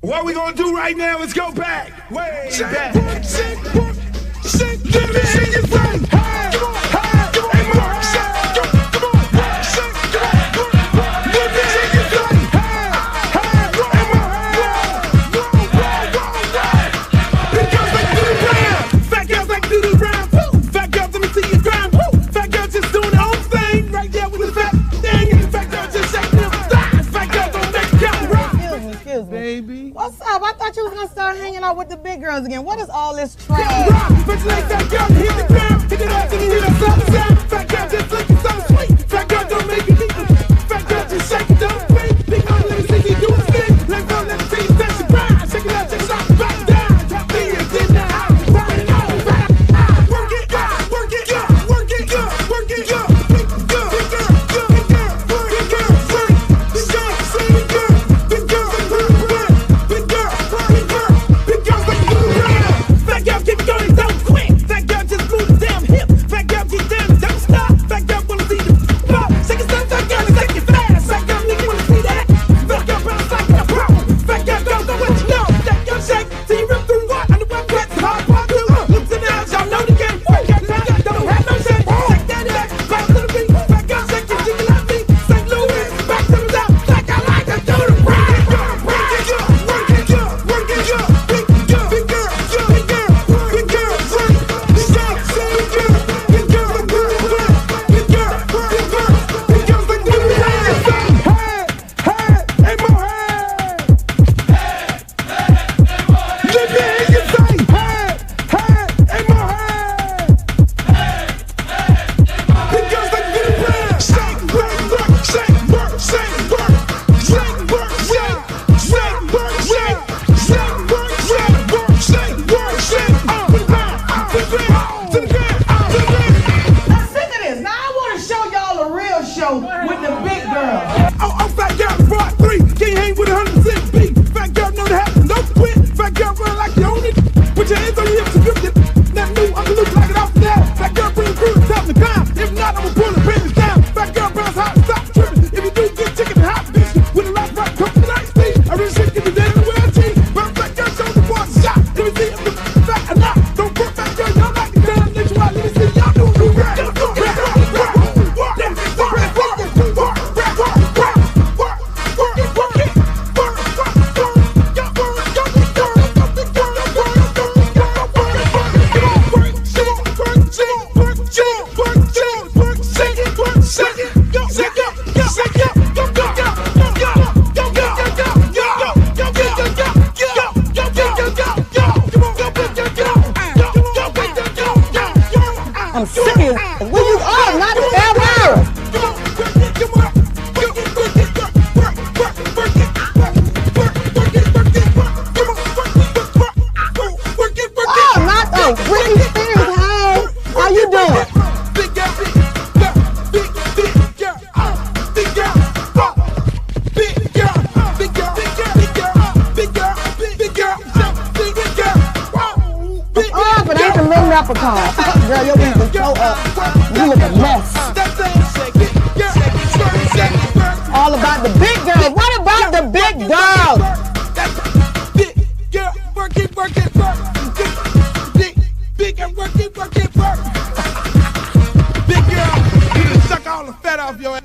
What we gonna do right now is go back, way back. Baby. What's up? I thought you was gonna start hanging out with the big girls again. What is all this trash? I'm serious. Where you are? Not the Alabama. Oh, not the Britney Spears. Hey, how you doing? Oh, but ain't the little leprechaun. Girl, your wings is so up. You look a mess. All about the big girls. What about the big girls? Big girl, work it, work it, work. Big girl, work it, work it, work. Big girl, you done suck all the fat off your ass.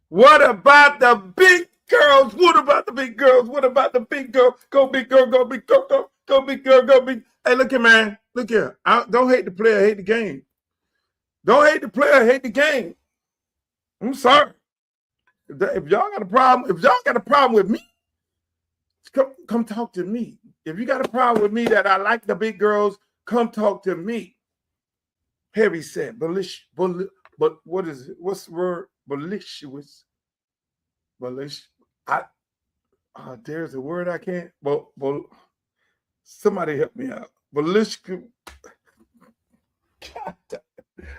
What about the big girls? What about the big girls? What about the big girl? Go big girl, go big girl, go big girl, go big. Hey, look here, man. Look here. Don't hate the player, hate the game. Don't hate the player, hate the game. I'm sorry. If y'all got a problem with me, come talk to me. If you got a problem with me that I like the big girls, come talk to me. Heavy set, but what is it? What's the word? Malicious. There's a word I can't. Somebody help me out. Malicious.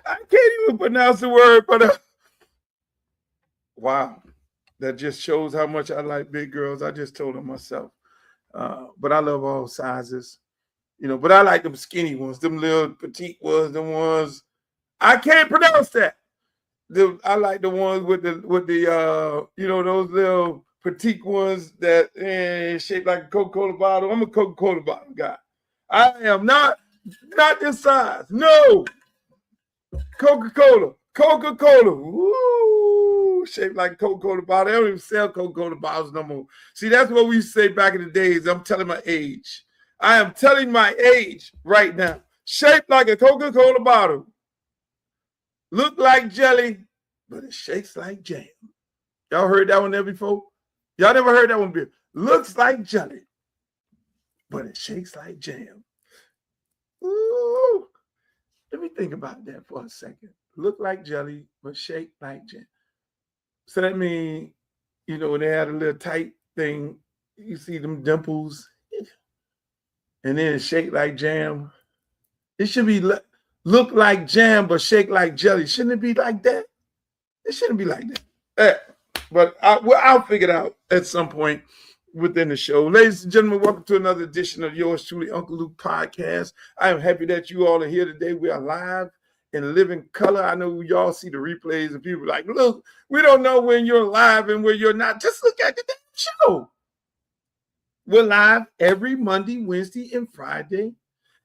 I can't even pronounce the word, but wow, that just shows how much I like big girls. I just told them myself. But I love all sizes, but I like them skinny ones, them little petite ones, them ones. I can't pronounce that. I like the ones with the those little petite ones that shaped like a Coca-Cola bottle. I'm a Coca-Cola bottle guy. I am not this size. No. Coca-Cola. Woo! Shaped like a Coca-Cola bottle. They don't even sell Coca-Cola bottles no more. See, that's what we used to say back in the days. I'm telling my age. I am telling my age right now. Shaped like a Coca-Cola bottle. Look like jelly, but it shakes like jam. Y'all heard that one there before? Y'all never heard that one before. Looks like jelly, but it shakes like jam. Ooh. Let me think about that for a second. Look like jelly, but shake like jam. So that means, when they had a little tight thing, you see them dimples, and then shake like jam. It should be look like jam, but shake like jelly. Shouldn't it be like that? It shouldn't be like that. But I'll figure it out at some point within the show. Ladies and gentlemen, welcome to another edition of yours truly, Uncle Luke Podcast. I am happy that you all are here today. We are live in living color. I know y'all see the replays and people are like, look, we don't know when you're live and when you're not. Just look at the damn show. We're live every Monday, Wednesday, and Friday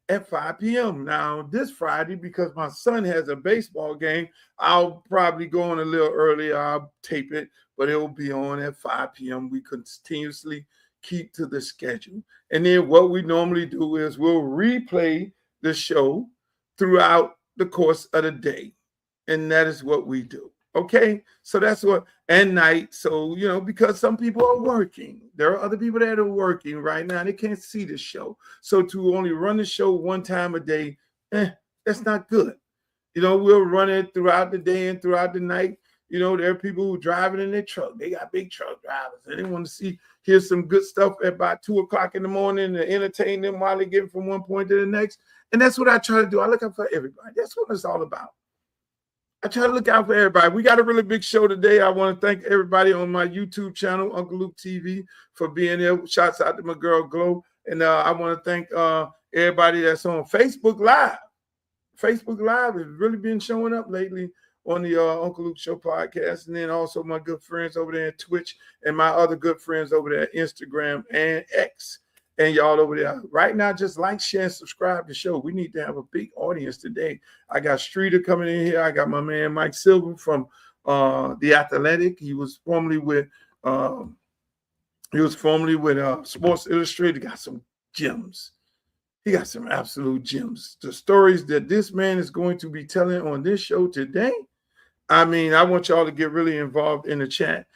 at 5 p.m. Now, this Friday, because my son has a baseball game, I'll probably go on a little earlier. I'll tape it, but it will be on at 5 p.m. We continuously keep to the schedule. And then what we normally do is we'll replay the show throughout the course of the day. And that is what we do. Okay, so that's what, and night. So, because some people are working, there are other people that are working right now. They can't see the show. So to only run the show one time a day, that's not good. We'll run it throughout the day and throughout the night. There are people who are driving in their truck. They got big truck drivers. And they want to hear some good stuff at about 2 o'clock in the morning to entertain them while they're getting from one point to the next. And that's what I try to do. I look out for everybody. That's what it's all about. I try to look out for everybody. We got a really big show today. I want to thank everybody on my YouTube channel, Uncle Luke TV, for being there. Shouts out to my girl, Glow. And I want to thank everybody that's on Facebook Live. Facebook Live has really been showing up lately on the Uncle Luke Show podcast. And then also my good friends over there at Twitch and my other good friends over there at Instagram and X. And y'all over there right now, just like, share, and subscribe to the show. We need to have a big audience today. I got Streeter coming in here. I got my man Mike Silver from The Athletic. He was formerly with Sports Illustrated. Got some gems. He got some absolute gems. The stories that this man is going to be telling on this show today. I want y'all to get really involved in the chat.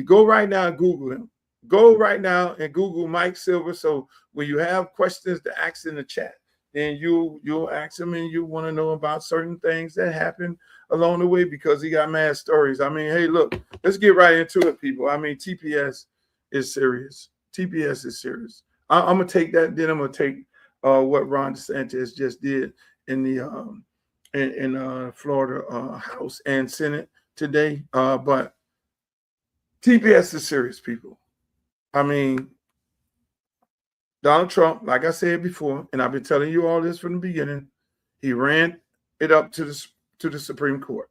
Go right now and Google him. Go right now and Google Mike Silver. So when you have questions to ask in the chat, then you'll ask him, and you want to know about certain things that happen along the way, because he got mad stories. Hey, look, let's get right into it, people. TPS is serious. TPS is serious. I'm gonna take that. Then I'm gonna take what Ron DeSantis just did in the in Florida House and Senate today. But TPS is serious, people. Donald Trump, like I said before, and I've been telling you all this from the beginning, he ran it up to the Supreme Court.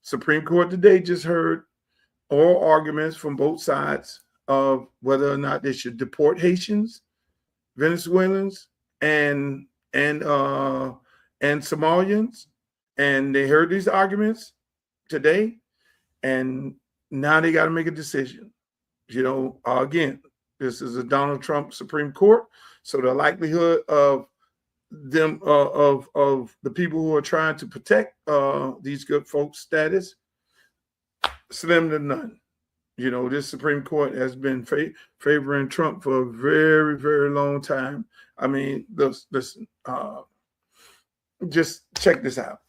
Supreme Court today just heard oral arguments from both sides of whether or not they should deport Haitians, Venezuelans, and Somalians. And they heard these arguments today, and now they got to make a decision. Again, this is a Donald Trump Supreme Court, so the likelihood of them of the people who are trying to protect these good folks' status slim to none. This Supreme Court has been favoring Trump for a very, very long time. Listen, just check this out.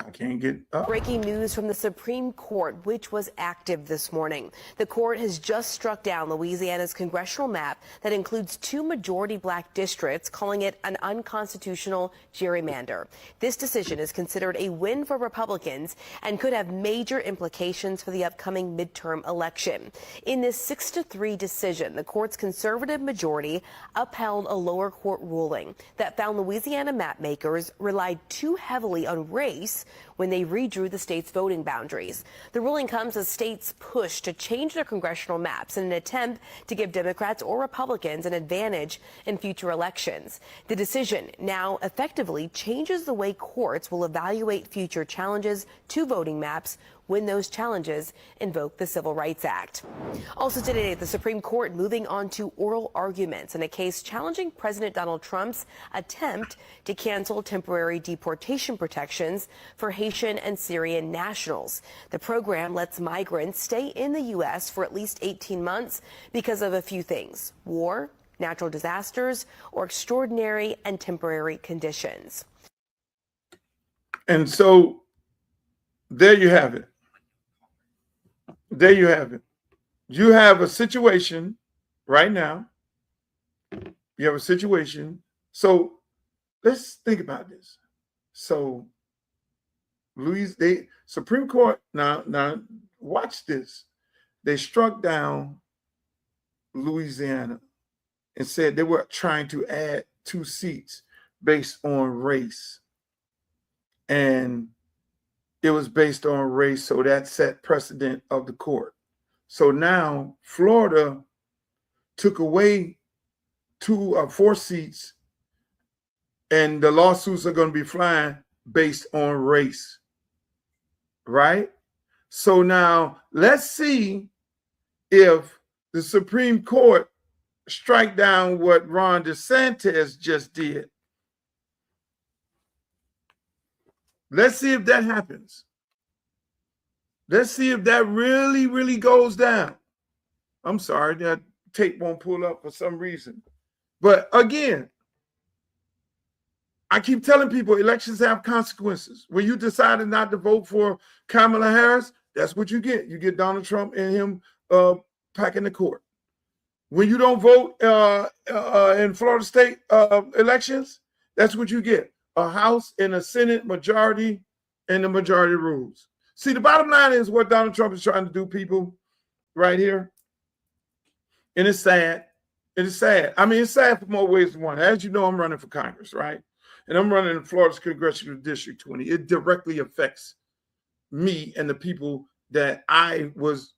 I can't get up. Breaking news from the Supreme Court, which was active this morning. The court has just struck down Louisiana's congressional map that includes 2 majority black districts, calling it an unconstitutional gerrymander. This decision is considered a win for Republicans and could have major implications for the upcoming midterm election. In this 6-3 decision, the court's conservative majority upheld a lower court ruling that found Louisiana map makers relied too heavily on race when they redrew the state's voting boundaries. The ruling comes as states push to change their congressional maps in an attempt to give Democrats or Republicans an advantage in future elections. The decision now effectively changes the way courts will evaluate future challenges to voting maps when those challenges invoke the Civil Rights Act. Also today, the Supreme Court moving on to oral arguments in a case challenging President Donald Trump's attempt to cancel temporary deportation protections for Haitian and Syrian nationals. The program lets migrants stay in the U.S. for at least 18 months because of a few things: war, natural disasters, or extraordinary and temporary conditions. And so there you have it. There you have it. You have a situation right now. You have a situation. So let's think about this. So Supreme Court, now watch this. They struck down Louisiana and said they were trying to add 2 seats based on race. And it was based on race, so that set precedent of the court. So now Florida took away 2 or 4 seats, and the lawsuits are going to be flying based on race, right? So now let's see if the Supreme Court strike down what Ron DeSantis just did. Let's see if that happens. Let's see if that really, really goes down. I'm sorry, that tape won't pull up for some reason. But again, I keep telling people elections have consequences. When you decided not to vote for Kamala Harris, that's what you get. You get Donald Trump and him packing the court. When you don't vote in Florida state elections, that's what you get. A House and a Senate majority, and the majority rules. See, the bottom line is what Donald Trump is trying to do, people, right here. And it's sad. It is sad. I mean, it's sad for more ways than one. As you know, I'm running for Congress, right? And I'm running in Florida's Congressional District 20. It directly affects me and the people that I was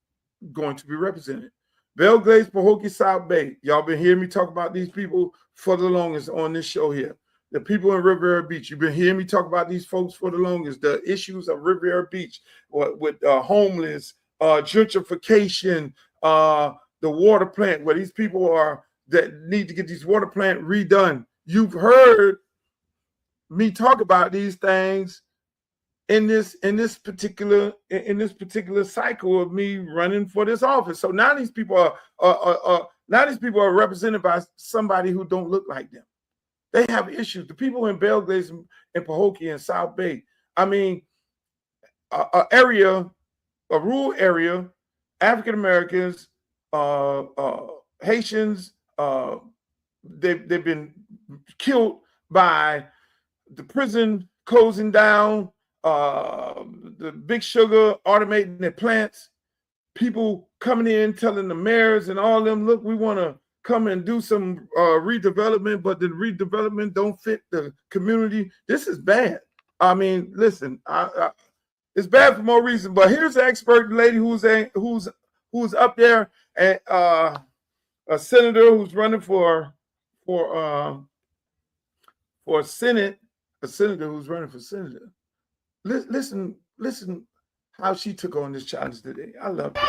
going to be representing. Belgrade, Pahokee, South Bay. Y'all been hearing me talk about these people for the longest on this show here. The people in Riviera Beach, you've been hearing me talk about these folks for the longest. The issues of Riviera Beach with homeless, gentrification, the water plant, where these people are that need to get these water plant redone. You've heard me talk about these things in this particular cycle of me running for this office. So now these people are represented by somebody who don't look like them. They have issues. The people in Belgrade and Pahokee and South Bay, I mean, a rural area, African Americans, Haitians, they've been killed by the prison closing down, the Big Sugar automating their plants, people coming in telling the mayors and all them, look, we want to come and do some redevelopment, but the redevelopment don't fit the community. This is bad. I mean, listen, it's bad for more reasons. But here's an expert lady who's up there, and a senator who's running for Senate, a senator who's running for senator. Listen how she took on this challenge today. I love it.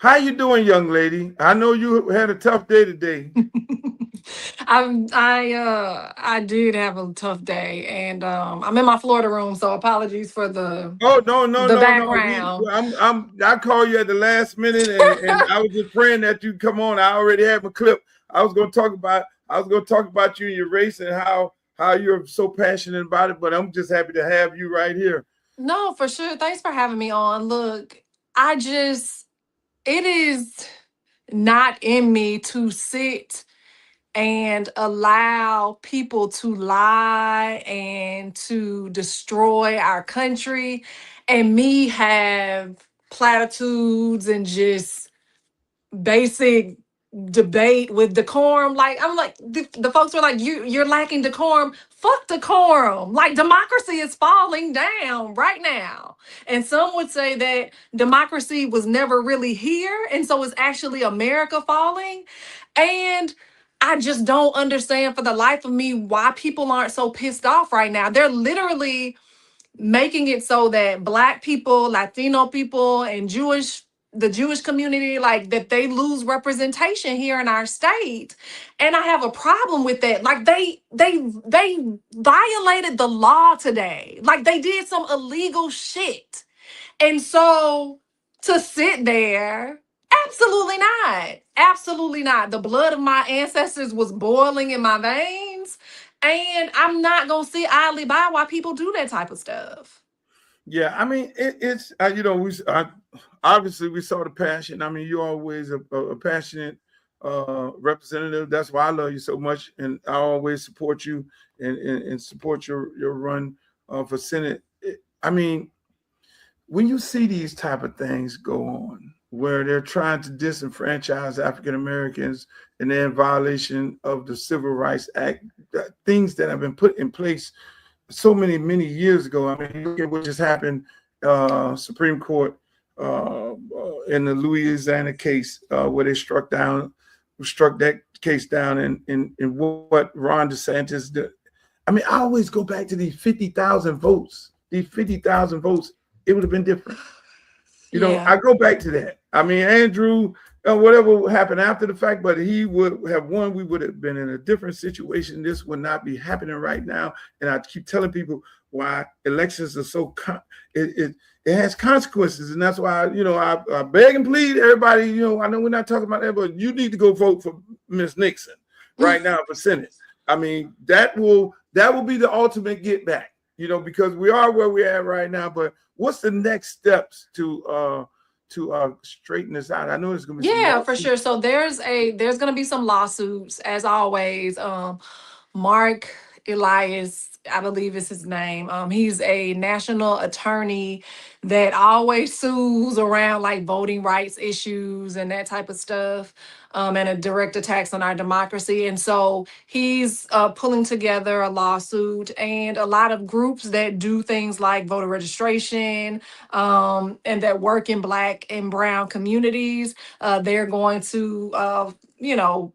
How you doing, young lady? I know you had a tough day today. I did have a tough day, and I'm in my Florida room, so apologies for Oh no, no, the no, no. background. I called you at the last minute, and I was just praying that you come on. I already had my clip. I was gonna talk about you and your race and how you're so passionate about it. But I'm just happy to have you right here. No, for sure. Thanks for having me on. Look, I just it is not in me to sit and allow people to lie and to destroy our country, and me have platitudes and just basic debate with decorum. Like, I'm like, the folks are like, you're lacking decorum. Fuck decorum. Like, democracy is falling down right now. And some would say that democracy was never really here, and so it's actually America falling. And I just don't understand for the life of me why people aren't so pissed off right now. They're literally making it so that Black people, Latino people, and the Jewish community, like, that they lose representation here in our state. And I have a problem with that. Like, they violated the law today. Like, they did some illegal shit. And so to sit there, absolutely not. Absolutely not. The blood of my ancestors was boiling in my veins. And I'm not going to sit idly by while people do that type of stuff. Yeah, I mean it's obviously we saw the passion. I mean, you're always a passionate representative. That's why I love you so much, and I always support you and support your run for Senate. I mean, when you see these type of things go on, where they're trying to disenfranchise African Americans and they're in violation of the Civil Rights Act, things that have been put in place so many years ago. I mean, look at what just happened, Supreme Court in the Louisiana case where they struck that case down in what Ron DeSantis did. I mean, I always go back to these 50,000 votes. These 50,000 votes, it would have been different. You know, I go back to that. I mean, Andrew, whatever happened after the fact, but he would have won. We would have been in a different situation. This would not be happening right now. And I keep telling people why elections are so, it has consequences. And that's why, I beg and plead everybody, I know we're not talking about that, but you need to go vote for Miss Nixon right now for Senate. I mean, that will be the ultimate get back, because we are where we're at right now. But what's the next steps to straighten this out? I know it's gonna be for sure. So there's gonna be some lawsuits, as always. Mark Elias, I believe is his name. He's a national attorney that always sues around like voting rights issues and that type of stuff, and a direct attacks on our democracy. And so he's pulling together a lawsuit, and a lot of groups that do things like voter registration, and that work in Black and Brown communities, they're going to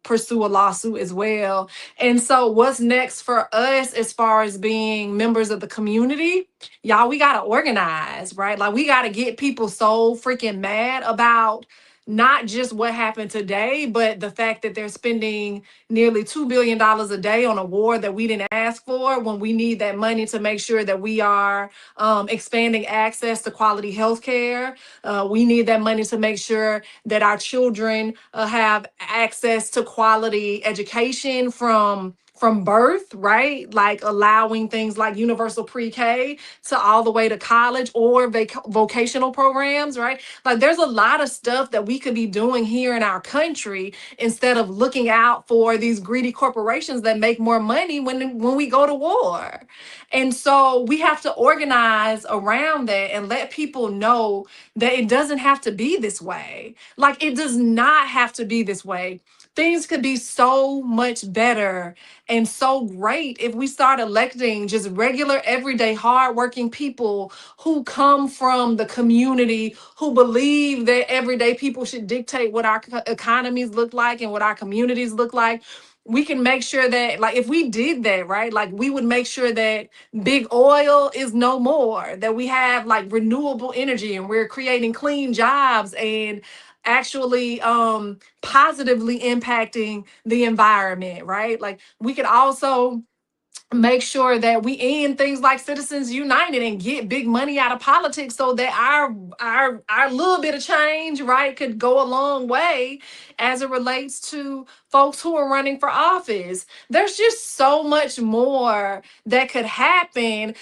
pursue a lawsuit as well. And so what's next for us as far as being members of the community? Y'all, we got to organize, right? Like, we got to get people so freaking mad about not just what happened today, but the fact that they're spending nearly $2 billion a day on a war that we didn't ask for, when we need that money to make sure that we are expanding access to quality health care. We need that money to make sure that our children have access to quality education from birth, right? Like allowing things like universal pre-K to all the way to college, or vocational programs, right? Like, there's a lot of stuff that we could be doing here in our country instead of looking out for these greedy corporations that make more money when we go to war. And so we have to organize around that and let people know that it doesn't have to be this way. Like, it does not have to be this way. Things could be so much better and so great if we start electing just regular, everyday, hardworking people who come from the community, who believe that everyday people should dictate what our economies look like and what our communities look like. We can make sure that, like, if we did that, right, like, we would make sure that big oil is no more, that we have like renewable energy, and we're creating clean jobs and actually positively impacting the environment, right? Like we could also make sure that we end things like Citizens United and get big money out of politics so that our little bit of change, right, could go a long way as it relates to folks who are running for office. There's just so much more that could happen.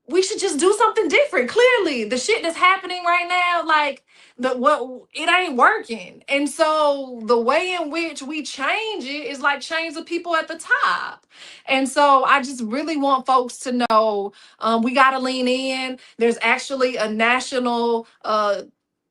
We should just do something different. Clearly, the shit that's happening right now, like it ain't working. And so the way in which we change it is like change the people at the top. And so I just really want folks to know we got to lean in. There's actually a national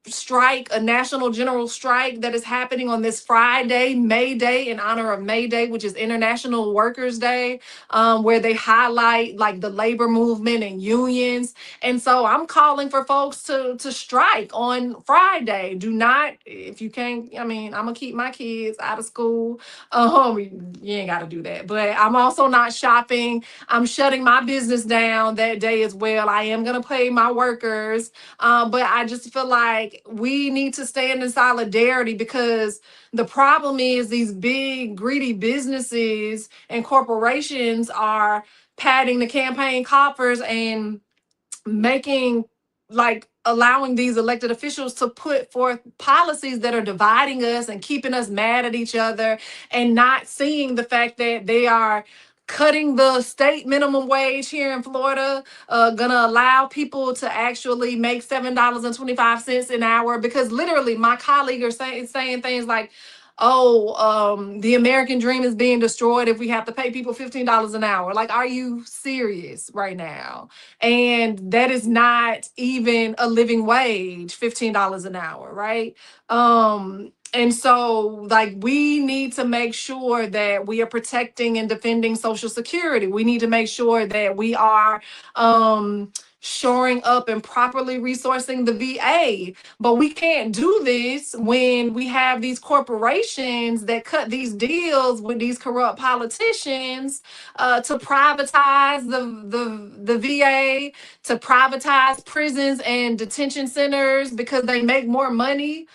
strike, a national general strike that is happening on this Friday, May Day, in honor of May Day, which is International Workers' Day, where they highlight like the labor movement and unions. And so I'm calling for folks to strike on Friday. Do not, if you can't, I mean, I'm gonna keep my kids out of school. You ain't gotta do that. But I'm also not shopping. I'm shutting my business down that day as well. I am gonna pay my workers. But I just feel like we need to stand in solidarity, because the problem is these big greedy businesses and corporations are padding the campaign coffers and making, like, allowing these elected officials to put forth policies that are dividing us and keeping us mad at each other, and not seeing the fact that they are cutting the state minimum wage here in Florida, gonna allow people to actually make $7.25 an hour, because literally my colleague are saying things like, oh, the American dream is being destroyed if we have to pay people $15 an hour. Like, are you serious right now? And that is not even a living wage, $15 an hour, right? And so, like, we need to make sure that we are protecting and defending Social Security. We need to make sure that we are shoring up and properly resourcing the VA. But we can't do this when we have these corporations that cut these deals with these corrupt politicians to privatize the VA, to privatize prisons and detention centers because they make more money,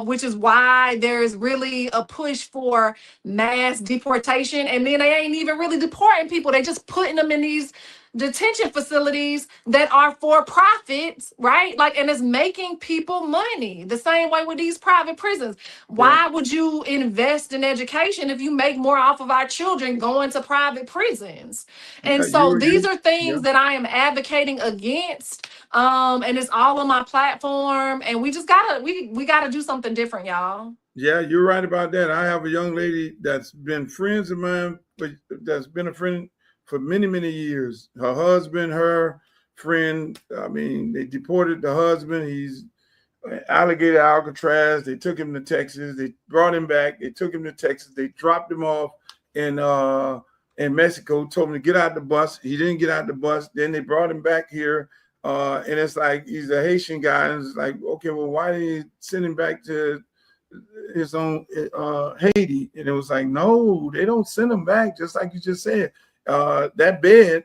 which is why there's really a push for mass deportation. And then they ain't even really deporting people. They just putting them in these detention facilities that are for profits, right? Like, and it's making people money the same way with these private prisons. Why would you invest in education if you make more off of our children going to private prisons? And so these are things that I am advocating against. And it's all on my platform, and we just we gotta do something different, y'all. Yeah, you're right about that. I have a young lady that's been friends of mine, but that's been a friend for many, many years. Her husband, her friend, I mean, they deported the husband. He's alligator Alcatraz. They took him to Texas. They brought him back. They took him to Texas. They dropped him off in Mexico, told him to get out the bus. He didn't get out the bus. Then they brought him back here. And it's like, he's a Haitian guy. And it's like, okay, well, why did he send him back to his own Haiti? And it was like, no, they don't send him back, just like you just said. That bed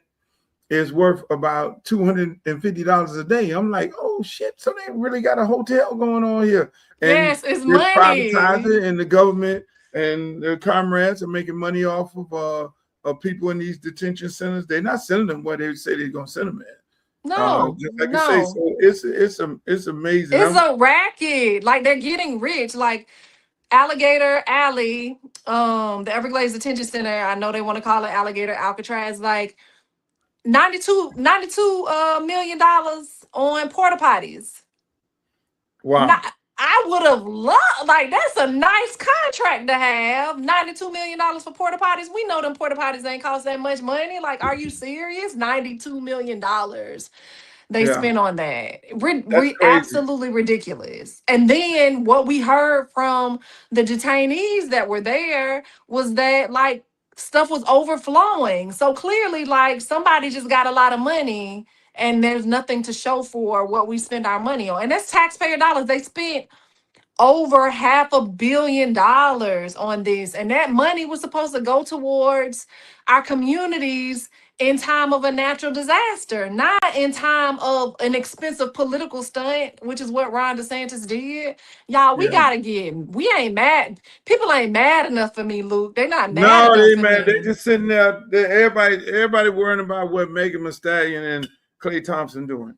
is worth about $250 a day. I'm like, oh shit! So they really got a hotel going on here. And yes, it's money. Privatized, and the government and the comrades are making money off of people in these detention centers. They're not sending them where they say they're gonna send them in. No, just like you say, so it's amazing. It's a racket. Like, they're getting rich. Like Alligator Alley, the Everglades Detention Center, I know they want to call it Alligator Alcatraz, like $92 million on porta potties. Wow. I would have loved, like, that's a nice contract to have. $92 million for porta potties. We know them porta potties ain't cost that much money. Like, are you serious? $92 million they spent on that. Absolutely ridiculous. And then what we heard from the detainees that were there was that, like, stuff was overflowing. So clearly, like, somebody just got a lot of money and there's nothing to show for what we spend our money on. And that's taxpayer dollars. They spent over $500 million on this. And that money was supposed to go towards our communities in time of a natural disaster, not in time of an expensive political stunt, which is what Ron DeSantis did. Y'all, Yeah. we ain't mad. People ain't mad enough for me, Luke. They're not mad No, enough they for man, they me. just sitting there. Everybody worrying about what Megan Thee Stallion and Klay Thompson doing.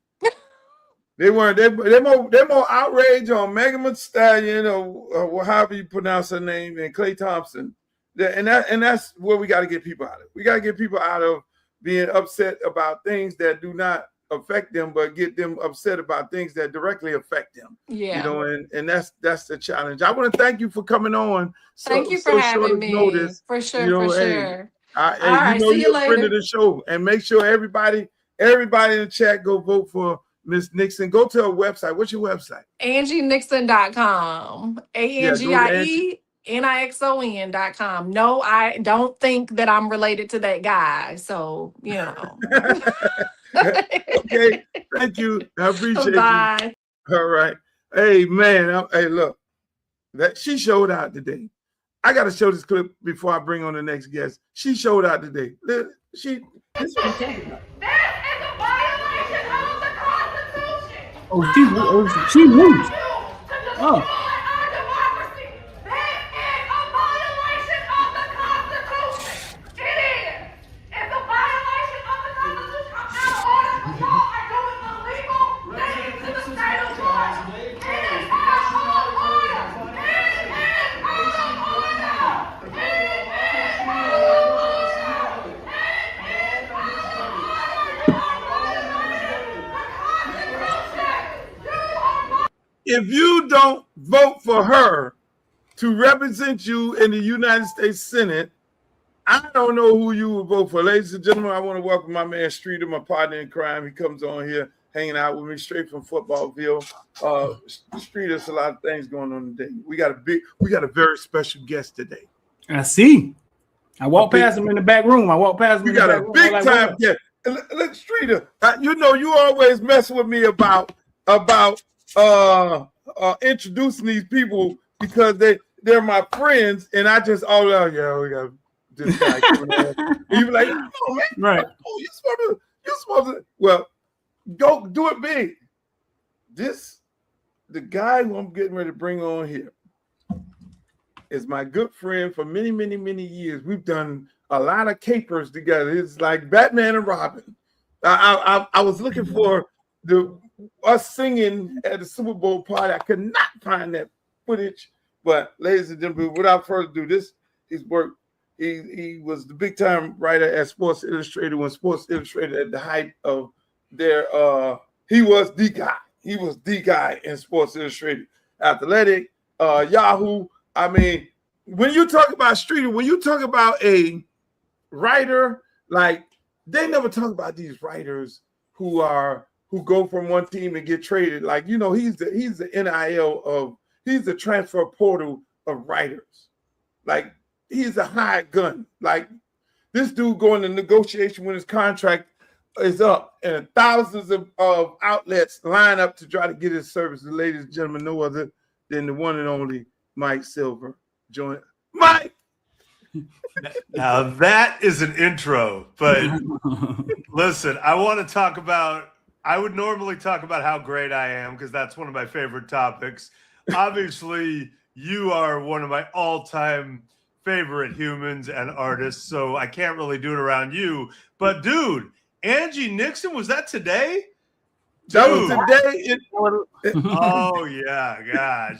They weren't. They're more outraged on Megan Thee Stallion or however you pronounce her name and Klay Thompson. And that's where we got to get people out of. We got to get people out of being upset about things that do not affect them, but get them upset about things that directly affect them. Yeah. You know, and that's the challenge. I want to thank you for coming on. Thank you for having me. Notice, for sure, you know, for hey, sure. All All right, you know, see you you're a friend later. of the show, and make sure everybody in the chat go vote for Miss Nixon. Go to her website. What's your website? AngieNixon.com. AngieNixon.com. No, I don't think that I'm related to that guy. So, you know. Okay. Thank you. I appreciate Bye. you. All right. Hey, man. Hey, look. That she showed out today. I got to show this clip before I bring on the next guest. She showed out today. This is what I'm talking about. That is a violation of the Constitution. She moved. Oh. Our democracy. That is a violation of the Constitution. It is. It's a violation of the Constitution. I'm out of order for y'all are doing illegal things to the state of Florida. It is out of order. It is out of order. If you don't vote for her to represent you in the United States Senate, I don't know who you will vote for. Ladies and gentlemen, I want to welcome my man Streeter, my partner in crime. He comes on here hanging out with me straight from Footballville. Streeter, there's a lot of things going on today. We got a very special guest today. I see. I walked past him in the back room. We got a big time guest. Look, Streeter, you know you always mess with me about introducing these people because they're my friends, and I just we got this guy coming on. You be like, oh man, right? Oh, you're supposed to. Well, go do it big. The guy who I'm getting ready to bring on here is my good friend for many, many, many years. We've done a lot of capers together. It's like Batman and Robin. I was looking for us singing at the Super Bowl party. I could not find that footage. But ladies and gentlemen, without further ado, his work. He was the big time writer at Sports Illustrated when Sports Illustrated at the height of their he was the guy. He was the guy in Sports Illustrated. Athletic, Yahoo. I mean, when you talk about Streeter, when you talk about a writer, like they never talk about these writers who go from one team and get traded. Like, you know, he's the NIL he's the transfer portal of writers. Like, he's a hired gun. Like, this dude going to negotiation when his contract is up, and thousands of outlets line up to try to get his services. Ladies and gentlemen, no other than the one and only Mike Silver. Join Mike. Now that is an intro, but listen, I would normally talk about how great I am because that's one of my favorite topics. Obviously, you are one of my all-time favorite humans and artists, so I can't really do it around you. But dude, Angie Nixon, was that today? That was today. Oh yeah, God.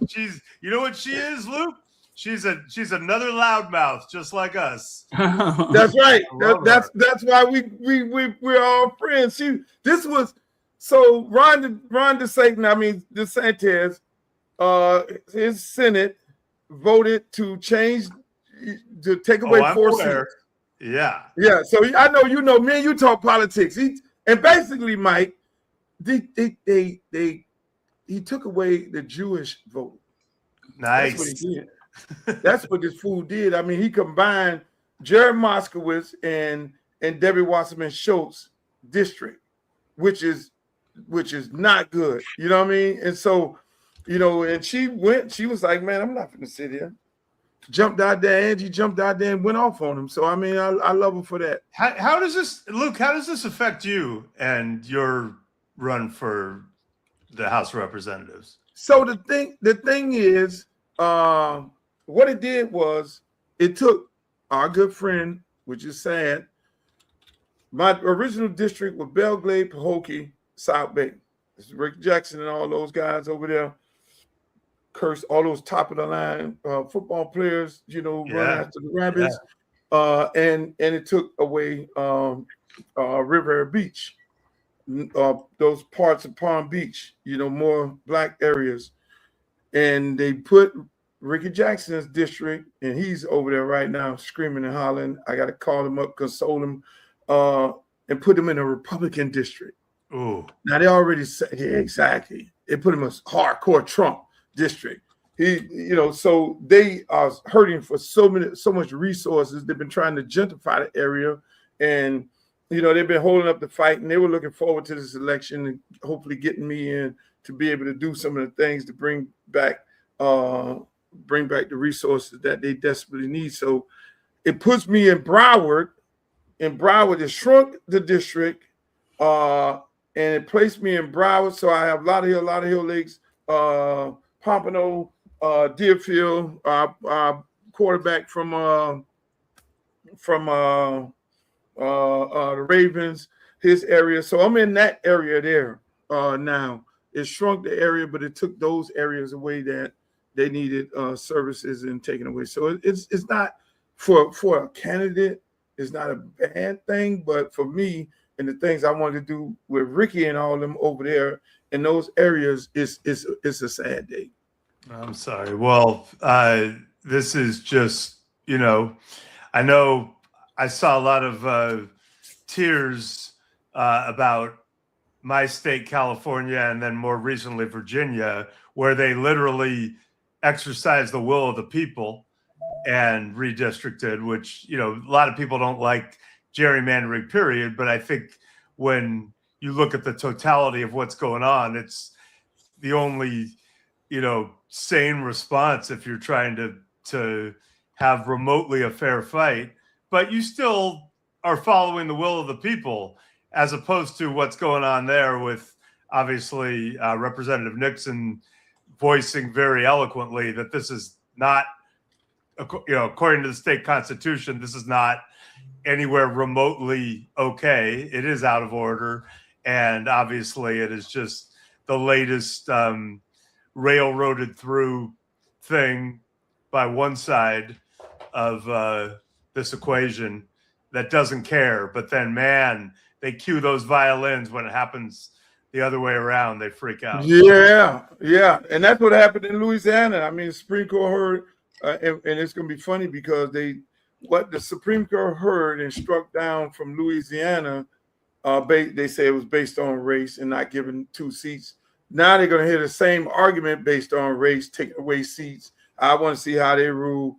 You know what she is, Luke? She's another loudmouth, just like us. That's right. That's why we're all friends. Ron DeSantis, his Senate voted to take away 4 seats. Yeah. Yeah. So I know me and you talk politics. And basically, Mike, he took away the Jewish vote. Nice. That's what he did. That's what this fool did. I mean, he combined Jared Moskowitz and Debbie Wasserman Schultz district, which is not good. You know what I mean? And so and she was like, man, I'm not going to sit here. Jumped out there, Angie jumped out there and went off on him. So, I mean, I love her for that. How does this, Luke, how does this affect you and your run for the House of Representatives? So the thing is, what it did was it took our good friend, which is sad, my original district was Belgrade, Pahokee, South Bay. It's Rick Jackson and all those guys over there. Curse all those top of the line football players, run after the rabbits. And it took away River Beach, those parts of Palm Beach, more black areas. And they put Ricky Jackson's district, and he's over there right now screaming and hollering. I got to call him up, console him, and put him in a Republican district. Ooh. Now they already said, yeah, exactly. They put him as hardcore Trump district. So they are hurting for so much resources. They've been trying to gentrify the area, and they've been holding up the fight, and they were looking forward to this election and hopefully getting me in to be able to do some of the things to bring back the resources that they desperately need. So it puts me in Broward. In Broward, it shrunk the district, and it placed me in Broward. So I have a lot of Hill Lakes, Pompano, Deerfield, quarterback from the Ravens, his area. So I'm in that area there now. It shrunk the area, but it took those areas away that they needed services and taken away. So it's not for a candidate. It's not a bad thing, but for me and the things I wanted to do with Ricky and all of them over there in those areas, it's a sad day. I'm sorry. Well, this is just, I know I saw a lot of tears about my state, California, and then more recently, Virginia, where they literally exercised the will of the people and redistricted, which, a lot of people don't like gerrymandering, period. But I think when you look at the totality of what's going on, it's the only, sane response if you're trying to have remotely a fair fight, but you still are following the will of the people, as opposed to what's going on there with obviously Representative Nixon voicing very eloquently that this is not, according to the state constitution, this is not anywhere remotely okay. It is out of order. And obviously it is just the latest railroaded through thing by one side of this equation that doesn't care. But then, man, they cue those violins when it happens the other way around. They freak out. Yeah. And that's what happened in Louisiana. I mean, the Supreme Court heard, and it's going to be funny because what the Supreme Court heard and struck down from Louisiana, they say it was based on race and not giving 2 seats. Now they're going to hear the same argument based on race, taking away seats. I want to see how they rule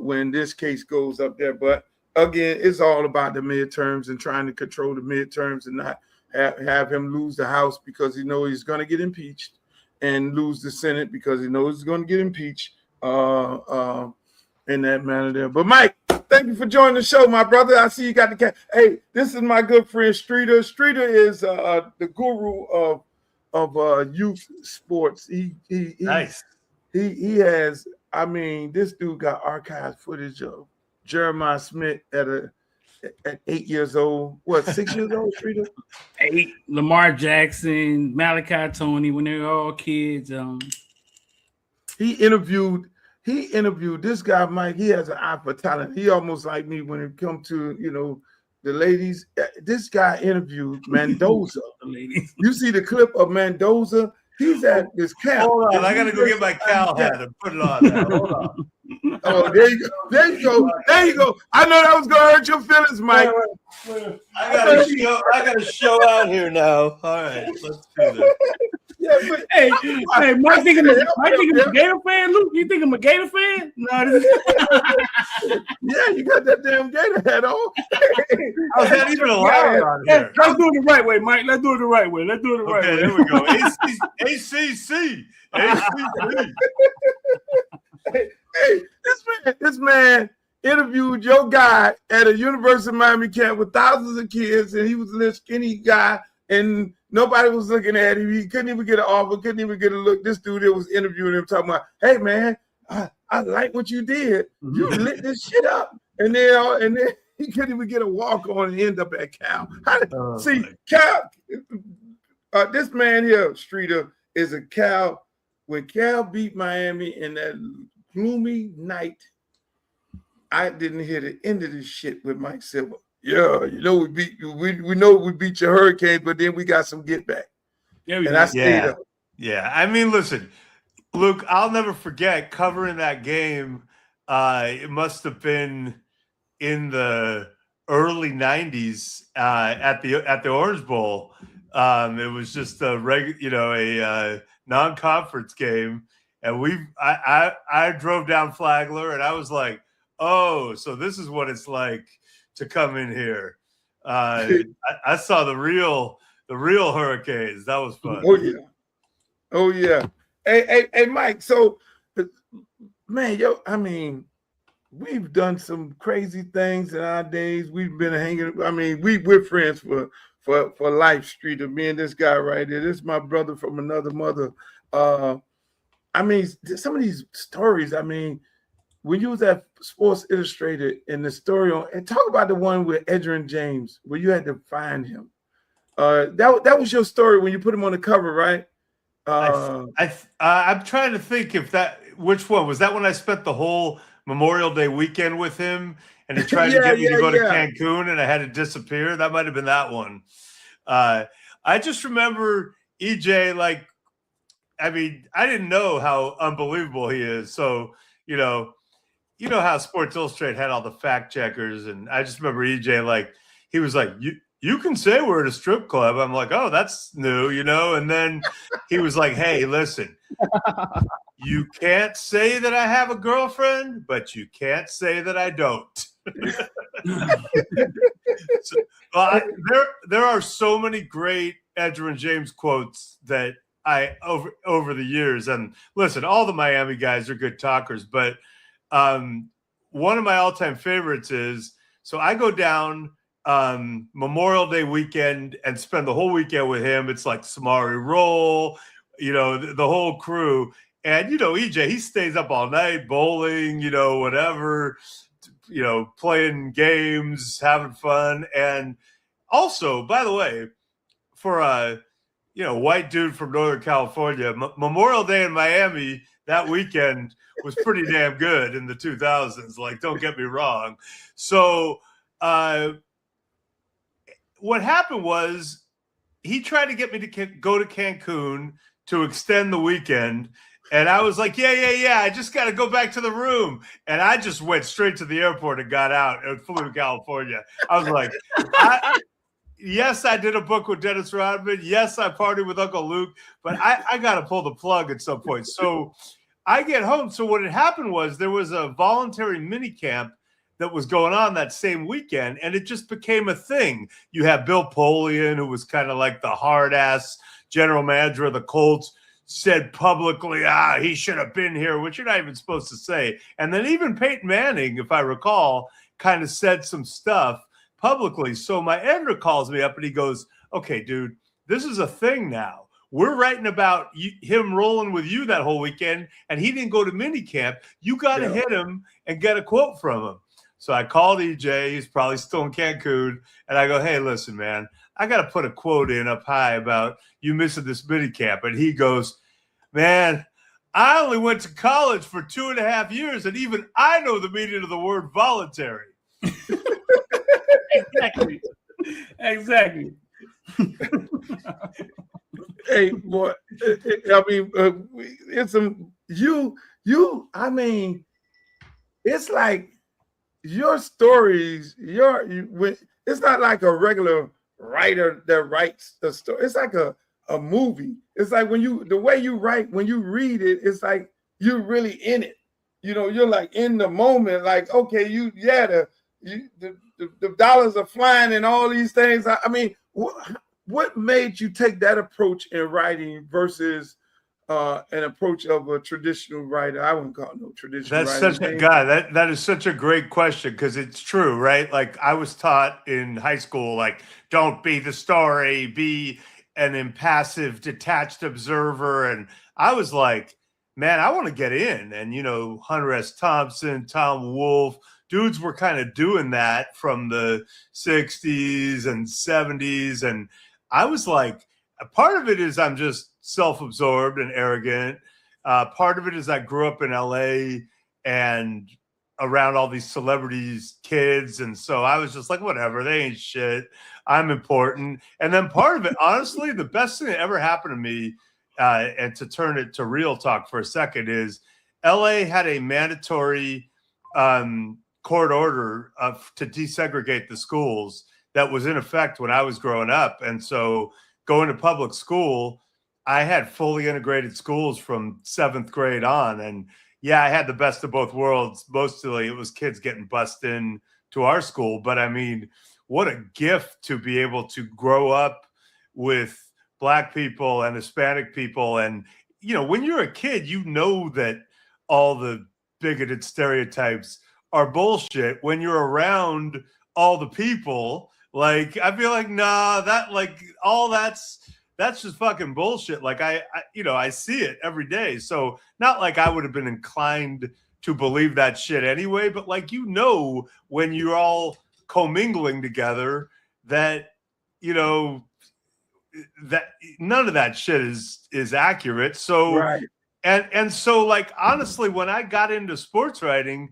when this case goes up there. But again, it's all about the midterms and trying to control the midterms and not have him lose the House because he knows he's going to get impeached, and lose the Senate because he knows he's going to get impeached in that manner there. But Mike, thank you for joining the show, my brother. I see you got the cat. Hey, this is my good friend Streeter. Streeter is the guru of youth sports. Nice. He has, I mean, this dude got archived footage of Jeremiah Smith at 8 years old. What, 6 years old, Streeter? 8. Lamar Jackson, Malachi Tony, when they were all kids. He interviewed this guy, Mike. He has an eye for talent. He almost like me when it comes to, the ladies. This guy interviewed Mendoza. You see the clip of Mendoza? He's at this camp. Hold on, I gotta go get my cow hat and put it on now. Hold on. Oh, there you go. I know that was gonna hurt your feelings, Mike. I got a show out here now. All right, let's do this. Yeah, but Hey, Mike think I'm a Gator fan, Luke? You think I'm a Gator fan? No, this is yeah, you got that damn Gator hat on. How's that even allowed on here? Let's do it the right way, Mike. Let's do it the right way. Okay, there we go. ACC. Hey, this man interviewed your guy at a University of Miami camp with thousands of kids, and he was a little skinny guy, and nobody was looking at him. He couldn't even get an offer, couldn't even get a look. This dude that was interviewing him talking about, hey man, I like what you did. You lit this shit up. And then he couldn't even get a walk on and end up at Cal. See, Cal, this man here, Streeter, is a Cal. When Cal beat Miami in that gloomy night, I didn't hear the end of this shit with Mike Silver. Yeah, you know we know we beat your Hurricanes, but then we got some get back. Yeah, and I stayed up. Yeah, I mean, listen, Luke, I'll never forget covering that game. It must have been in the early '90s at the Orange Bowl. It was just a non-conference game, and I drove down Flagler, and I was like, oh, so this is what it's like to come in here. I saw the real Hurricanes. That was fun. Oh yeah. Hey, Mike. So, man, I mean, we've done some crazy things in our days. We've been hanging. I mean, we're friends for life, Streeter. Me and this guy right here. This is my brother from another mother. I mean, some of these stories. I mean, when you was at Sports Illustrated and the story and talk about the one with Edgerrin James where you had to find him. That was your story when you put him on the cover, right? I'm trying to think which one was that when I spent the whole Memorial Day weekend with him and he tried to get me to go to Cancun and I had to disappear. That might have been that one. I just remember EJ, like, I mean, I didn't know how unbelievable he is. So, you know how Sports Illustrated had all the fact checkers, and I just remember EJ, like, he was like, you can say we're at a strip club. I'm like, oh, that's new, and then he was like, hey, listen, you can't say that I have a girlfriend, but you can't say that I don't. There are so many great Edgerrin James quotes that I over the years, and listen, all the Miami guys are good talkers, but one of my all-time favorites is, so I go down Memorial Day weekend and spend the whole weekend with him. It's like Samari Roll, the whole crew. And, EJ, he stays up all night, bowling, whatever, playing games, having fun. And also, by the way, for a, white dude from Northern California, Memorial Day in Miami that weekend was pretty damn good in the 2000s. Like, don't get me wrong. So what happened was he tried to get me to go to Cancun to extend the weekend. And I was like, yeah. I just got to go back to the room. And I just went straight to the airport and got out and flew to California. I was like, yes, I did a book with Dennis Rodman. Yes, I partied with Uncle Luke. But I got to pull the plug at some point. So I get home. So what had happened was there was a voluntary mini camp that was going on that same weekend, and it just became a thing. You have Bill Polian, who was kind of like the hard-ass general manager of the Colts, said publicly, he should have been here, which you're not even supposed to say. And then even Peyton Manning, if I recall, kind of said some stuff publicly. So my editor calls me up and he goes, okay, dude, this is a thing now. We're writing about him rolling with you that whole weekend, and he didn't go to minicamp. You got to hit him and get a quote from him. So I called EJ. He's probably still in Cancun. And I go, hey, listen, man, I got to put a quote in up high about you missing this minicamp. And he goes, man, I only went to college for 2.5 years, and even I know the meaning of the word voluntary. Exactly. Hey, boy, I mean, it's I mean, it's like your stories, it's not like a regular writer that writes the story. It's like a movie. it's like the way you write, when you read it, it's like you're really in it. You know, you're like in the moment, like, okay, the dollars are flying and all these things. I mean, what made you take that approach in writing versus an approach of a traditional writer? I wouldn't call it no traditional That's writer. such a that is such a great question, because it's true, right? Like, I was taught in high school, like, don't be the story, be an impassive, detached observer. And I was like, man, I want to get in. And, you know, Hunter S. Thompson, Tom Wolfe, dudes were kind of doing that from the 60s and 70s. And I was like, a part of it is I'm just self-absorbed and arrogant. Part of it is I grew up in LA and around all these celebrities, kids. And so I was just like, whatever, they ain't shit. I'm important. And then part of it, honestly, the best thing that ever happened to me, and to turn it to real talk for a second, is LA had a mandatory court order to desegregate the schools that was in effect when I was growing up. And so going to public school, I had fully integrated schools from 7th grade on. And yeah, I had the best of both worlds. Mostly it was kids getting bussed in to our school. But I mean, what a gift to be able to grow up with Black people and Hispanic people. And, you know, when you're a kid, you know that all the bigoted stereotypes are bullshit. When you're around all the people, like, I feel like, nah, that, like, all that's just fucking bullshit. Like, I you know, I see it every day. So not like I would have been inclined to believe that shit anyway, but like, you know, when you're all commingling together, that, you know, that none of that shit is accurate. So Right. and so, like, honestly, when I got into sports writing,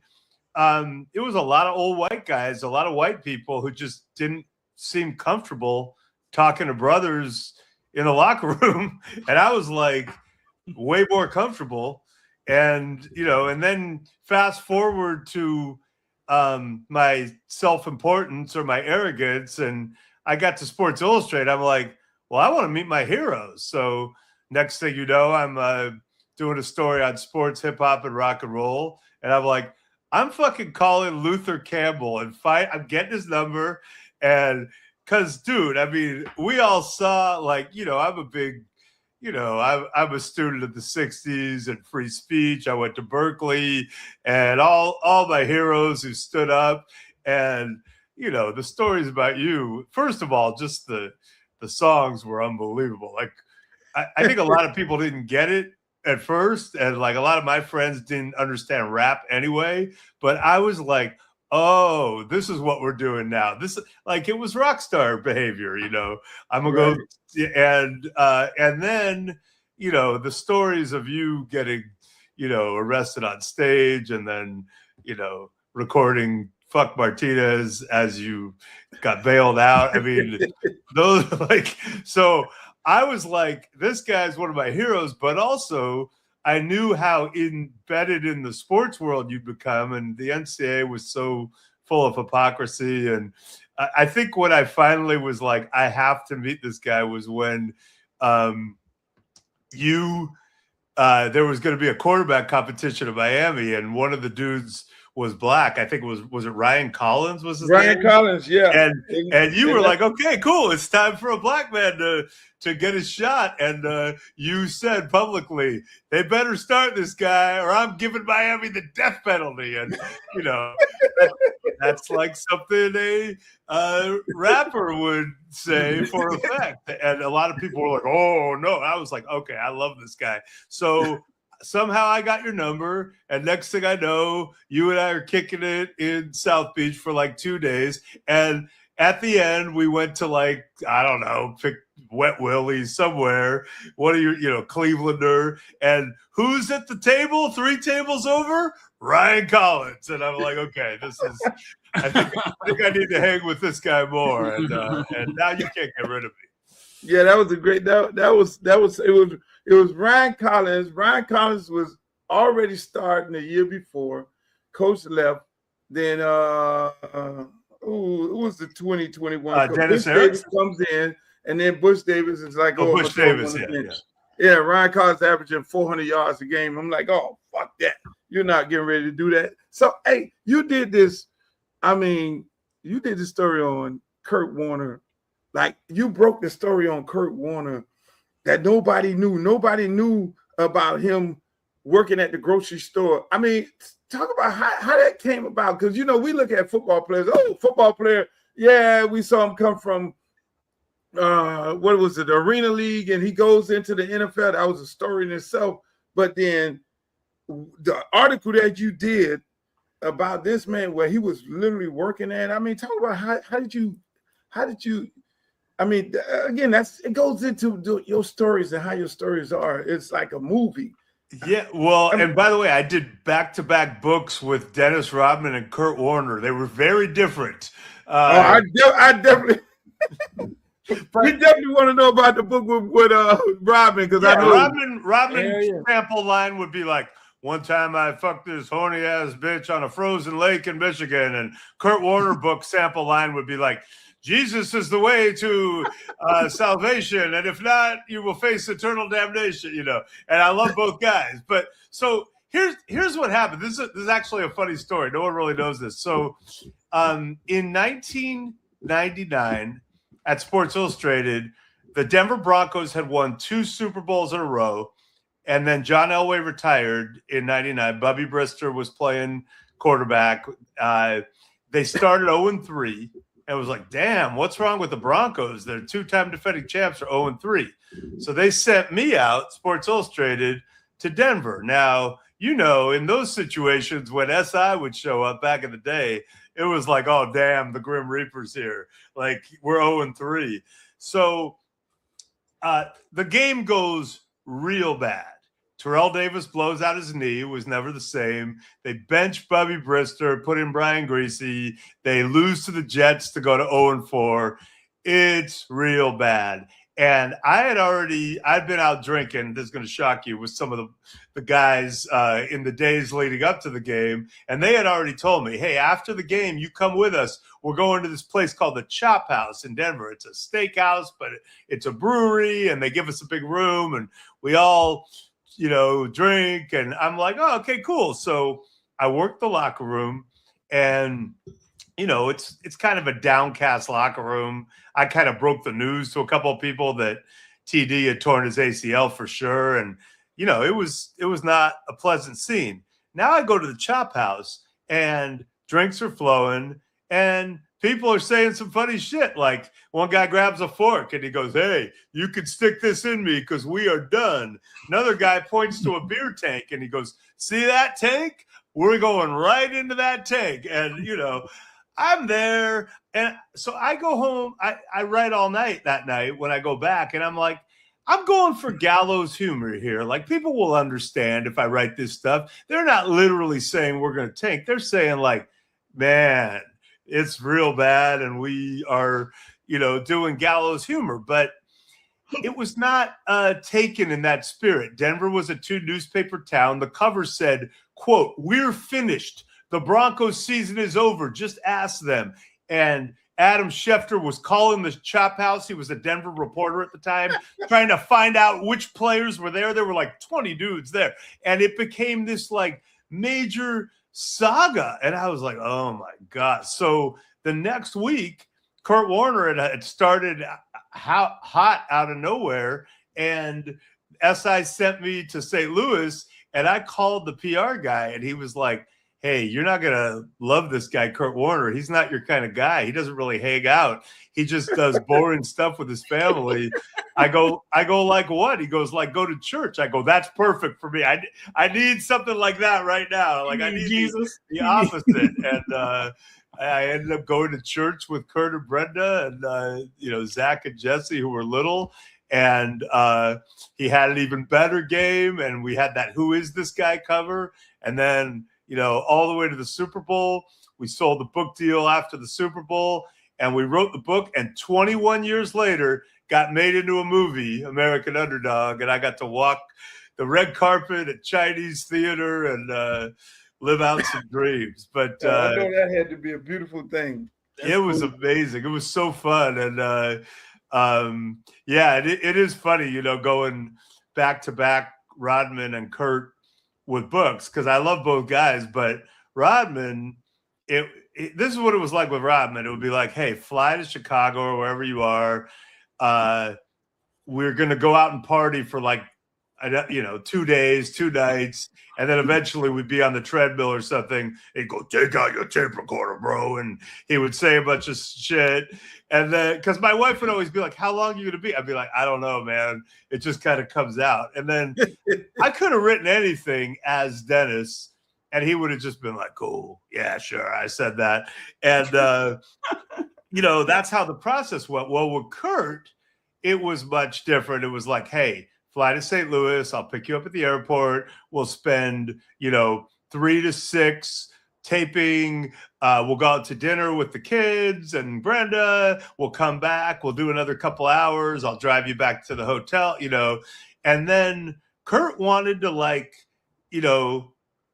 it was a lot of old white guys, a lot of white people who just didn't seem comfortable talking to brothers in the locker room. And I was like way more comfortable. And, you know, and then fast forward to my self-importance or my arrogance, and I got to Sports Illustrated. I'm like, well, I want to meet my heroes. So next thing you know, I'm doing a story on sports, hip hop, and rock and roll. And I'm like, I'm fucking calling Luther Campbell and I'm getting his number. And because, dude, I mean, we all saw, like, you know, I'm a big, you know, I'm a student of the 60s and free speech. I went to Berkeley, and all my heroes who stood up. And, you know, the stories about you, first of all, just the songs were unbelievable. Like, I think a lot of people didn't get it at first, and like a lot of my friends didn't understand rap anyway, but I was like, oh, this is what we're doing now. This, like, it was rock star behavior, you know. I'm gonna go, and then, you know, the stories of you getting, you know, arrested on stage, and then, you know, recording Fuck Martinez as you got bailed out. I mean, those, like, so I was like, this guy's one of my heroes, but also I knew how embedded in the sports world you'd become, and the NCAA was so full of hypocrisy. And I think when I finally was like, I have to meet this guy, was when there was going to be a quarterback competition in Miami, and one of the dudes was Black. I think it was it Ryan Collins was his Ryan name? Collins, yeah. And you were like, okay, cool. It's time for a Black man to get his shot. And you said publicly, they better start this guy or I'm giving Miami the death penalty. And, you know, that's like something a rapper would say for effect. And a lot of people were like, oh, no. I was like, okay, I love this guy. So somehow I got your number, and next thing I know, you and I are kicking it in South Beach for like 2 days. And at the end, we went to, like, I don't know, pick Wet Willie's somewhere. One of your, you know, Clevelander. And who's at the table 3 tables over? Ryan Collins. And I'm like, okay, this is, I think I need to hang with this guy more. And now you can't get rid of me. Yeah, that was a great, it was Ryan Collins. Ryan Collins was already starting the year before. Coach left. Then who was the 2021 coach? Dennis Bush Davis comes in, and then Bush Davis is like, Bush Davis, yeah. Yeah, Ryan Carter's averaging 400 yards a game. I'm like, oh, fuck that. You're not getting ready to do that. So, hey, you did this. I mean, you did the story on Kurt Warner. Like, you broke the story on Kurt Warner that nobody knew. Nobody knew about him working at the grocery store. I mean, talk about how that came about. Because, we look at football players. Oh, football player. Yeah, we saw him come from what was it, the Arena League, and he goes into the NFL. That was a story in itself. But then the article that you did about this man, where he was literally working at, I mean, talk about how did you, I mean, again, it goes into your stories and how your stories are. It's like a movie. Yeah, well, and by the way, I did back-to-back books with Dennis Rodman and Kurt Warner. They were very different. I definitely. We definitely want to know about the book with Robin, because I know Robin's sample line would be like, one time I fucked this horny ass bitch on a frozen lake in Michigan, and Kurt Warner book sample line would be like, Jesus is the way to salvation, and if not, you will face eternal damnation. And I love both guys. But so here's what happened. This is actually a funny story. No one really knows this. So in 1999. At Sports Illustrated, the Denver Broncos had won 2 Super Bowls in a row, and then John Elway retired in 99. Bubby Brister was playing quarterback. They started 0-3, and it was like, damn, what's wrong with the Broncos? They're 2-time defending champs are 0-3. So they sent me out, Sports Illustrated, to Denver. Now, in those situations when SI would show up back in the day, it was like, oh, damn, the Grim Reaper's here. Like, we're 0-3. So the game goes real bad. Terrell Davis blows out his knee. It was never the same. They bench Bubby Brister, put in Brian Greasy. They lose to the Jets to go to 0-4. It's real bad. And I'd been out drinking, this is going to shock you, with some of the guys in the days leading up to the game. And they had already told me, hey, after the game, you come with us. We're going to this place called the Chop House in Denver. It's a steakhouse, but it's a brewery, and they give us a big room, and we all, drink. And I'm like, oh, okay, cool. So I worked the locker room, and it's kind of a downcast locker room. I kind of broke the news to a couple of people that TD had torn his ACL for sure. And, it was not a pleasant scene. Now I go to the Chop House, and drinks are flowing, and people are saying some funny shit. Like, one guy grabs a fork and he goes, hey, you can stick this in me because we are done. Another guy points to a beer tank and he goes, see that tank? We're going right into that tank. And, I'm there. And so I go home. I write all night that night when I go back, and I'm like, I'm going for gallows humor here. Like, people will understand if I write this stuff. They're not literally saying we're going to tank. They're saying, like, man, it's real bad, and we are, doing gallows humor. But it was not taken in that spirit. Denver was a 2-newspaper town. The cover said, quote, we're finished. The Broncos season is over. Just ask them. And Adam Schefter was calling the Chop House. He was a Denver reporter at the time, trying to find out which players were there. There were like 20 dudes there. And it became this like major saga. And I was like, oh my God. So the next week, Kurt Warner had started hot out of nowhere. And SI sent me to St. Louis, and I called the PR guy, and he was like, hey, you're not going to love this guy, Kurt Warner. He's not your kind of guy. He doesn't really hang out. He just does boring stuff with his family. I go, like what? He goes, like, go to church. I go, that's perfect for me. I need something like that right now. Like, I need Jesus. The opposite. And I ended up going to church with Kurt and Brenda and, Zach and Jesse, who were little. And he had an even better game. And we had that Who Is This Guy cover. And then, all the way to the Super Bowl. We sold the book deal after the Super Bowl, and we wrote the book, and 21 years later got made into a movie, American Underdog, and I got to walk the red carpet at Chinese theater and live out some dreams. But I know that had to be a beautiful thing. It was amazing. It was so fun. And it is funny, going back-to-back Rodman and Kurt with books because I love both guys, but Rodman, this is what it was like with Rodman. It would be like, hey, fly to Chicago or wherever you are. We're going to go out and party for like, 2 days, 2 nights. And then eventually we'd be on the treadmill or something. He'd go, take out your tape recorder, bro. And he would say a bunch of shit. And then, because my wife would always be like, how long are you going to be? I'd be like, I don't know, man. It just kind of comes out. And then I could have written anything as Dennis. And he would have just been like, cool. Yeah, sure. I said that. And, that's how the process went. Well, with Kurt, it was much different. It was like, hey, fly to St. Louis. I'll pick you up at the airport. We'll spend, 3 to 6 taping. We'll go out to dinner with the kids and Brenda. We'll come back. We'll do another couple hours. I'll drive you back to the hotel, And then Kurt wanted to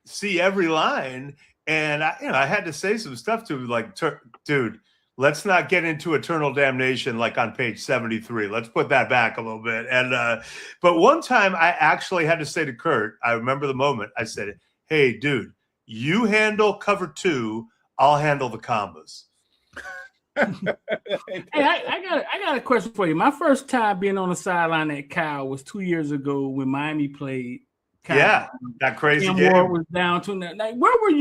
see every line. And I had to say some stuff to him like, dude, let's not get into eternal damnation like on page 73. Let's put that back a little bit. And but one time I actually had to say to Kurt, I remember the moment, I said, hey, dude, you handle cover 2, I'll handle the commas. Hey, I got a question for you. My first time being on the sideline at Cal was 2 years ago when Miami played Cal. Yeah, that crazy Cam game. Ward was down 2. Like, where were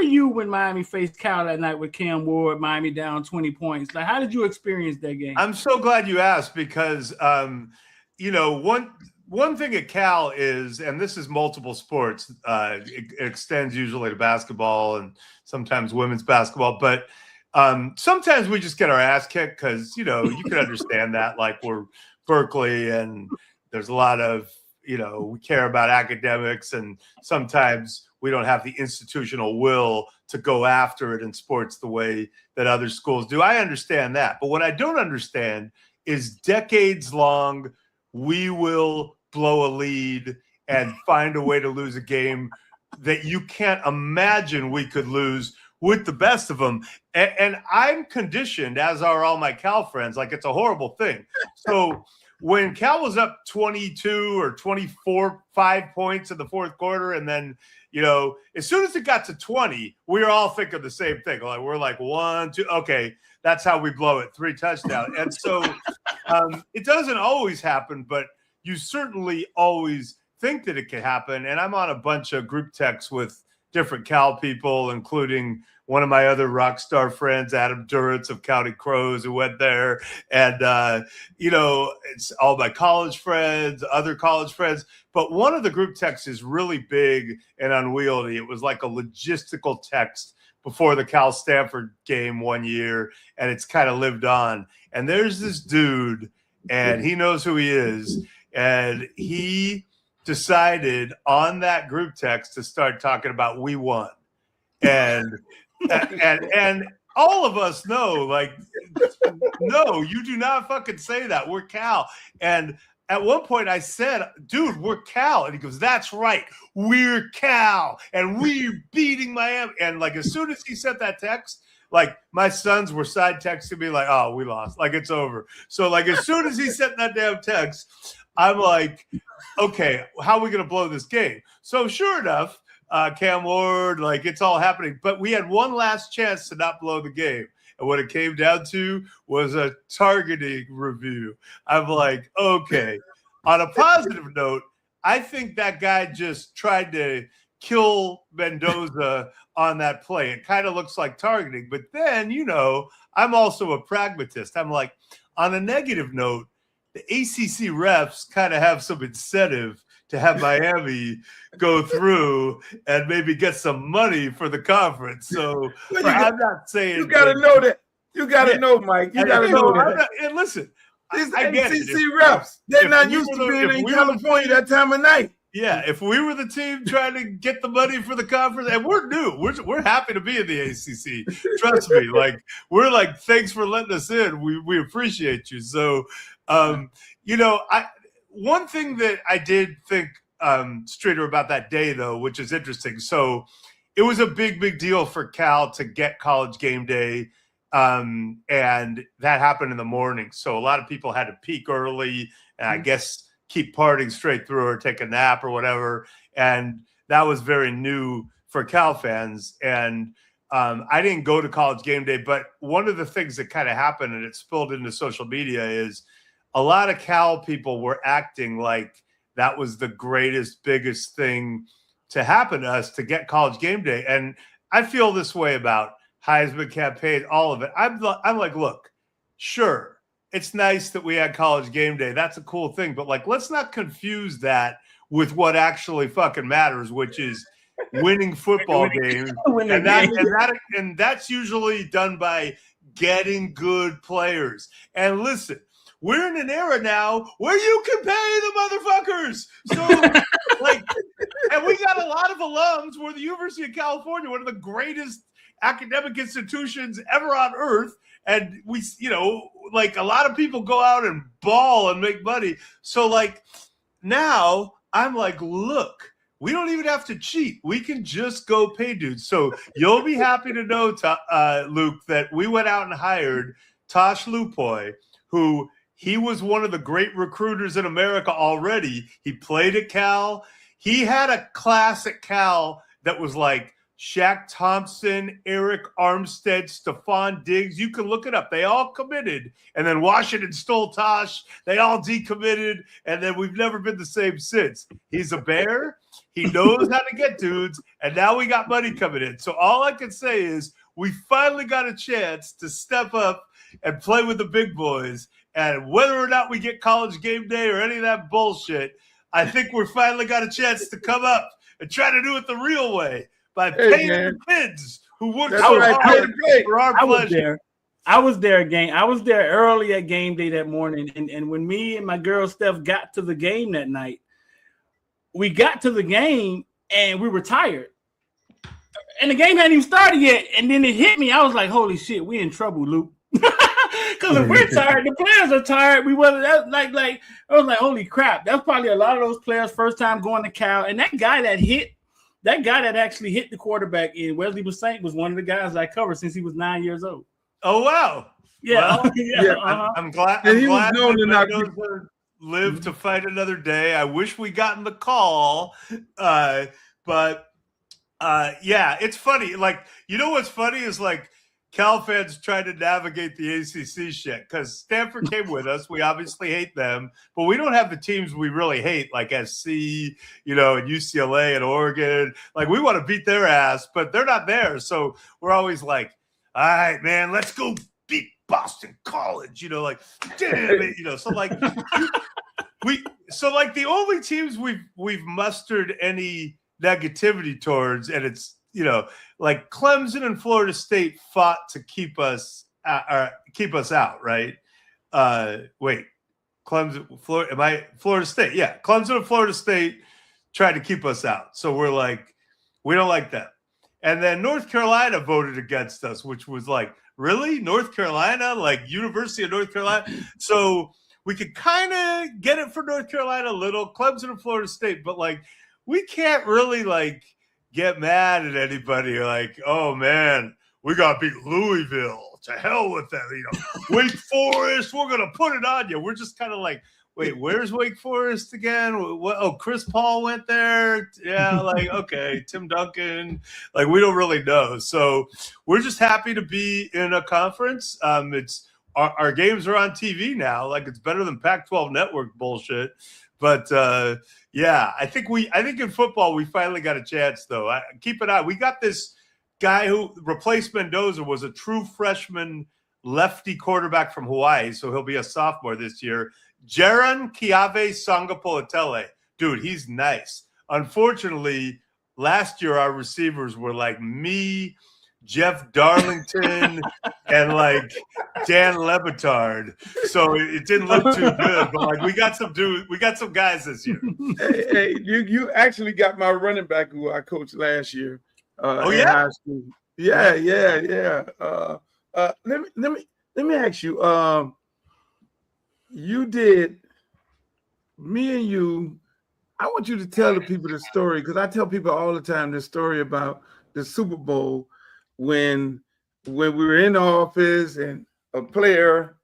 you when Miami faced Cal that night with Cam Ward, Miami down 20 points? Like, how did you experience that game? I'm so glad you asked because, one thing at Cal is, and this is multiple sports, it extends usually to basketball and sometimes women's basketball, but sometimes we just get our ass kicked because, you can understand that, like we're Berkeley and there's a lot of, we care about academics and sometimes we don't have the institutional will to go after it in sports the way that other schools do. I understand that. But what I don't understand is decades long, we will blow a lead and find a way to lose a game that you can't imagine we could lose with the best of them. And I'm conditioned, as are all my Cal friends, like it's a horrible thing. So when Cal was up 22 or 24, 5 points in the fourth quarter, and then, as soon as it got to 20, we were all thinking the same thing. Like we're like 1, 2, okay, that's how we blow it, 3 touchdowns. And so it doesn't always happen, but you certainly always think that it could happen. And I'm on a bunch of group texts with different Cal people, including one of my other rock star friends, Adam Duritz of County Crows, who went there. And, it's all my college friends, other college friends. But one of the group texts is really big and unwieldy. It was like a logistical text before the Cal Stanford game one year, and it's kind of lived on. And there's this dude, and he knows who he is. And he decided on that group text to start talking about we won. And all of us know, like, no, you do not fucking say that. We're Cal. And at one point I said, dude, we're Cal. And he goes, that's right. We're Cal. And we're beating Miami. And like, as soon as he sent that text, like my sons were side texting me like, oh, we lost. Like it's over. So like, as soon as he sent that damn text, I'm like, okay, how are we going to blow this game? So sure enough, Cam Ward, like it's all happening. But we had one last chance to not blow the game. And what it came down to was a targeting review. I'm like, okay. On a positive note, I think that guy just tried to kill Mendoza on that play. It kind of looks like targeting. But then, I'm also a pragmatist. I'm like, on a negative note, the ACC refs kind of have some incentive to have Miami go through and maybe get some money for the conference. So I'm not saying you got to know that. You got to know, Mike. You got to know that. And listen, these I get ACC it. refs, they're not used to being in California that time of night. Yeah, if we were the team trying to get the money for the conference, and we're new, we're happy to be in the ACC. Trust me, like we're like, thanks for letting us in. We appreciate you. So, one thing that I did think, Streeter, about that day though, which is interesting. So, it was a big deal for Cal to get College Game Day, and that happened in the morning. So a lot of people had to peak early, and I guess keep partying straight through or take a nap or whatever. And that was very new for Cal fans. And I didn't go to College Game Day, but one of the things that kind of happened, and it spilled into social media, is a lot of Cal people were acting like that was the greatest, biggest thing to happen to us, to get College Game Day. And I feel this way about Heisman campaign, all of it. I'm like, look, sure, it's nice that we had College Game Day. That's a cool thing. But like, let's not confuse that with what actually fucking matters, which is winning football games. And that's usually done by getting good players. And listen, we're in an era now where you can pay the motherfuckers. So, like, and we got a lot of alums. We're the University of California, one of the greatest academic institutions ever on earth. And we, you know, like, a lot of people go out and ball and make money. So, like, now I'm like, look, we don't even have to cheat. We can just go pay dudes. So you'll be happy to know, Luke, that we went out and hired Tosh Lupoy, who he was one of the great recruiters in America already. He played at Cal. He had a class at Cal that was like Shaq Thompson, Eric Armstead, Stephon Diggs. You can look it up. They all committed. And then Washington stole Tosh. They all decommitted. And then we've never been the same since. He's a bear. He knows how to get dudes. And now we got money coming in. So all I can say is we finally got a chance to step up and play with the big boys. And whether or not we get College Game Day or any of that bullshit, I think we're finally got a chance to come up and try to do it the real way by paying the kids who worked so hard for our pleasure. I was there early at game day that morning. And when me and my girl Steph got to the game that night, we got to the game and we were tired. And the game hadn't even started yet. And then it hit me. I was like, holy shit, we in trouble, Luke. Because if we're tired, the players are tired. We wasn't like I was like, holy crap. That's probably a lot of those players' first time going to Cal. And that guy that actually hit the quarterback in Wesley Saint was one of the guys I covered since he was 9 years old. Oh wow. Yeah. Well, yeah. I'm glad to live to fight another day. I wish we gotten the call. But it's funny. Like, you know what's funny is like Cal fans try to navigate the ACC shit because Stanford came with us. We obviously hate them, but we don't have the teams we really hate, like SC, you know, and UCLA and Oregon. Like, we want to beat their ass, but they're not there. So we're always like, all right, man, let's go beat Boston College, you know, like, damn it, you know. So like, the only teams we've mustered any negativity towards, and it's, you know, like Clemson and Florida State fought to keep us out, right? Clemson, Florida State? Yeah, Clemson and Florida State tried to keep us out. So we're like, we don't like that. And then North Carolina voted against us, which was like, really? North Carolina? Like University of North Carolina? So we could kind of get it for North Carolina a little, Clemson and Florida State, but like, we can't really like get mad at anybody like, oh man, we got to beat Louisville. To hell with them. You know, Wake Forest, we're going to put it on you. We're just kind of like, wait, where's Wake Forest again? What? Oh, Chris Paul went there. Yeah, like, okay, Tim Duncan. Like, we don't really know. So we're just happy to be in a conference. It's our games are on TV now. Like, it's better than Pac-12 network bullshit. But I think in football we finally got a chance though. Keep an eye. We got this guy who replaced Mendoza, was a true freshman lefty quarterback from Hawaii, so he'll be a sophomore this year. Jaron Kiave Sangapolatele. Dude, he's nice. Unfortunately, last year our receivers were like me, Jeff Darlington, and like Dan Lebitard. So it didn't look too good, but like we got some guys this year. Hey, you actually got my running back who I coached last year. In high school. Yeah. Let me ask you. You did, me and you. I want you to tell the people the story because I tell people all the time this story about the Super Bowl when we were in the office and a player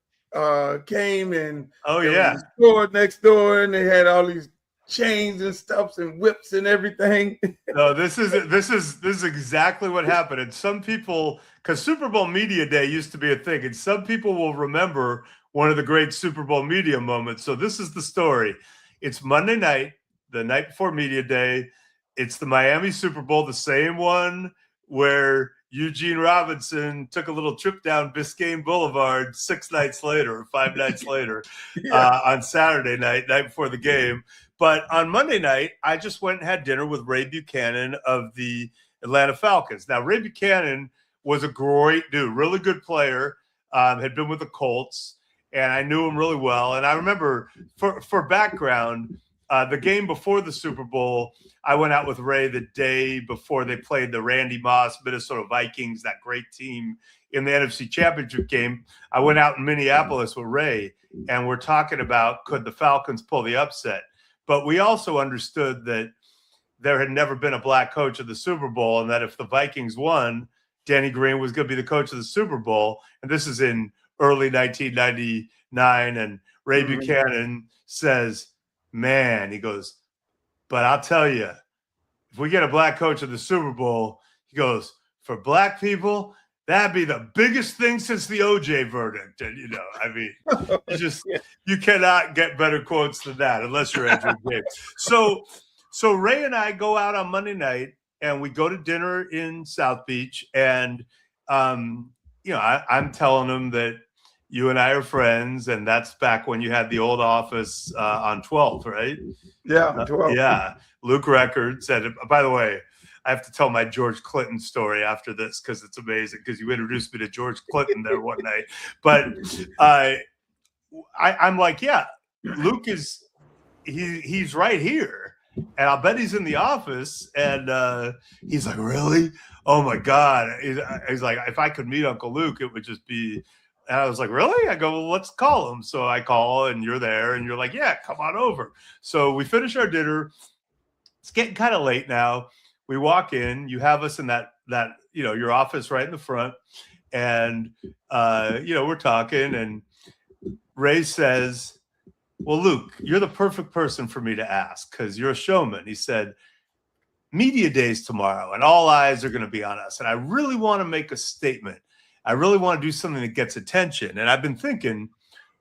came and Oh there yeah. was a store next door, and they had all these chains and stuffs and whips and everything. No, this is exactly what happened. And some people, because Super Bowl Media Day used to be a thing, and some people will remember one of the great Super Bowl media moments. So this is the story. It's Monday night, the night before Media Day. It's the Miami Super Bowl, the same one where Eugene Robinson took a little trip down Biscayne Boulevard 6 nights later or 5 nights later on Saturday night before the game. But on Monday night, I just went and had dinner with Ray Buchanan of the Atlanta Falcons. Now, Ray Buchanan was a great dude, really good player, had been with the Colts, and I knew him really well. And I remember, for background, the game before the Super Bowl, I went out with Ray the day before they played the Randy Moss Minnesota Vikings, that great team in the NFC Championship game. I went out in Minneapolis with Ray, and we're talking about, could the Falcons pull the upset? But we also understood that there had never been a black coach of the Super Bowl, and that if the Vikings won, Danny Green was going to be the coach of the Super Bowl. And this is in early 1999. And Ray Buchanan says, man, he goes, but I'll tell you, if we get a black coach of the Super Bowl, he goes, for black people, that'd be the biggest thing since the OJ verdict. And, you know, I mean, you cannot get better quotes than that unless you're Andrew Tate. So Ray and I go out on Monday night and we go to dinner in South Beach. And, you know, I'm telling him that you and I are friends. And that's back when you had the old office on 12th, right? Yeah, 12th. Yeah. Luke Records said, by the way, I have to tell my George Clinton story after this because it's amazing, because you introduced me to George Clinton there one night. But I'm like, yeah, Luke he's right here. And I'll bet he's in the office. And he's like, really? Oh, my God. He's like, if I could meet Uncle Luke, it would just be. And I was like, really? I go, well, let's call him. So I call and you're there and you're like, yeah, come on over. So we finish our dinner. It's getting kind of late now. We walk in, you have us in that, you know, your office right in the front. And, you know, we're talking and Ray says, well, Luke, you're the perfect person for me to ask because you're a showman. He said, Media Day's tomorrow and all eyes are going to be on us. And I really want to make a statement. I really want to do something that gets attention. And I've been thinking,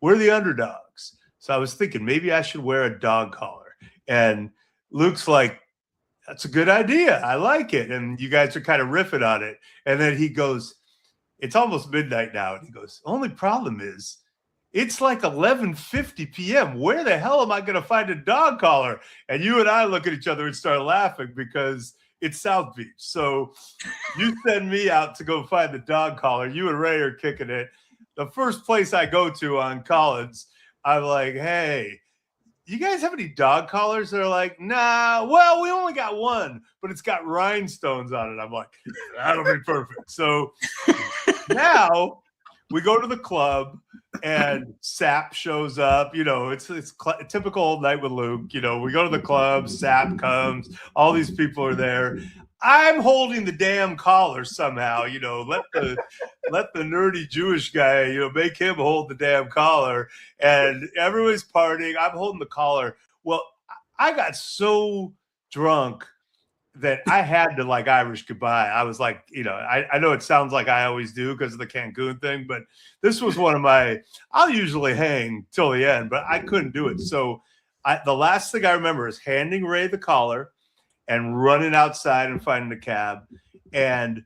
we're the underdogs. So I was thinking maybe I should wear a dog collar. And Luke's like, that's a good idea. I like it. And you guys are kind of riffing on it. And then he goes, it's almost midnight now. And he goes, only problem is it's like 11:50 p.m. Where the hell am I going to find a dog collar? And you and I look at each other and start laughing because it's South Beach. So you send me out to go find the dog collar. You and Ray are kicking it. The first place I go to on Collins, I'm like, hey, you guys have any dog collars? They're like, nah, well, we only got one, but it's got rhinestones on it. I'm like, that'll be perfect. So now we go to the club and Sap shows up. You know, it's a typical old night with Luke. You know, we go to the club, Sap comes, all these people are there. I'm holding the damn collar somehow, you know, let the nerdy Jewish guy, you know, make him hold the damn collar, and everybody's partying. I'm holding the collar. Well, I got so drunk that I had to like Irish goodbye. I was like, you know, I know it sounds like I always do because of the Cancun thing, but this was one of my, I'll usually hang till the end, but I couldn't do it. So the last thing I remember is handing Ray the collar and running outside and finding a cab. And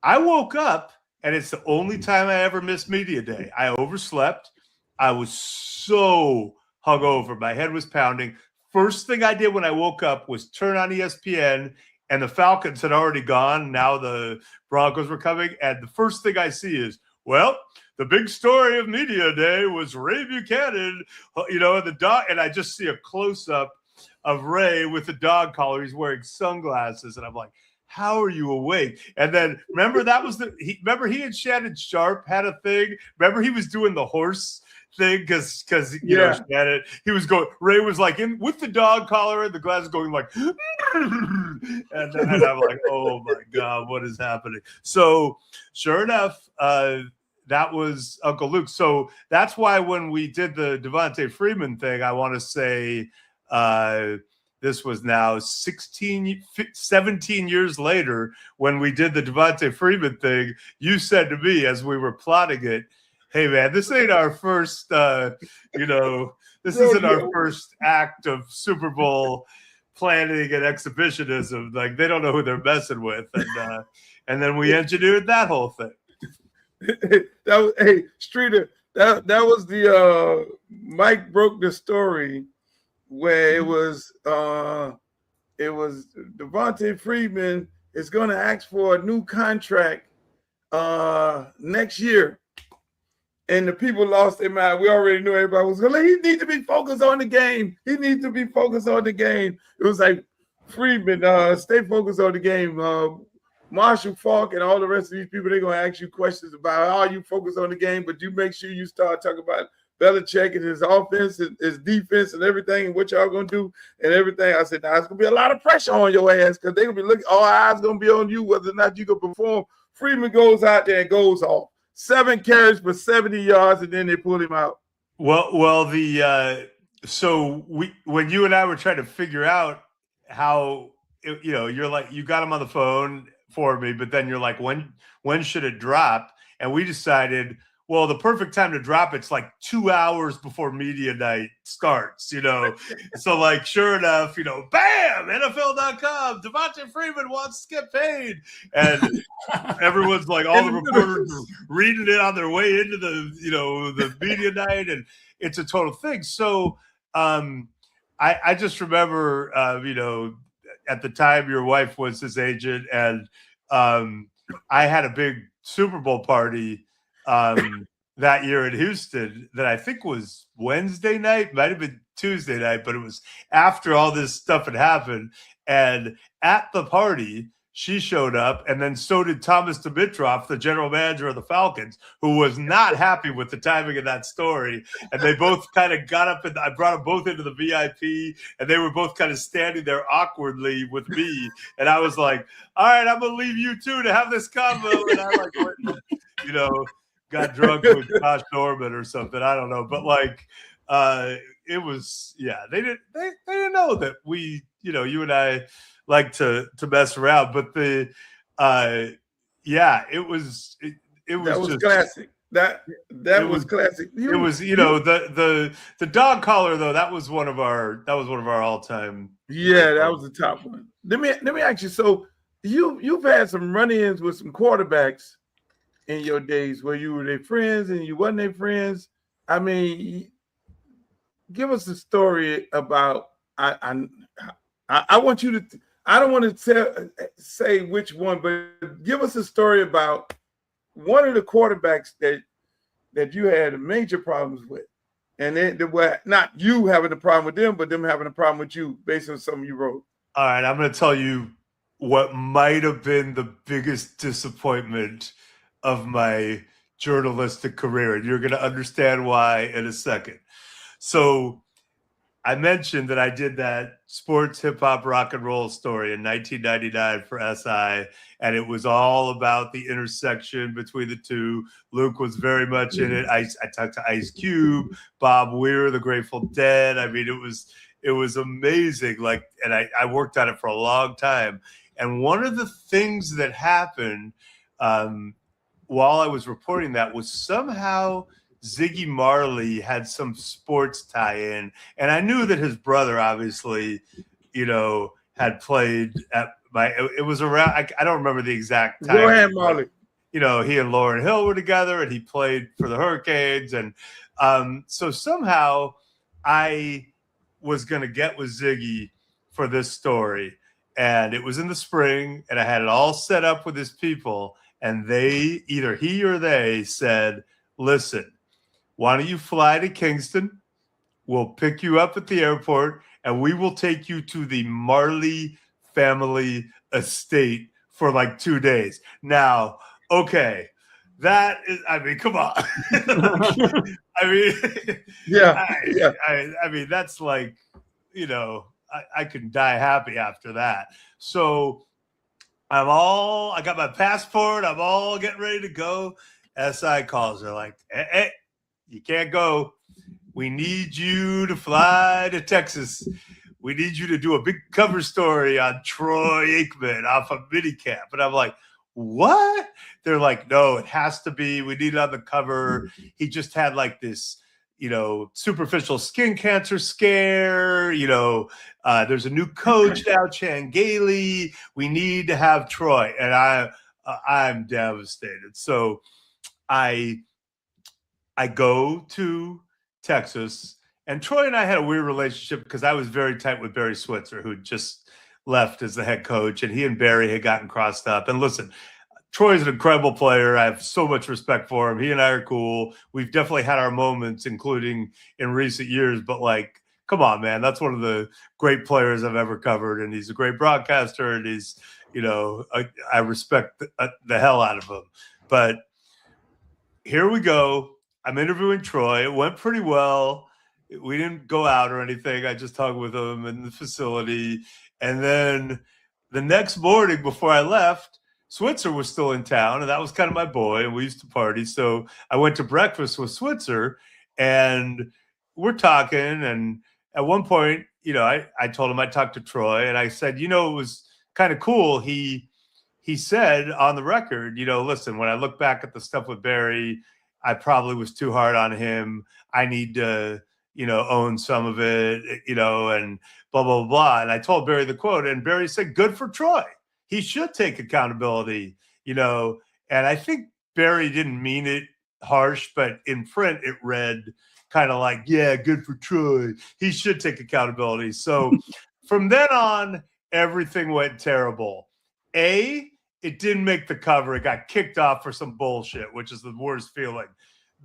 I woke up, and it's the only time I ever missed Media Day. I overslept. I was so hungover. My head was pounding. First thing I did when I woke up was turn on ESPN, and the Falcons had already gone. Now the Broncos were coming. And the first thing I see is, well, the big story of Media Day was Ray Buchanan, you know, and the dog. And I just see a close-up of Ray with the dog collar. He's wearing sunglasses. And I'm like, how are you awake? And then remember that was remember he and Shannon Sharp had a thing. Remember he was doing the horse thing because you know, Shannon, he was going, Ray was like in with the dog collar and the glasses going like, and I'm like, oh my God, what is happening? So sure enough, that was Uncle Luke. So that's why when we did the Devontae Freeman thing, I want to say this was now 17 years later when we did the Devontae Freeman thing, you said to me as we were plotting it, hey, man, this ain't our first, this isn't our first act of Super Bowl planning and exhibitionism. Like, they don't know who they're messing with. And then we engineered that whole thing. Streeter, that was the Mike broke the story where it was Devontae Freeman is going to ask for a new contract next year. And the people lost their mind. We already knew everybody was going to, he needs to be focused on the game. He needs to be focused on the game. It was like, Freeman, stay focused on the game. Marshall Falk and all the rest of these people, they're going to ask you questions about how you focus on the game, but you make sure you start talking about Belichick and his offense and his defense and everything and what y'all going to do and everything. I said, now it's going to be a lot of pressure on your ass because they're going to be looking, all eyes going to be on you whether or not you can perform. Freeman goes out there and goes off. 7 carries for 70 yards, and then they pulled him out. Well, so when you and I were trying to figure out how, you're like, you got him on the phone for me, but then you're like, when should it drop? And we decided, well, the perfect time to drop it's like 2 hours before media night starts, So like, sure enough, bam, NFL.com, Devontae Freeman wants to get paid. And everyone's like, all the reporters are reading it on their way into the media night. And it's a total thing. So I just remember, at the time your wife was his agent and I had a big Super Bowl party that year in Houston that I think was Wednesday night, might have been Tuesday night, but it was after all this stuff had happened. And at the party, she showed up, and then so did Thomas Dimitroff, the general manager of the Falcons, who was not happy with the timing of that story. And they both kind of got up, and I brought them both into the VIP, and they were both kind of standing there awkwardly with me. And I was like, all right, I'm going to leave you two to have this combo. And I got drunk with Josh Norman or something. I don't know. But it was, they didn't know that we, you and I like to mess around, but it was just classic. That was classic. It was, the dog collar though. That was one of our all-time. Yeah, that was the top one. Let me ask you. So you've had some run-ins with some quarterbacks in your days where you were their friends and you wasn't their friends. I mean, give us a story about. I want you to. I don't want to say which one, but give us a story about one of the quarterbacks that you had major problems with, and they were not you having a problem with them, but them having a problem with you, based on something you wrote. All right, I'm going to tell you what might have been the biggest disappointment of my journalistic career, and you're going to understand why in a second. So I mentioned that I did that sports, hip hop, rock and roll story in 1999 for SI, and it was all about the intersection between the two. Luke was very much in it. I talked to Ice Cube, Bob Weir, the Grateful Dead. I mean, it was amazing. And I worked on it for a long time. And one of the things that happened while I was reporting that was somehow Ziggy Marley had some sports tie-in, and I knew that his brother obviously, had played at it was around. I don't remember the exact time. Go ahead, Marley. He and Lauryn Hill were together, and he played for the Hurricanes, and so somehow I was going to get with Ziggy for this story, and it was in the spring, and I had it all set up with his people, and he or they said, "Listen, why don't you fly to Kingston? We'll pick you up at the airport, and we will take you to the Marley family estate for 2 days." Now, okay, that is, come on. I mean, that's I can die happy after that. So I got my passport. I'm all getting ready to go. SI calls her like, hey, you can't go. We need you to fly to Texas. We need you to do a big cover story on Troy Aikman off of minicamp. And I'm like, what? They're like, no, it has to be. We need it on the cover. He just had like this, superficial skin cancer scare. There's a new coach now, Chan Gailey. We need to have Troy. And I'm devastated. So I go to Texas, and Troy and I had a weird relationship because I was very tight with Barry Switzer, who just left as the head coach, and he and Barry had gotten crossed up. And listen, Troy's an incredible player. I have so much respect for him. He and I are cool. We've definitely had our moments, including in recent years, but like, come on, man, that's one of the great players I've ever covered, and he's a great broadcaster, and he's, I respect the hell out of him. But here we go. I'm interviewing Troy. It went pretty well. We didn't go out or anything. I just talked with him in the facility. And then the next morning before I left, Switzer was still in town, and that was kind of my boy, and we used to party. So I went to breakfast with Switzer, and we're talking. And at one point, I told him I talked to Troy, and I said, it was kind of cool. He said on the record, listen, when I look back at the stuff with Barry, I probably was too hard on him. I need to, own some of it, and blah, blah, blah. And I told Barry the quote, and Barry said, good for Troy. He should take accountability, and I think Barry didn't mean it harsh, but in print it read kind of like, yeah, good for Troy. He should take accountability. So from then on, everything went terrible. It didn't make the cover. It got kicked off for some bullshit, which is the worst feeling.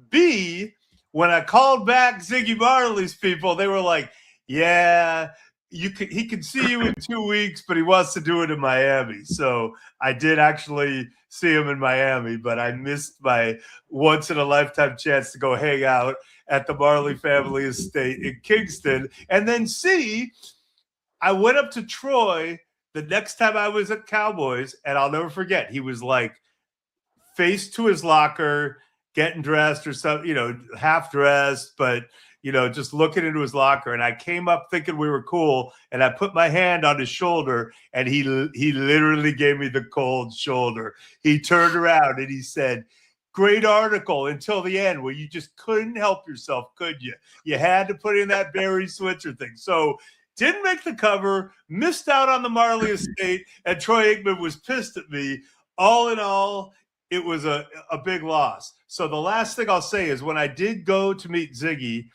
B, when I called back Ziggy Marley's people, they were like, yeah, he can see you in 2 weeks, but he wants to do it in Miami. So I did actually see him in Miami, but I missed my once-in-a-lifetime chance to go hang out at the Marley family estate in Kingston. And then C, I went up to Troy the next time I was at Cowboys, and I'll never forget, he was like face to his locker, getting dressed or something, half dressed, but, just looking into his locker. And I came up thinking we were cool, and I put my hand on his shoulder, and he literally gave me the cold shoulder. He turned around and he said, great article until the end where you just couldn't help yourself, could you? You had to put in that Barry Switzer thing. So didn't make the cover, missed out on the Marley estate, and Troy Aikman was pissed at me. All in all, it was a big loss. So the last thing I'll say is when I did go to meet Ziggy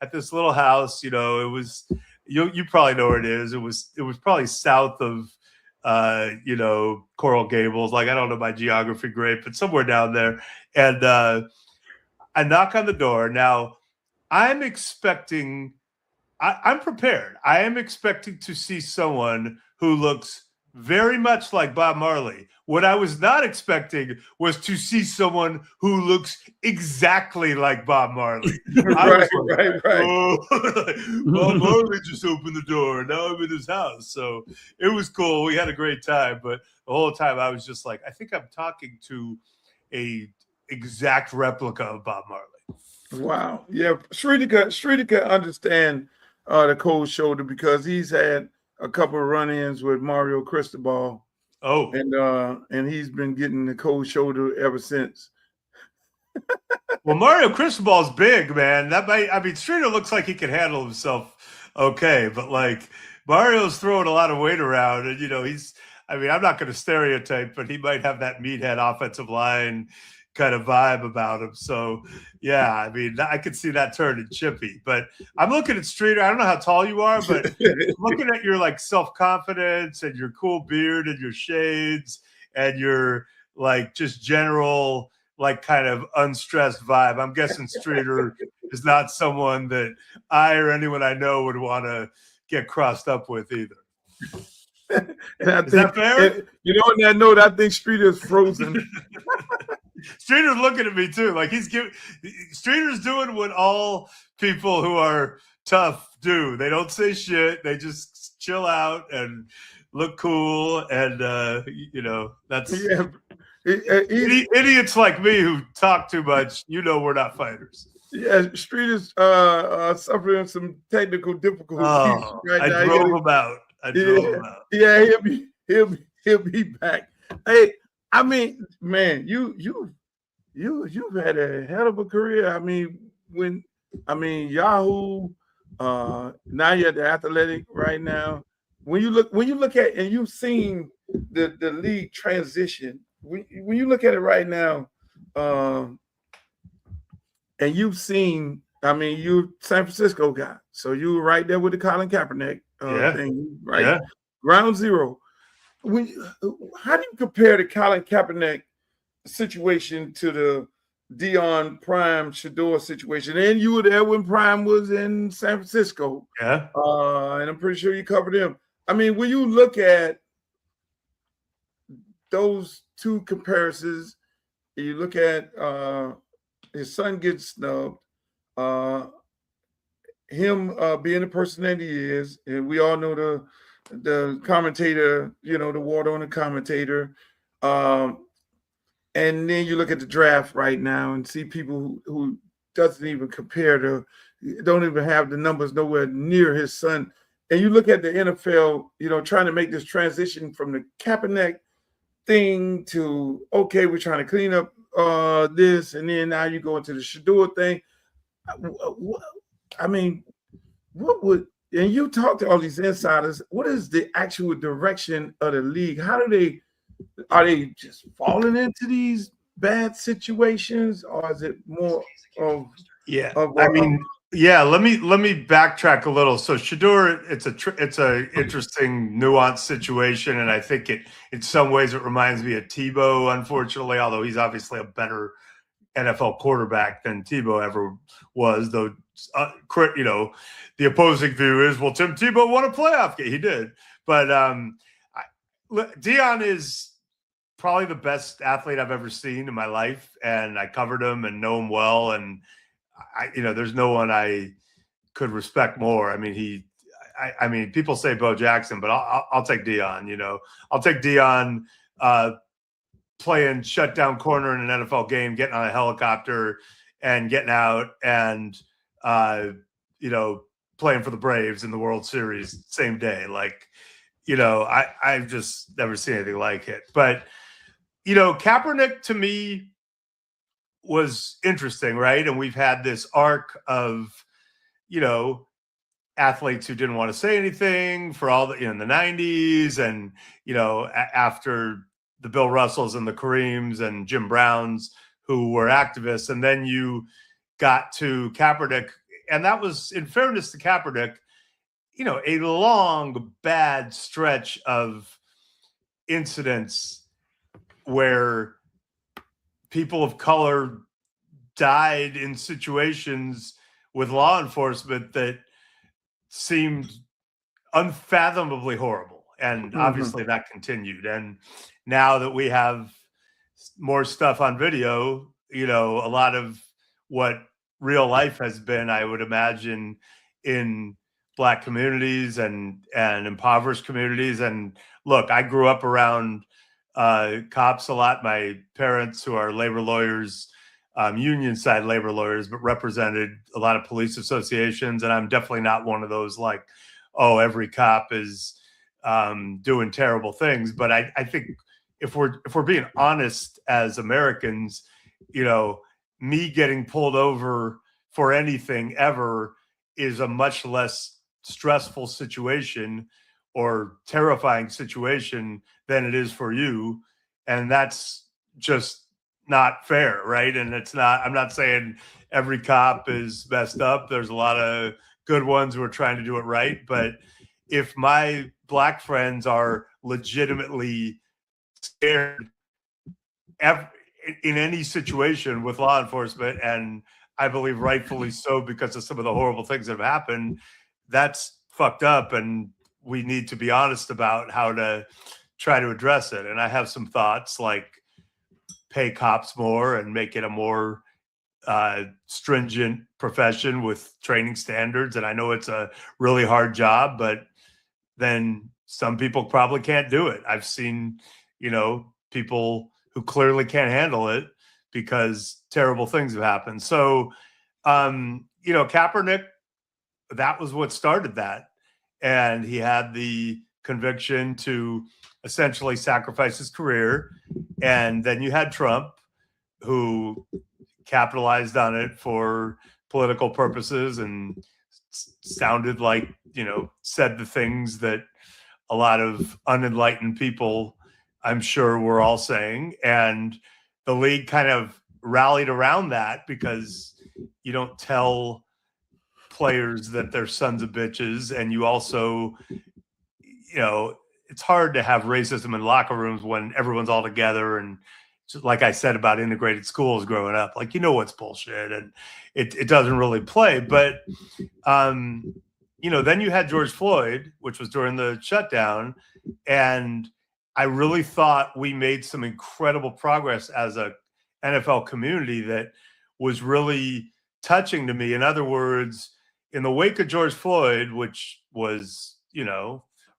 at this little house, it was you probably know where it is. It was probably south of Coral Gables. Like, I don't know my geography great, but somewhere down there. And I knock on the door. Now I'm prepared. I am expecting to see someone who looks very much like Bob Marley. What I was not expecting was to see someone who looks exactly like Bob Marley. Right. Oh, Bob Marley just opened the door, and now I'm in his house. So it was cool. We had a great time, but the whole time I was just like, I think I'm talking to a exact replica of Bob Marley. Wow. Yeah, Streeter can understand the cold shoulder because he's had a couple of run-ins with Mario Cristobal. Oh, and he's been getting the cold shoulder ever since. Well, Mario Cristobal's big, man. Streeter looks like he can handle himself okay, but like Mario's throwing a lot of weight around, and I'm not going to stereotype, but he might have that meathead offensive line kind of vibe about him. So yeah, I could see that turning chippy, but I'm looking at Streeter. I don't know how tall you are, but looking at your like self-confidence and your cool beard and your shades and your like just general, like kind of unstressed vibe. I'm guessing Streeter is not someone that I or anyone I know would want to get crossed up with either. Is that fair? On that note, I think Streeter's frozen. Streeter's looking at me too. Like Streeter's doing what all people who are tough do. They don't say shit. They just chill out and look cool. And that's Idiots like me who talk too much, we're not fighters. Yeah, Street is suffering some technical difficulties right I now. drove him out. Yeah, he'll be back. Hey, I mean, man, you've had a hell of a career. I mean, Yahoo, now you're at the Athletic right now. When you look at and you've seen the league transition, when you look at it right now, and you've seen, you San Francisco guy, so you were right there with the Colin Kaepernick thing, right? Yeah. Ground zero. How do you compare the Colin Kaepernick situation to the Deion Prime Shador situation? And you were there when Prime was in San Francisco. Yeah. And I'm pretty sure you covered him. I mean, when you look at those two comparisons, you look at his son gets snubbed, him being the person that he is, and we all know the commentator, the water on the commentator. And then you look at the draft right now and see people who doesn't even compare to, don't even have the numbers nowhere near his son. And you look at the NFL, trying to make this transition from the Kaepernick thing to, okay, we're trying to clean up this, and then now you go into the Shador thing. I mean, what would, and you talk to all these insiders, what is the actual direction of the league? Are they just falling into these bad situations, or is it more of let me backtrack a little. So Shador, it's a interesting nuanced situation, and I think in some ways it reminds me of Tebow, unfortunately, although he's obviously a better NFL quarterback than Tebow ever was, though the opposing view is, well, Tim Tebow won a playoff game. He did. But Deion is probably the best athlete I've ever seen in my life, and I covered him and know him well, and there's no one I could respect more. I mean, people say Bo Jackson, but I'll take Deion. I'll take Deion playing shutdown corner in an NFL game, getting on a helicopter and getting out, and playing for the Braves in the World Series same day. I've just never seen anything like it. But Kaepernick to me was interesting, right? And we've had this arc of, athletes who didn't want to say anything for all in the 90s, and, after the Bill Russells and the Kareems and Jim Browns who were activists. And then you got to Kaepernick, and that was, in fairness to Kaepernick, a long, bad stretch of incidents where people of color died in situations with law enforcement that seemed unfathomably horrible. And obviously that continued. And now that we have more stuff on video, a lot of what real life has been, I would imagine, in Black communities and impoverished communities. And look, I grew up around cops a lot. My parents, who are labor lawyers, union side labor lawyers, but represented a lot of police associations. And I'm definitely not one of those every cop is doing terrible things. But I think if we're being honest as Americans, me getting pulled over for anything ever is a much less stressful situation or terrifying situation than it is for you. And that's just not fair, right? And I'm not saying every cop is messed up. There's a lot of good ones who are trying to do it right. But if my Black friends are legitimately scared in any situation with law enforcement, and I believe rightfully so because of some of the horrible things that have happened, that's fucked up. And we need to be honest about how to try to address it. And I have some thoughts, like pay cops more and make it a more stringent profession with training standards. And I know it's a really hard job, but then some people probably can't do it. I've seen, people who clearly can't handle it because terrible things have happened. So, Kaepernick, that was what started that. And he had the conviction to essentially sacrifice his career. And then you had Trump, who capitalized on it for political purposes and sounded like, said the things that a lot of unenlightened people, I'm sure, were all saying. And the league kind of rallied around that, because you don't tell players that they're sons of bitches. And you also, it's hard to have racism in locker rooms when everyone's all together. And just like I said about integrated schools growing up, like, what's bullshit, and it doesn't really play. But, then you had George Floyd, which was during the shutdown. And I really thought we made some incredible progress as a NFL community that was really touching to me. In other words, in the wake of George Floyd, which was,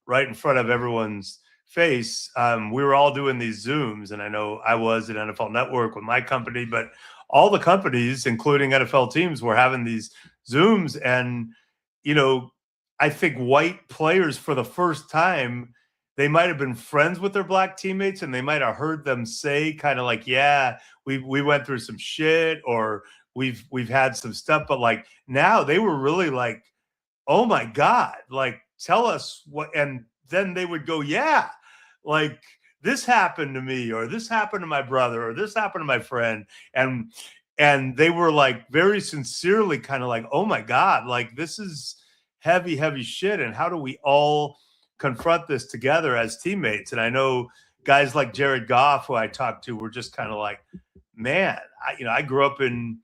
right in front of everyone's face, we were all doing these Zooms. And I know I was at NFL Network with my company, but all the companies, including NFL teams, were having these Zooms. And, I think white players, for the first time, they might have been friends with their black teammates, and they might have heard them say kind of like, yeah, we went through some shit, or we've had some stuff. But like, now they were really like, oh my God, like, tell us what. And then they would go, yeah, like, this happened to me, or this happened to my brother, or this happened to my friend. And they were like very sincerely kind of like, oh my God, like, this is heavy, heavy shit. And how do we all confront this together as teammates? And I know guys like Jared Goff, who I talked to, were just kind of like, man, I grew up in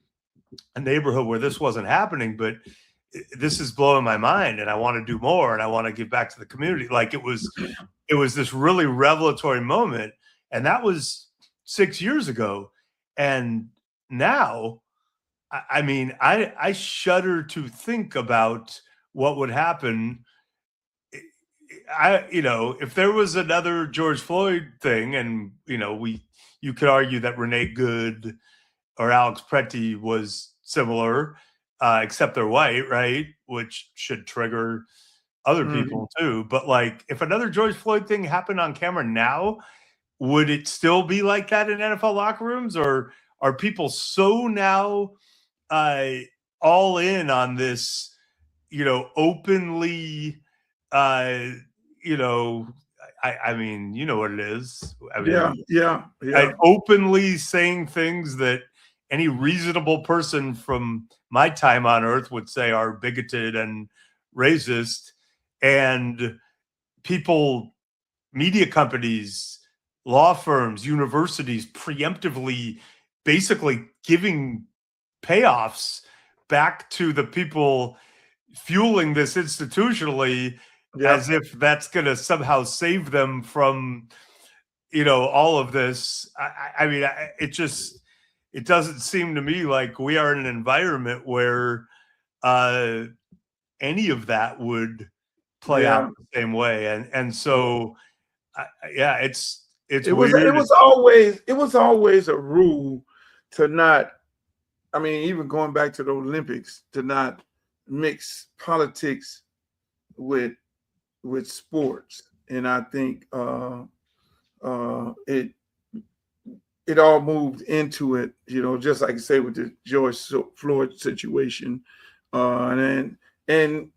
a neighborhood where this wasn't happening, but this is blowing my mind, and I want to do more, and I want to give back to the community. Like, it was this really revelatory moment. And that was 6 years ago. And now, I shudder to think about what would happen. If there was another George Floyd thing, and, you could argue that Renee Good or Alex Pretty was similar, except they're white, right? Which should trigger other people too. But like, if another George Floyd thing happened on camera now, would it still be like that in NFL locker rooms? Or are people so now all in on this, openly, I mean, you know what it is. I mean, Yeah. Openly saying things that any reasonable person from my time on earth would say are bigoted and racist. And people, media companies, law firms, universities, preemptively basically giving payoffs back to the people fueling this institutionally, as if that's going to somehow save them from, all of this. I mean, it doesn't seem to me like we are in an environment where any of that would play out the same way. And so, it's weird. It was always a rule to not, even going back to the Olympics, to not mix politics with sports. And I think it all moved into it, just like I say with the George Floyd situation, and in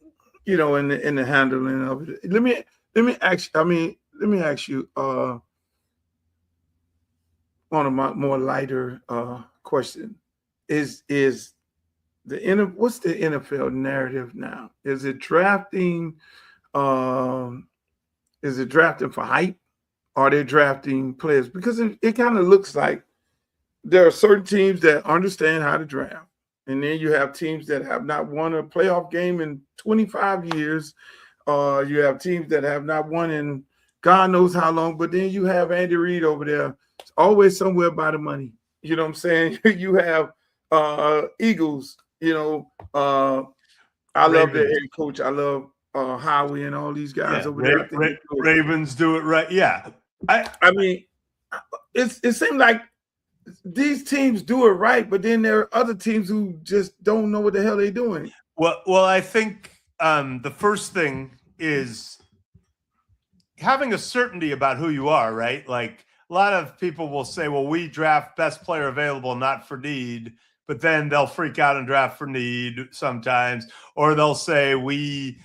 the handling of it. Let me ask you one of my more lighter question is what's the NFL narrative now? Is it drafting? Is it drafting for hype? Are they drafting players? Because it kind of looks like there are certain teams that understand how to draft. And then you have teams that have not won a playoff game in 25 years. You have teams that have not won in God knows how long. But then you have Andy Reid over there. It's always somewhere by the money. You know what I'm saying? You have Eagles. I love their head coach. I love Howie and all these guys over there. Ravens do it right. Yeah. I mean, it seems like these teams do it right, but then there are other teams who just don't know what the hell they're doing. Well, I think the first thing is having a certainty about who you are, right? Like a lot of people will say, well, we draft best player available, not for need, but then they'll freak out and draft for need sometimes, or they'll say we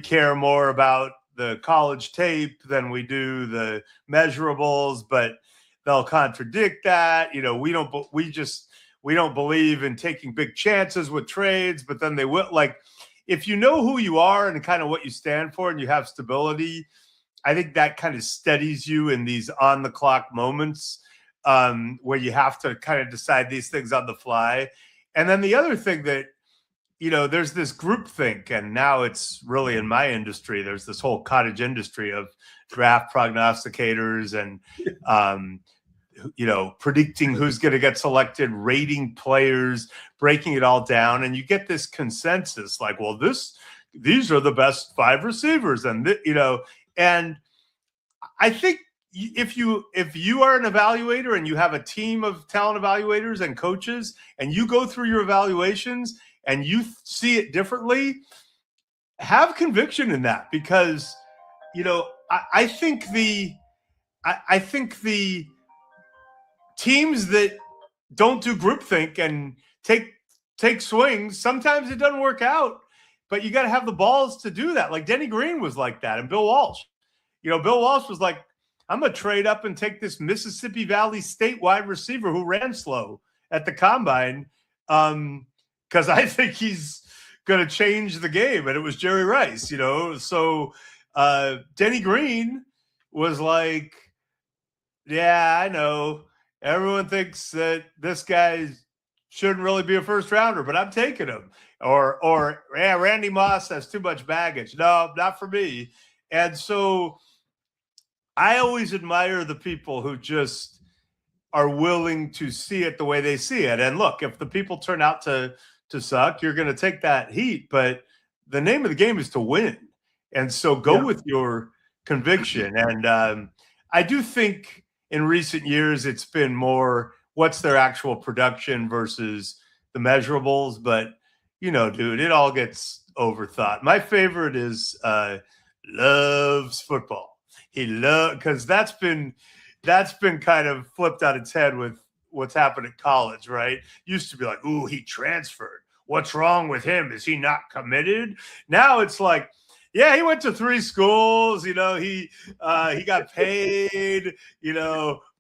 care more about the college tape than we do the measurables, but they'll contradict that. We don't believe in taking big chances with trades, but then they will. Like, if you know who you are and kind of what you stand for and you have stability, I think that kind of steadies you in these on the clock moments where you have to kind of decide these things on the fly. And then the other thing that, there's this groupthink, and now it's really in my industry, there's this whole cottage industry of draft prognosticators and, predicting who's going to get selected, rating players, breaking it all down. And you get this consensus like, well, these are the best 5 receivers. And, and I think if you are an evaluator and you have a team of talent evaluators and coaches, and you go through your evaluations and you see it differently, have conviction in that, because, I think the teams that don't do groupthink and take swings, sometimes it doesn't work out, but you got to have the balls to do that. Like Denny Green was like that, and Bill Walsh. Bill Walsh was like, I'm going to trade up and take this Mississippi Valley State wide receiver who ran slow at the combine because I think he's going to change the game. And it was Jerry Rice, So Denny Green was like, yeah, I know. Everyone thinks that this guy shouldn't really be a first rounder, but I'm taking him. Or Randy Moss has too much baggage. No, not for me. And so I always admire the people who just are willing to see it the way they see it. And look, if the people turn out to suck, you're going to take that heat. But the name of the game is to win. And so go with your conviction. And I do think in recent years, it's been more what's their actual production versus the measurables. But, dude, it all gets overthought. My favorite is loves football. Because that's been kind of flipped on its head with what's happened at college, right? Used to be like, ooh, he transferred. What's wrong with him? Is he not committed? Now it's like, yeah, he went to 3 schools. He got paid.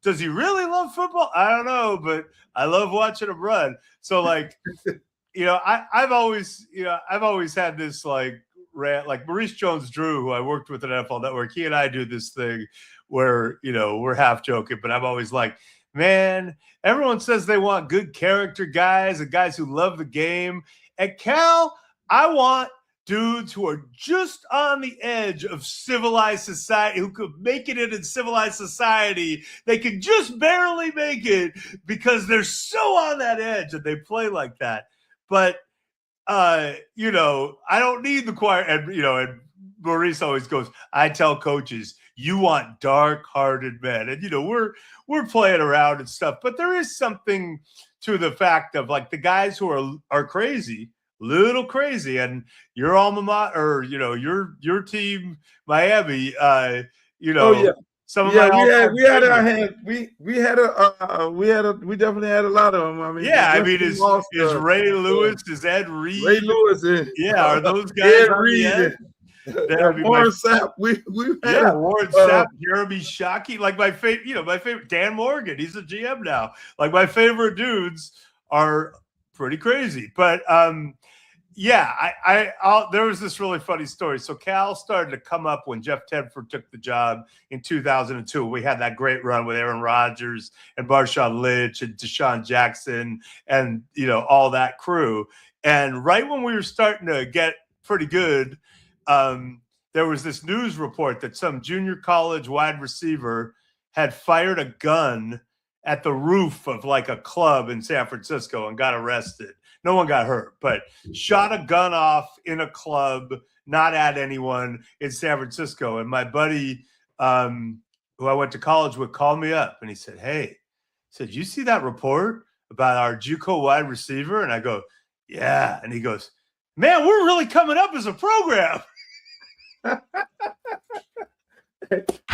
Does he really love football? I don't know, but I love watching him run. So, like, I've always had this like rant. Like Maurice Jones-Drew, who I worked with at NFL Network, he and I do this thing where we're half joking, but I'm always like, man, everyone says they want good character guys and guys who love the game. At Cal, I want dudes who are just on the edge of civilized society, who could make it in civilized society. They can just barely make it because they're so on that edge and they play like that. But, I don't need the choir. And Maurice always goes, I tell coaches, you want dark-hearted men. And, we're playing around and stuff. But there is something to the fact of, like, the guys who are crazy, little crazy, and your alma mater, or your team, Miami. Some of my we definitely had a lot of them. I mean, is Ray Lewis, is Ed Reed, are those guys? Ed Reed, Warren Sapp. Warren Sapp, Jeremy Shockey, like my favorite Dan Morgan. He's a GM now. Like my favorite dudes are pretty crazy, but there was this really funny story. So Cal started to come up when Jeff Tedford took the job in 2002. We had that great run with Aaron Rodgers and Marshawn Lynch and Deshaun Jackson and, all that crew. And right when we were starting to get pretty good, there was this news report that some junior college wide receiver had fired a gun at the roof of like a club in San Francisco and got arrested. No one got hurt, but shot a gun off in a club, not at anyone in San Francisco. And my buddy who I went to college with, called me up and he said, "Hey," he said, "you see that report about our JUCO wide receiver?" And I go, "Yeah." And he goes, "Man, we're really coming up as a program."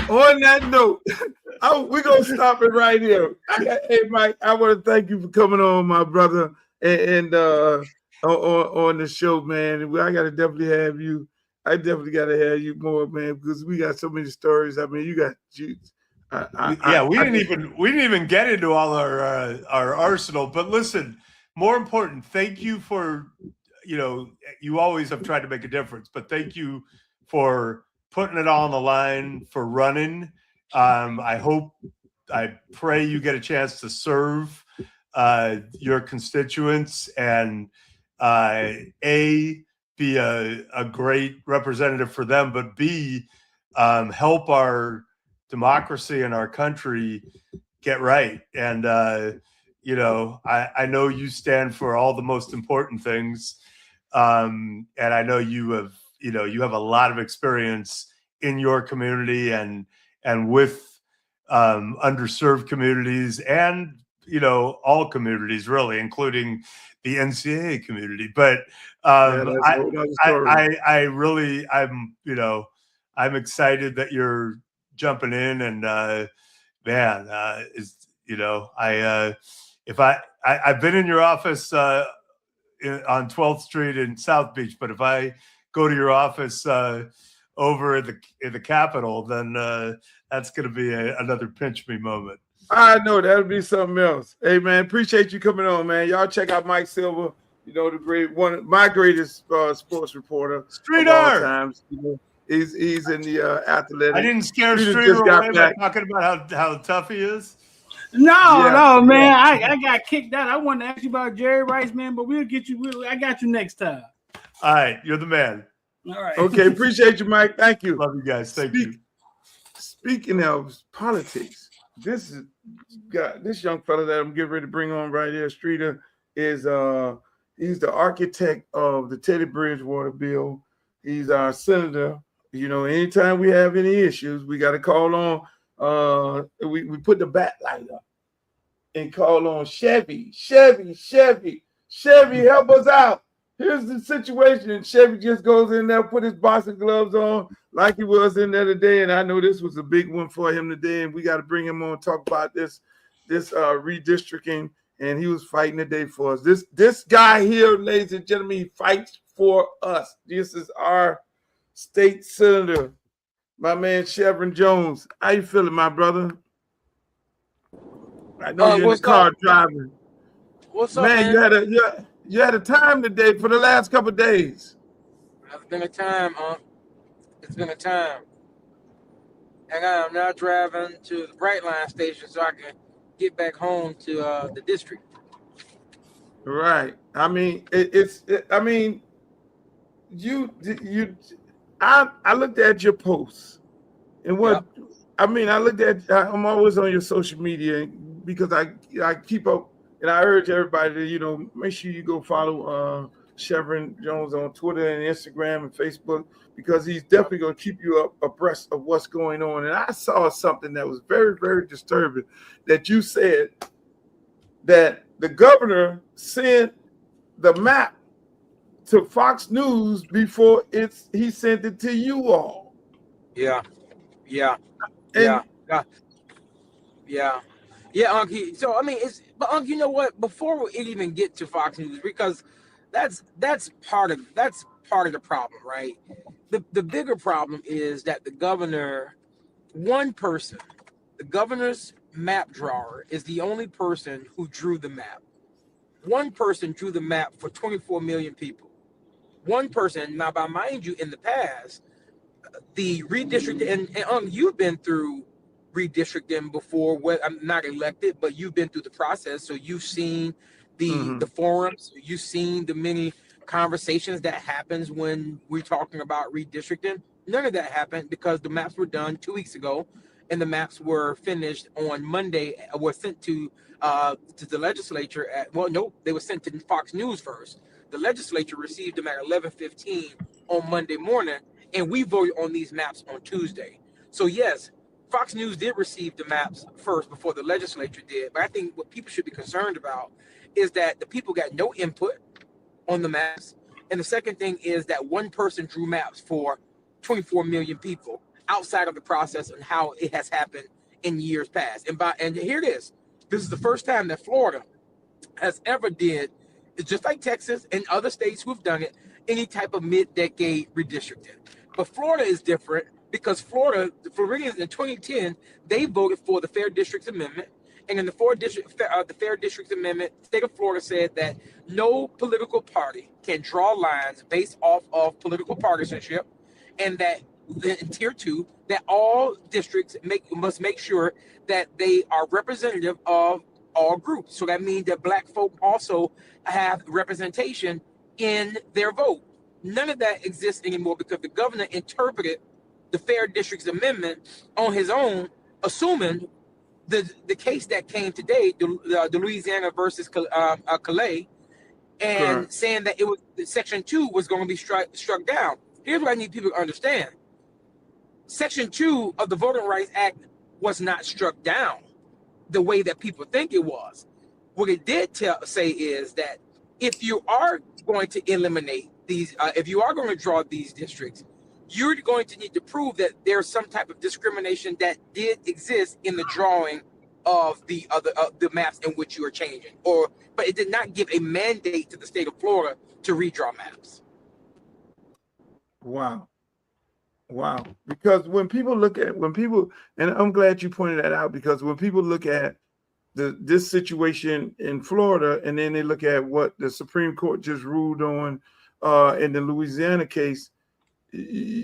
On that note, we're going to stop it right here. Hey, Mike, I want to thank you for coming on, my brother, and on the show, man. I got to definitely have you. I definitely got to have you more, man, because we got so many stories. I mean, you got juice. We didn't even get into all our arsenal. But listen, more important, thank you for, you always have tried to make a difference, but thank you for putting it all on the line, for running. I pray you get a chance to serve your constituents and be a great representative for them, but B, help our democracy and our country get right. And I know you stand for all the most important things, and I know you have a lot of experience in your community and with underserved communities and all communities, really, including the NCAA community. But I'm excited that you're jumping in, and I've been in your office on 12th Street in South Beach, but if I go to your office over in the Capitol, then that's going to be another pinch me moment. I know that'll be something else. Hey, man, appreciate you coming on, man. Y'all check out Mike Silver. My greatest sports reporter Street of all art. times. He's in the athletic. I didn't scare Streeter away by talking about how tough he is. No, man. I got kicked out. I wanted to ask you about Jerry Rice, man, but we'll get you. I got you next time. All right, you're the man. All right. Okay, appreciate you, Mike. Thank you. Love you guys. Thank you. Speaking of politics, this young fella that I'm getting ready to bring on right here, Streeter, is he's the architect of the Teddy Bridgewater bill. He's our senator. Anytime we have any issues, we got to call on. We put the bat light up and call on Chevy. Help us out. Here's the situation. And Chevy just goes in there, put his boxing gloves on like he was in there today. And I know this was a big one for him today. And we got to bring him on, talk about this redistricting. And he was fighting today for us. This guy here, ladies and gentlemen, he fights for us. This is our state senator, my man Chevron Jones. How you feeling, my brother? I know you're in the car driving. What's up, man? You had a time today for the last couple of days. It's been a time, It's been a time. And I'm now driving to the Brightline station so I can get back home to the district. Right. I mean, I looked at your posts and what I looked at. I'm always on your social media because I keep up. And I urge everybody to, make sure you go follow Chevron Jones on Twitter and Instagram and Facebook, because he's definitely going to keep you abreast of what's going on. And I saw something that was very, very disturbing, that you said that the governor sent the map to Fox News before he sent it to you all. Yeah, Uncle. So but Uncle, you know what? Before we even get to Fox News, because that's part of the problem, right? The bigger problem is that the governor's map drawer is the only person who drew the map. One person drew the map for 24 million people. One person. Now, mind you, in the past, the redistricting, and you've been through redistricting before. I'm not elected, but you've been through the process, so you've seen the forums, you've seen the many conversations that happens when we're talking about redistricting. None of that happened because the maps were done 2 weeks ago, and the maps were finished on Monday. Were sent to the legislature they were sent to Fox News first. The legislature received them at 11:15 on Monday morning, and we voted on these maps on Tuesday. So yes, Fox News did receive the maps first before the legislature did. But I think what people should be concerned about is that the people got no input on the maps. And the second thing is that one person drew maps for 24 million people outside of the process and how it has happened in years past. And here it is. This is the first time that Florida has ever did, it's just like Texas and other states who have done it, any type of mid-decade redistricting. But Florida is different because Florida, the Floridians in 2010, they voted for the Fair Districts Amendment. And in the Fair Districts Amendment, the state of Florida said that no political party can draw lines based off of political partisanship, and that in tier 2, that all districts must make sure that they are representative of all groups. So that means that Black folk also have representation in their vote. None of that exists anymore because the governor interpreted the Fair Districts Amendment on his own, assuming the case that came today, the Louisiana versus Calais, and Correct. saying that it was Section 2 was going to be struck down. Here's what I need people to understand. Section 2 of the Voting Rights Act was not struck down the way that people think it was. What it did say is that if you are going to eliminate these, if you are going to draw these districts, you're going to need to prove that there's some type of discrimination that did exist in the drawing of the maps in which you are changing. But it did not give a mandate to the state of Florida to redraw maps. Wow. Because when people look at, and I'm glad you pointed that out, because when people look at this situation in Florida, and then they look at what the Supreme Court just ruled on in the Louisiana case,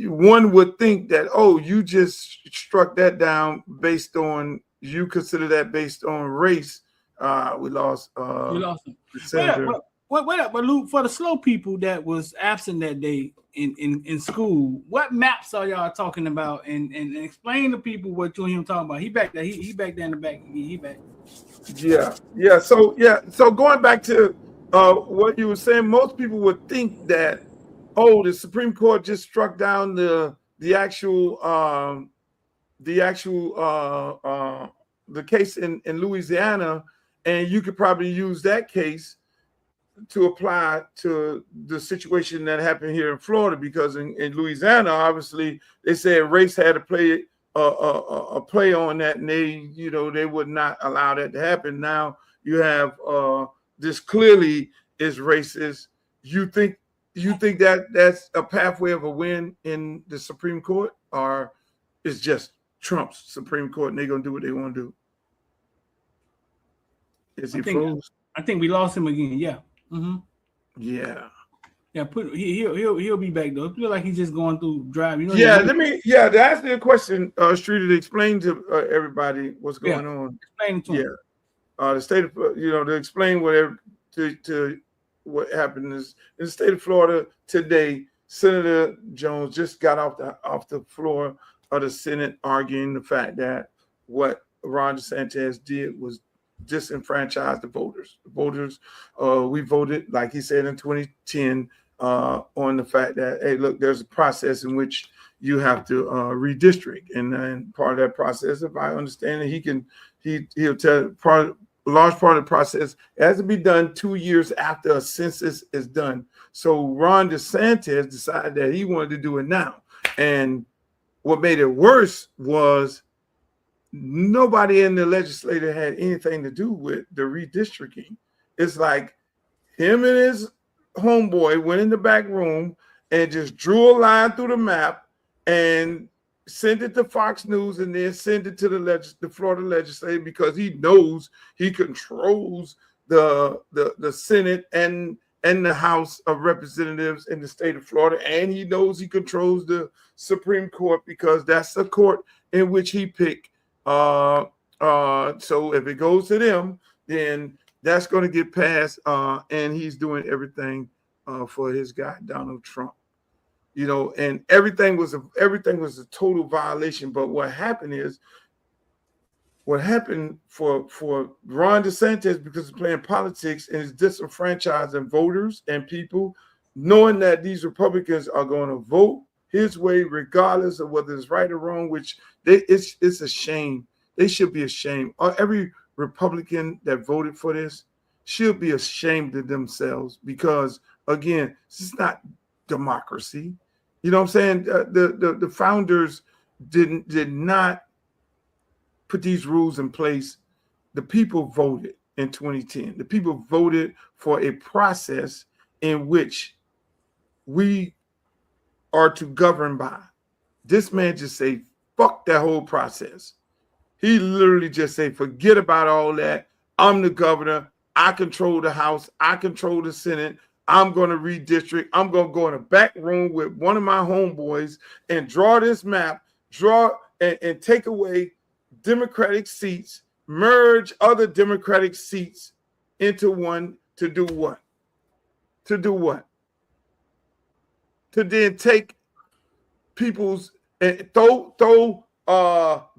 one would think that, oh, you just struck that down based on, you consider that based on race. We lost him. Senator. Wait up, but Luke, for the slow people that was absent that day in school, what maps are y'all talking about? And explain to people what you and him talking about. He back there, he back there in the back. He back. Yeah. So going back to what you were saying, most people would think that, oh, the Supreme Court just struck down the case in Louisiana, and you could probably use that case to apply to the situation that happened here in Florida, because in Louisiana, obviously, they said race had to play a play on that, and they would not allow that to happen. Now you have this clearly is racist. You think that that's a pathway of a win in the Supreme Court, or it's just Trump's Supreme Court and they're gonna do what they want to do? Is he froze? I think we lost him again. Yeah. Mm-hmm. Yeah. He'll be back though. It feels like he's just going through drive. To answer your question, Streeter, to explain to everybody what's going on. Explain to him. The state of, to explain to what happened is in the state of Florida today. Senator Jones just got off the floor of the Senate arguing the fact that what Ron DeSantis did was disenfranchise the voters. We voted, like he said in 2010, on the fact that, hey, look, there's a process in which you have to redistrict, and part of that process, if I understand it, he'll tell a large part of the process has to be done 2 years after a census is done. So Ron DeSantis decided that he wanted to do it now, and what made it worse was nobody in the legislature had anything to do with the redistricting. It's like him and his homeboy went in the back room and just drew a line through the map and sent it to Fox News, and then sent it to the Florida legislature, because he knows he controls the Senate and the House of Representatives in the state of Florida, and he knows he controls the Supreme Court because that's the court in which he picked. So if it goes to them, then that's going to get passed, and he's doing everything for his guy Donald Trump, and everything was a total violation. But what happened for Ron DeSantis, because he's playing politics and is disenfranchising voters and people, knowing that these Republicans are going to vote his way, regardless of whether it's right or wrong, which it's a shame. They should be ashamed. Every Republican that voted for this should be ashamed of themselves because, again, this is not democracy. You know what I'm saying? The founders did not put these rules in place. The people voted in 2010. The people voted for a process in which we are to govern by. This man just say, fuck that whole process. He literally just say, forget about all that. I'm the governor. I control the House. I control the Senate. I'm going to redistrict. I'm going to go in a back room with one of my homeboys and draw this map, and take away Democratic seats, merge other Democratic seats into one to do what? To do what? To then take people's and throw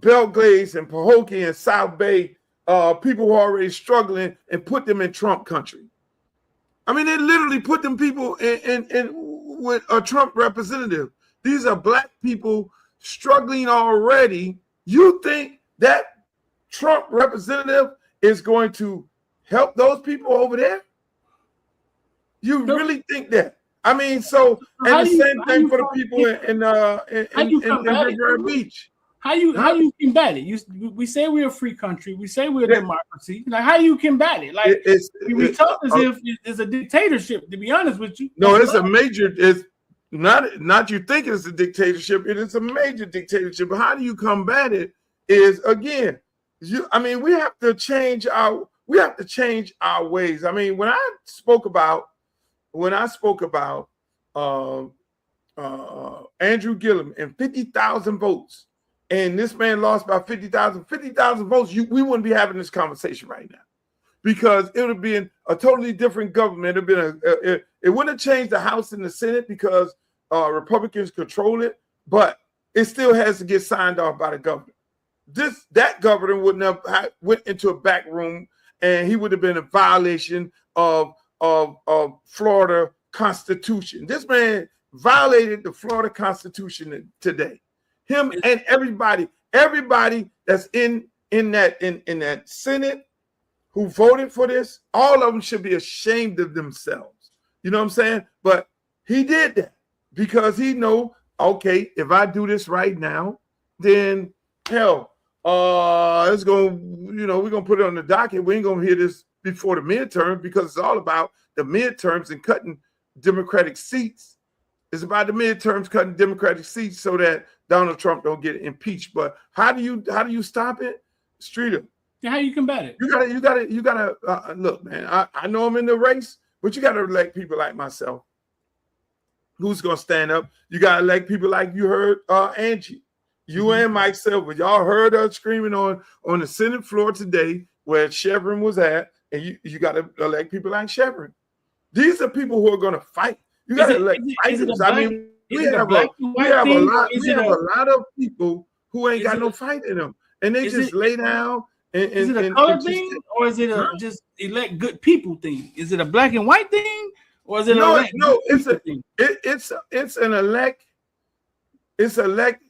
Belgrade and Pahokee and South Bay people who are already struggling and put them in Trump country. I mean, they literally put them people in with a Trump representative. These are black people struggling already. You think that Trump representative is going to help those people over there? You really think that? I mean, so and the same thing for the people in Riviera Beach. How you combat it? We say we're a free country. We say we're a democracy. Like, how do you combat it? Like, we talk as if it's a dictatorship. To be honest with you, no, it's a major. It's not you think it's a dictatorship. It is a major dictatorship. But how do you combat it? Is again, we have to change our ways. I mean, when I spoke about Andrew Gillum and 50,000 votes. And this man lost by 50,000 votes, we wouldn't be having this conversation right now because it would have been a totally different government. It wouldn't have changed the House and the Senate because Republicans control it, but it still has to get signed off by the governor. That governor wouldn't have went into a back room and he would have been a violation of Florida Constitution. This man violated the Florida Constitution today. Him and everybody that's in that Senate who voted for this, all of them should be ashamed of themselves. You know what I'm saying? But he did that because he know, okay, if I do this right now, then hell, it's going, we're going to put it on the docket. We ain't going to hear this before the midterm because it's all about the midterms and cutting Democratic seats. It's about the midterms cutting Democratic seats so that Donald Trump don't get impeached. But how do you stop it, Streeter? Yeah, how you combat it? You gotta look, man. I know I'm in the race, but you gotta elect people like myself. Who's gonna stand up? You gotta elect people like you heard Angie, you and Mike Silver. Y'all heard her screaming on the Senate floor today where Chevron was at, and you gotta elect people like Chevron. These are people who are gonna fight. You gotta elect fighters. We have a lot of people who ain't got no fight in them, and they just lay down. Is it a color thing, or is it a just elect good people thing? Is it a black and white thing, or is it it's elect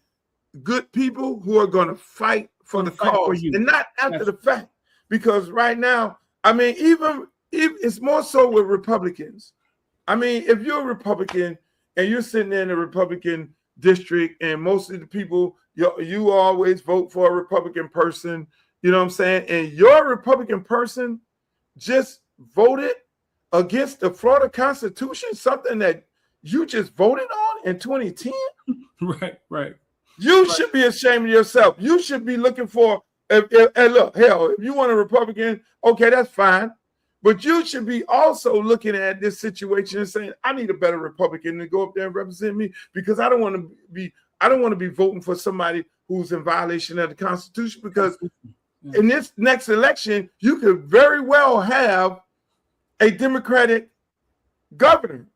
good people who are going to fight for the cause, and not after the fact. Because right now, I mean, even it's more so with Republicans. I mean, if you're a Republican and you're sitting there in a Republican district, and most of the people you always vote for a Republican person. You know what I'm saying? And your Republican person just voted against the Florida Constitution, something that you just voted on in 2010. Right. You should be ashamed of yourself. You should be looking for, and look, hell, if you want a Republican, okay, that's fine. But you should be also looking at this situation and saying, I need a better Republican to go up there and represent me because I don't want to be voting for somebody who's in violation of the Constitution because in this next election, you could very well have a Democratic governor.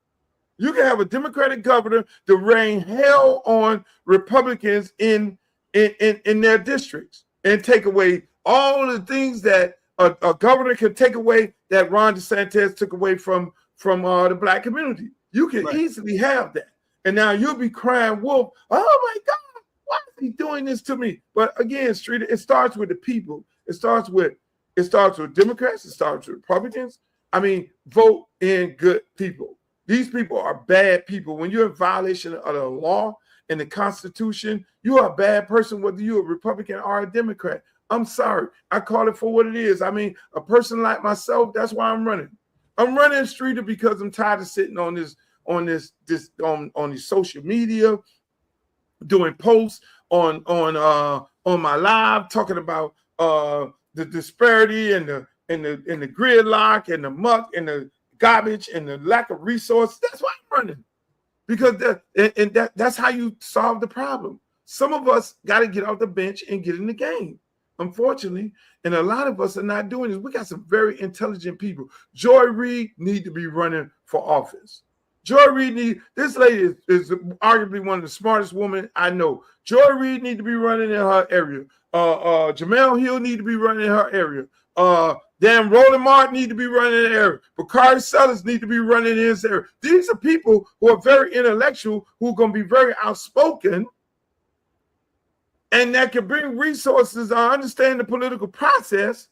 You can have a Democratic governor to rain hell on Republicans in their districts and take away all the things that a governor can take away that Ron DeSantis took away from the black community. You can easily have that. And now you'll be crying wolf. Oh my God, why is he doing this to me? But again, Streeter, it starts with the people. It starts with Democrats. It starts with Republicans. I mean, vote in good people. These people are bad people. When you're in violation of the law and the Constitution, you are a bad person, whether you're a Republican or a Democrat. I'm sorry. I call it for what it is. I mean, a person like myself, that's why I'm running. I'm running Streeter because I'm tired of sitting on these social media, doing posts on my live, talking about the disparity and the gridlock and the muck and the garbage and the lack of resources. That's why I'm running, because that's how you solve the problem. Some of us got to get off the bench and get in the game, unfortunately, and a lot of us are not doing this. We got some very intelligent people. Joy Reid need to be running for office. Joy Reid this lady is arguably one of the smartest women I know. Joy Reid need to be running in her area. Jamel Hill need to be running in her area. Dan Roland Martin need to be running in the area. Bakari Sellers need to be running in his area. These are people who are very intellectual, who are going to be very outspoken, and that can bring resources. I understand the political process.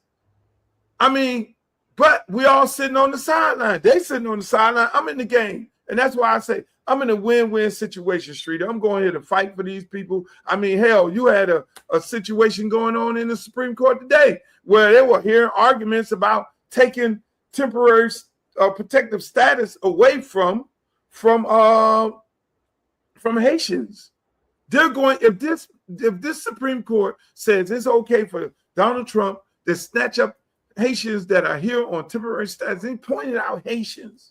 I mean, but we all sitting on the sideline. They sitting on the sideline. I'm in the game. And that's why I say I'm in a win-win situation, Streeter. I'm going here to fight for these people. I mean, hell, you had a situation going on in the Supreme Court today where they were hearing arguments about taking temporary protective status away from Haitians. They're going, if this Supreme Court says it's okay for Donald Trump to snatch up Haitians that are here on temporary status, he pointed out Haitians.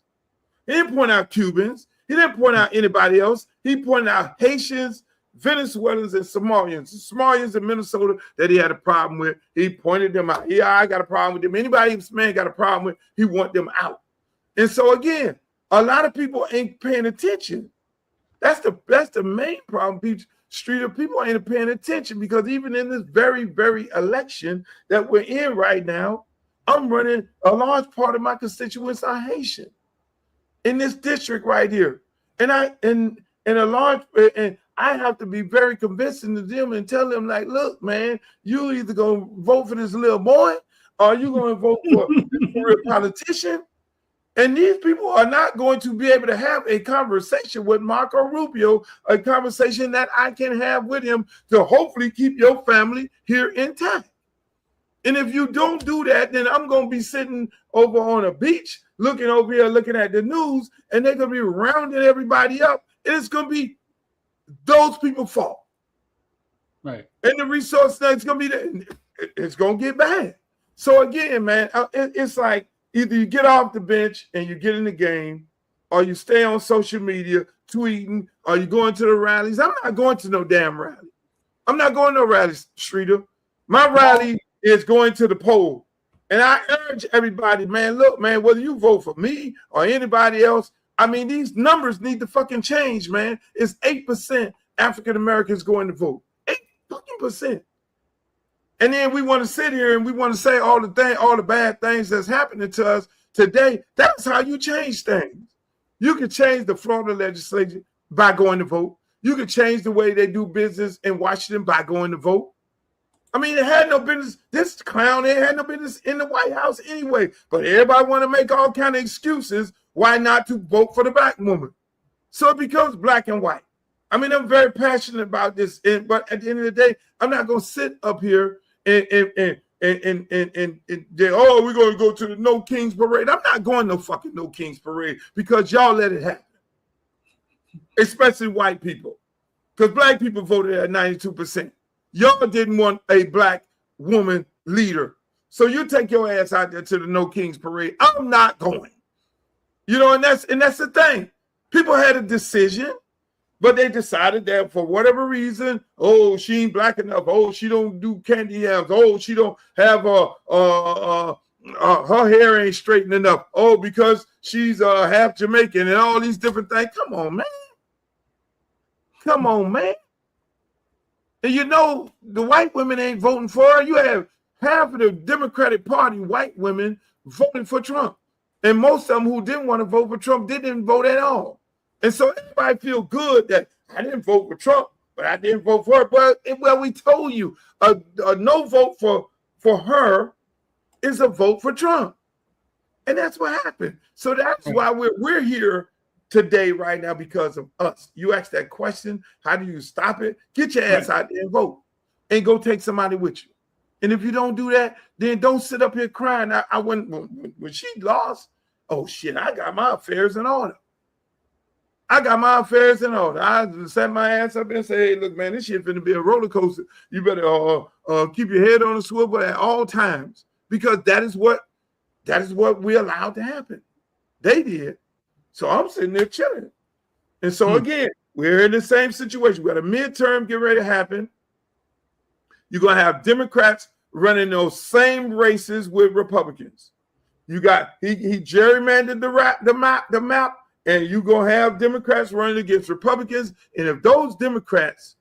He didn't point out Cubans. He didn't point out anybody else. He pointed out Haitians, Venezuelans, and Somalians. The Somalians in Minnesota that he had a problem with, he pointed them out. Yeah, I got a problem with them. Anybody this man got a problem with, he want them out. And so again, a lot of people ain't paying attention. That's the main problem, Streeter. People ain't paying attention, because even in this very, very election that we're in right now, I'm running, a large part of my constituents are Haitian in this district right here. And I have to be very convincing to them and tell them, like, look, man, you either gonna vote for this little boy or you gonna vote for a real politician. And these people are not going to be able to have a conversation with Marco Rubio, a conversation that I can have with him to hopefully keep your family here intact. And if you don't do that, then I'm going to be sitting over on a beach looking over here, looking at the news, and they're going to be rounding everybody up. And it's going to be those people's fault. Right. And the resource that's going to be there, it's going to get bad. So again, man, it's like either you get off the bench and you get in the game, or you stay on social media tweeting, or you going to the rallies. I'm not going to no damn rally. I'm not going to no rallies, Streeter. My rally is going to the poll. And I urge everybody, man, look, man, whether you vote for me or anybody else, I mean, these numbers need to fucking change, man. It's 8% African Americans going to vote. 8%. And then we want to sit here and we want to say all the bad things that's happening to us today. That's how you change things. You can change the Florida legislature by going to vote. You can change the way they do business in Washington by going to vote. I mean, it had no business. This clown, it had no business in the White House anyway. But everybody want to make all kind of excuses why not to vote for the black woman. So it becomes black and white. I mean, I'm very passionate about this. But at the end of the day, I'm not going to sit up here and oh, we're going to go to the No Kings Parade. I'm not going no fucking No Kings Parade because y'all let it happen. Especially white people. Because black people voted at 92%. Y'all didn't want a black woman leader. So you take your ass out there to the No Kings Parade. I'm not going. You know, and that's the thing. People had a decision, but they decided that for whatever reason, oh, she ain't black enough. Oh, she don't do candy yams. Oh, she don't have her hair ain't straightened enough. Oh, because she's half Jamaican and all these different things. Come on, man. Come on, man. And you know, the white women ain't voting for her. You have half of the Democratic Party white women voting for Trump. And most of them who didn't want to vote for Trump didn't vote at all. And so everybody feel good that I didn't vote for Trump, but I didn't vote for her. But well, we told you a no vote for her is a vote for Trump. And that's what happened. So that's why we're here today right now, because of us. You asked that question, how do you stop it? Get your ass out there and vote and go take somebody with you. And if you don't do that, then don't sit up here crying. I went when she lost, oh shit, I got my affairs in order. I set my ass up and say, hey, look, man, this shit finna be a roller coaster. You better keep your head on the swivel at all times, because that is what we allowed to happen. They did. So I'm sitting there chilling. And so again, we're in the same situation. We got a midterm getting ready to happen. You're going to have Democrats running those same races with Republicans. You got, he gerrymandered the map, and you're going to have Democrats running against Republicans. And if those Democrats,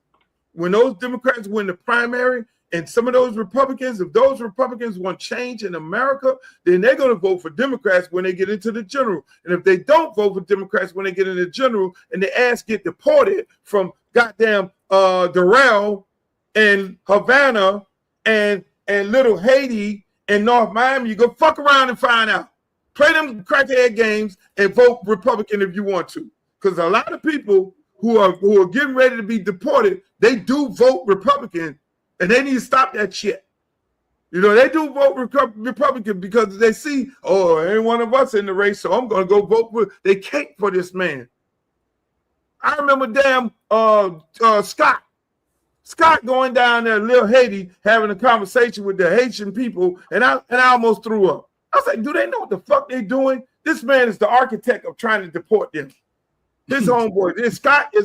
when those Democrats win the primary, and some of those Republicans, if those Republicans want change in America, then they're going to vote for Democrats when they get into the general. And if they don't vote for Democrats when they get into the general and their ass get deported from goddamn Doral and Havana and Little Haiti and North Miami, you go fuck around and find out. Play them crackhead games and vote Republican if you want to. Because a lot of people who are getting ready to be deported, they do vote Republican. And they need to stop that shit. You know, they do vote Republican because they see, oh, ain't one of us in the race, so I'm going to go vote for. They can't for this man. I remember damn Scott going down there, Little Haiti, having a conversation with the Haitian people, and I almost threw up. I was like, do they know what the fuck they doing? This man is the architect of trying to deport them. His homeboy. Is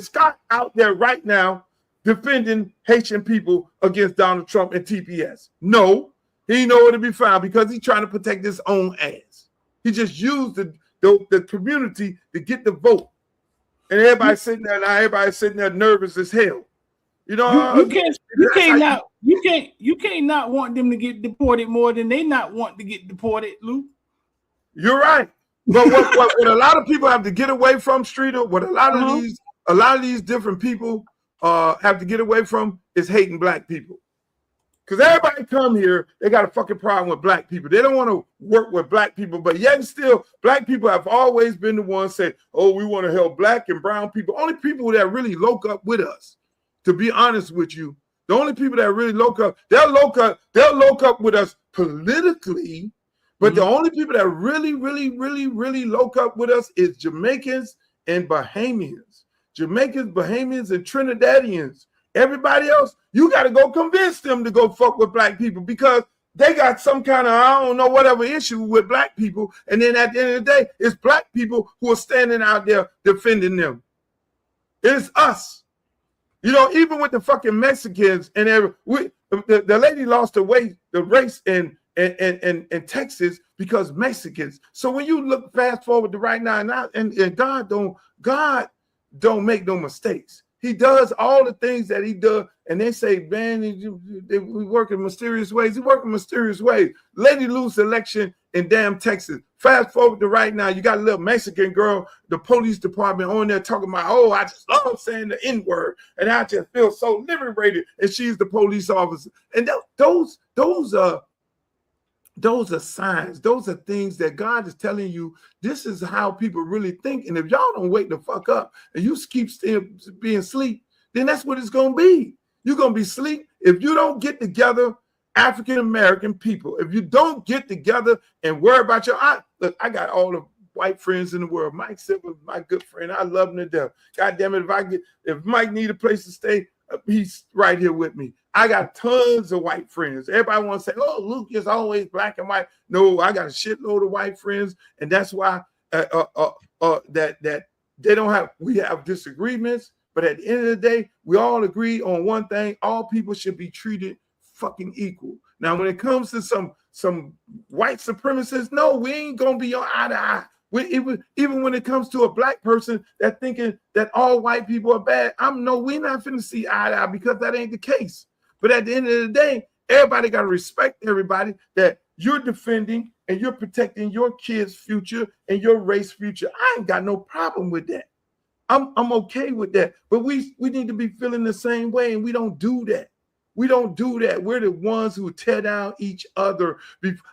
Scott out there right now defending Haitian people against Donald Trump and TPS? No, he nowhere to be found because he's trying to protect his own ass. He just used the community to get the vote, and everybody's sitting there now. Everybody's sitting there nervous as hell. You know, you can't not want them to get deported more than they not want to get deported, Luke. You're right, but what a lot of people have to get away from, Streeter, what a lot of these different people have to get away from is hating black people. Because everybody come here, they got a fucking problem with black people. They don't want to work with black people, but yet still, black people have always been the ones say, oh, we want to help black and brown people. Only people that really lock up with us, to be honest with you, the only people that really lock up, they'll lock up with us politically, but the only people that really lock up with us is Jamaicans and Bahamians. Jamaicans, Bahamians, and Trinidadians. Everybody else, you got to go convince them to go fuck with black people because they got some kind of, I don't know, whatever issue with black people. And then at the end of the day, it's black people who are standing out there defending them. It's us. You know, even with the fucking Mexicans and the lady lost the race in Texas because Mexicans. So when you look fast forward to right now, and God don't make no mistakes. He does all the things that he does, and they say, man, we work in mysterious ways. He work in mysterious ways. Lady lose election in damn Texas. Fast forward to right now, you got a little Mexican girl, the police department on there talking about, oh, I just love saying the N-word, and I just feel so liberated, and she's the police officer. And those are signs. Those are things that God is telling you, this is how people really think. And if y'all don't wake the fuck up and you keep being asleep, then that's what it's going to be. You're going to be asleep if you don't get together, African-American people. If you don't get together and worry about look, I got all the white friends in the world. Mike Silver is my good friend. I love him to death. God damn it, if Mike need a place to stay, he's right here with me. I got tons of white friends. Everybody wants to say, oh, Luke is always black and white. No, I got a shitload of white friends. And that's why that they don't have, we have disagreements. But at the end of the day, we all agree on one thing. All people should be treated fucking equal. Now, when it comes to some white supremacists, no, we ain't going to be on eye to eye. Even when it comes to a black person that thinking that all white people are bad, we're not finna see eye to eye because that ain't the case. But at the end of the day, everybody got to respect everybody that you're defending and you're protecting your kids' future and your race future. I ain't got no problem with that. I'm okay with that. But we need to be feeling the same way, and we don't do that. We don't do that. We're the ones who tear down each other.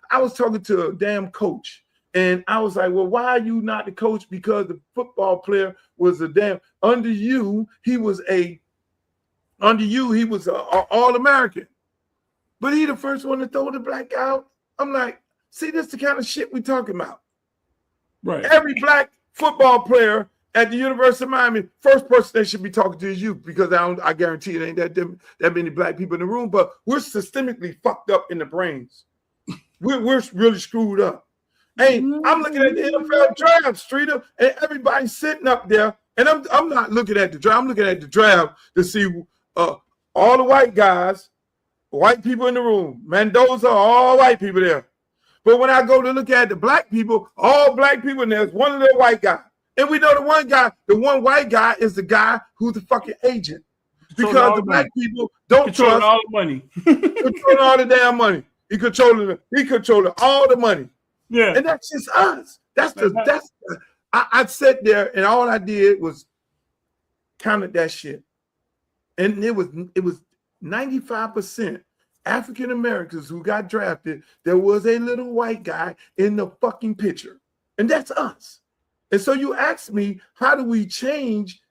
I was talking to a damn coach, and I was like, well, why are you not the coach? Because the football player was a damn, under you, he was a All-American. But he the first one to throw the black guy out. I'm like, see, this the kind of shit we talking about. Right. Every black football player at the University of Miami, first person they should be talking to is you, because I guarantee it ain't that many black people in the room, but we're systemically fucked up in the brains. We're really screwed up. Hey, I'm looking at the NFL draft, Streeter, and everybody's sitting up there, and I'm not looking at the draft. I'm looking at the draft to see all the white guys, white people in the room. Mendoza, all white people there. But when I go to look at the black people, all black people, and there's one little white guy. And we know the one white guy is the guy who's the fucking agent. Because the black people don't trust all the money. controlling all the damn money. He controlling all the money. Yeah. And that's just us. I sat there and all I did was counted that shit. And it was 95% African Americans who got drafted. There was a little white guy in the fucking picture. And that's us. And so you ask me, how do we change?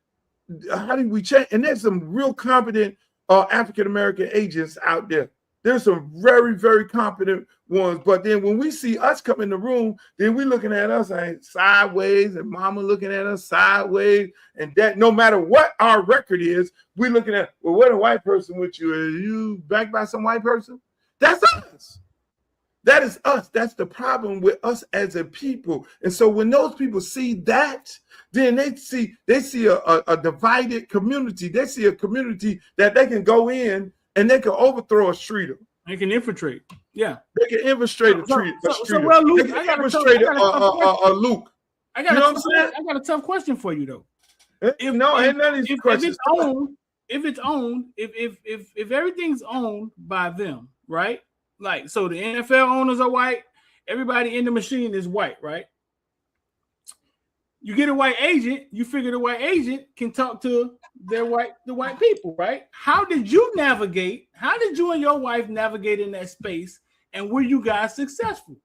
And there's some real competent African American agents out there. There's some very, very competent ones. But then when we see us come in the room, then we looking at us like sideways, and mama looking at us sideways. And that no matter what our record is, we looking at, well, what a white person with you? Are you backed by some white person? That's us. That is us. That's the problem with us as a people. And so when those people see that, then they see a divided community. They see a community that they can go in and they can overthrow a streeter. They can infiltrate. Yeah. They can infiltrate a streeter. Well, Luke, they can infiltrate a Luke. I got a tough question for you though. Ain't none of these questions. If everything's owned by them, right? Like, so the NFL owners are white, everybody in the machine is white, right? You get a white agent, you figure the white agent can talk to the white people, right? How did you and your wife navigate in that space, and were you guys successful?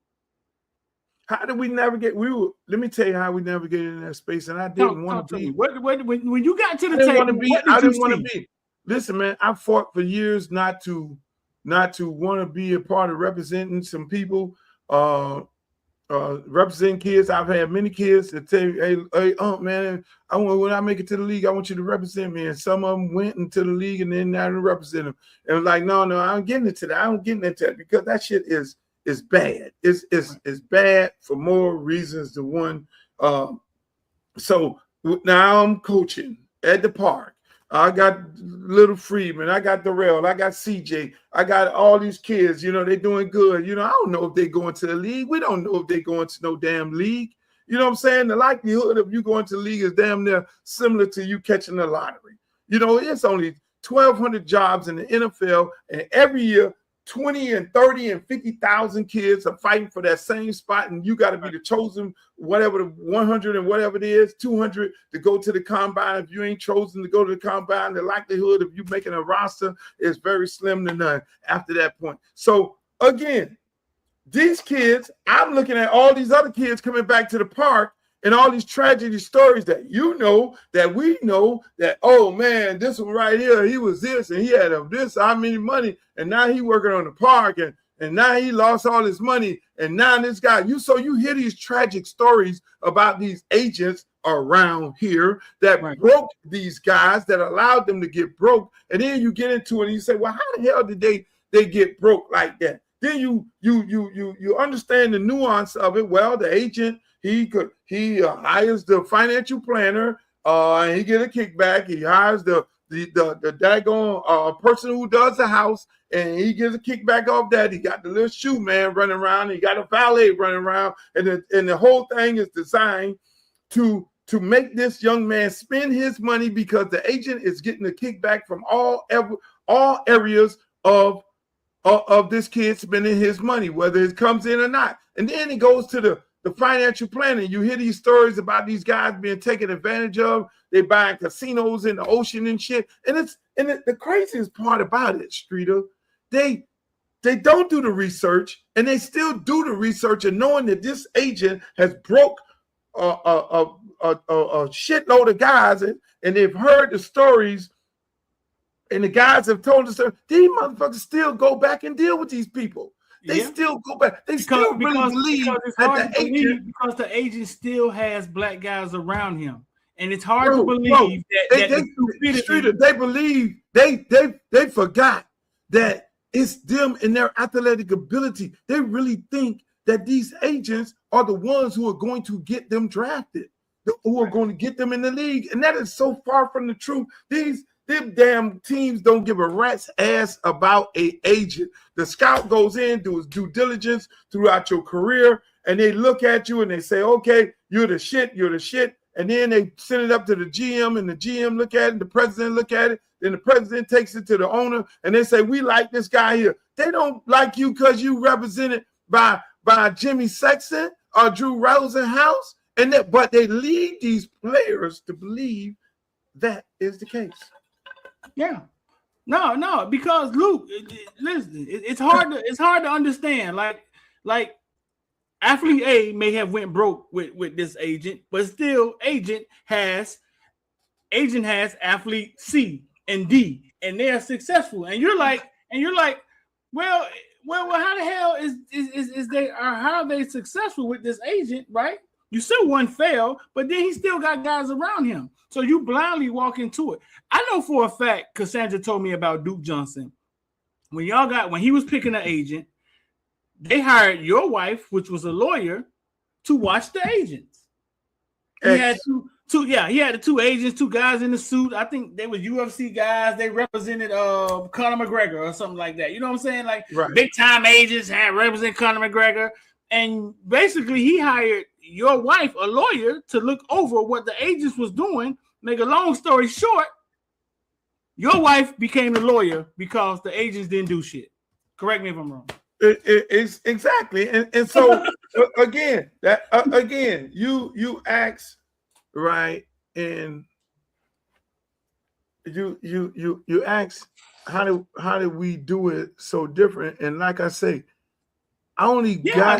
How did we navigate? Let me tell you how we navigated in that space, and I didn't want to be. When you got to the table, I didn't want to be. Listen, man, I fought for years not to want to be a part of representing some people, representing kids. I've had many kids that tell me, hey, man, when I make it to the league, I want you to represent me. And some of them went into the league and then I didn't represent them. And I'm like, no, I'm getting into that. I'm getting into that because that shit is bad. It's bad for more reasons than one. So now I'm coaching at the park. I got Little Freeman, I got Darrell, I got CJ, I got all these kids, they're doing good. I don't know if they going to the league. We don't know if they going to no damn league. You know what I'm saying? The likelihood of you going to the league is damn near similar to you catching the lottery. It's only 1,200 jobs in the NFL, and every year 20 and 30 and 50,000 kids are fighting for that same spot, and you got to be the chosen, whatever, the 100 and whatever it is, 200 to go to the combine. If you ain't chosen to go to the combine, the likelihood of you making a roster is very slim to none after that point. So again, these kids, I'm looking at all these other kids coming back to the park and all these tragedy stories that that we know that, oh man, this one right here, he was this and he had this, how many money, and now he working on the park and now he lost all his money, and now this guy, you hear these tragic stories about these agents around here that broke these guys, that allowed them to get broke, and then you get into it and you say, well, how the hell did they get broke like that? Then you understand the nuance of it. Well, the agent, he hires the financial planner, and he get a kickback. He hires the daggone person who does the house, and he gets a kickback off that. He got the little shoe man running around. He got a valet running around, and the whole thing is designed to make this young man spend his money because the agent is getting a kickback from all areas of this kid spending his money, whether it comes in or not. And then he goes to the the financial planning. You hear these stories about these guys being taken advantage of. They buying casinos in the ocean and shit. And the craziest part about it, Streeter, they don't do the research, and they still do the research, and knowing that this agent has broke a shitload of guys, and they've heard the stories, and the guys have told us, these motherfuckers still go back and deal with these people. They still go back. They still really believe that the agent, because the agent still has black guys around him, and it's hard to believe that they believe they forgot that it's them and their athletic ability. They really think that these agents are the ones who are going to get them drafted, who are going to get them in the league, and that is so far from the truth. Them damn teams don't give a rat's ass about an agent. The scout goes in, do his due diligence throughout your career, and they look at you and they say, okay, you're the shit. And then they send it up to the GM, and the GM look at it, the president look at it, then the president takes it to the owner, and they say, we like this guy here. They don't like you because you represented by Jimmy Sexton or Drew Rosenhaus, but they lead these players to believe that is the case. Yeah, no, because Luke, listen, it's hard to understand. Like athlete A may have went broke with this agent, but still agent has athlete C and D, and they are successful. And you're like, well, how the hell is they, or how are they successful with this agent, right? You still one fail, but then he still got guys around him. So you blindly walk into it. I know for a fact, Cassandra told me about Duke Johnson. When he was picking an agent, they hired your wife, which was a lawyer, to watch the agents. He had he had the two agents, two guys in the suit. I think they were UFC guys. They represented Conor McGregor or something like that. You know what I'm saying? Like big time agents had represent Conor McGregor. And basically he hired your wife, a lawyer, to look over what the agents was doing. Make a long story short, your wife became the lawyer because the agents didn't do shit. Correct me if I'm wrong. It's exactly, and so again, you ask, right, and you ask how did we do it so different? And like I say, I only got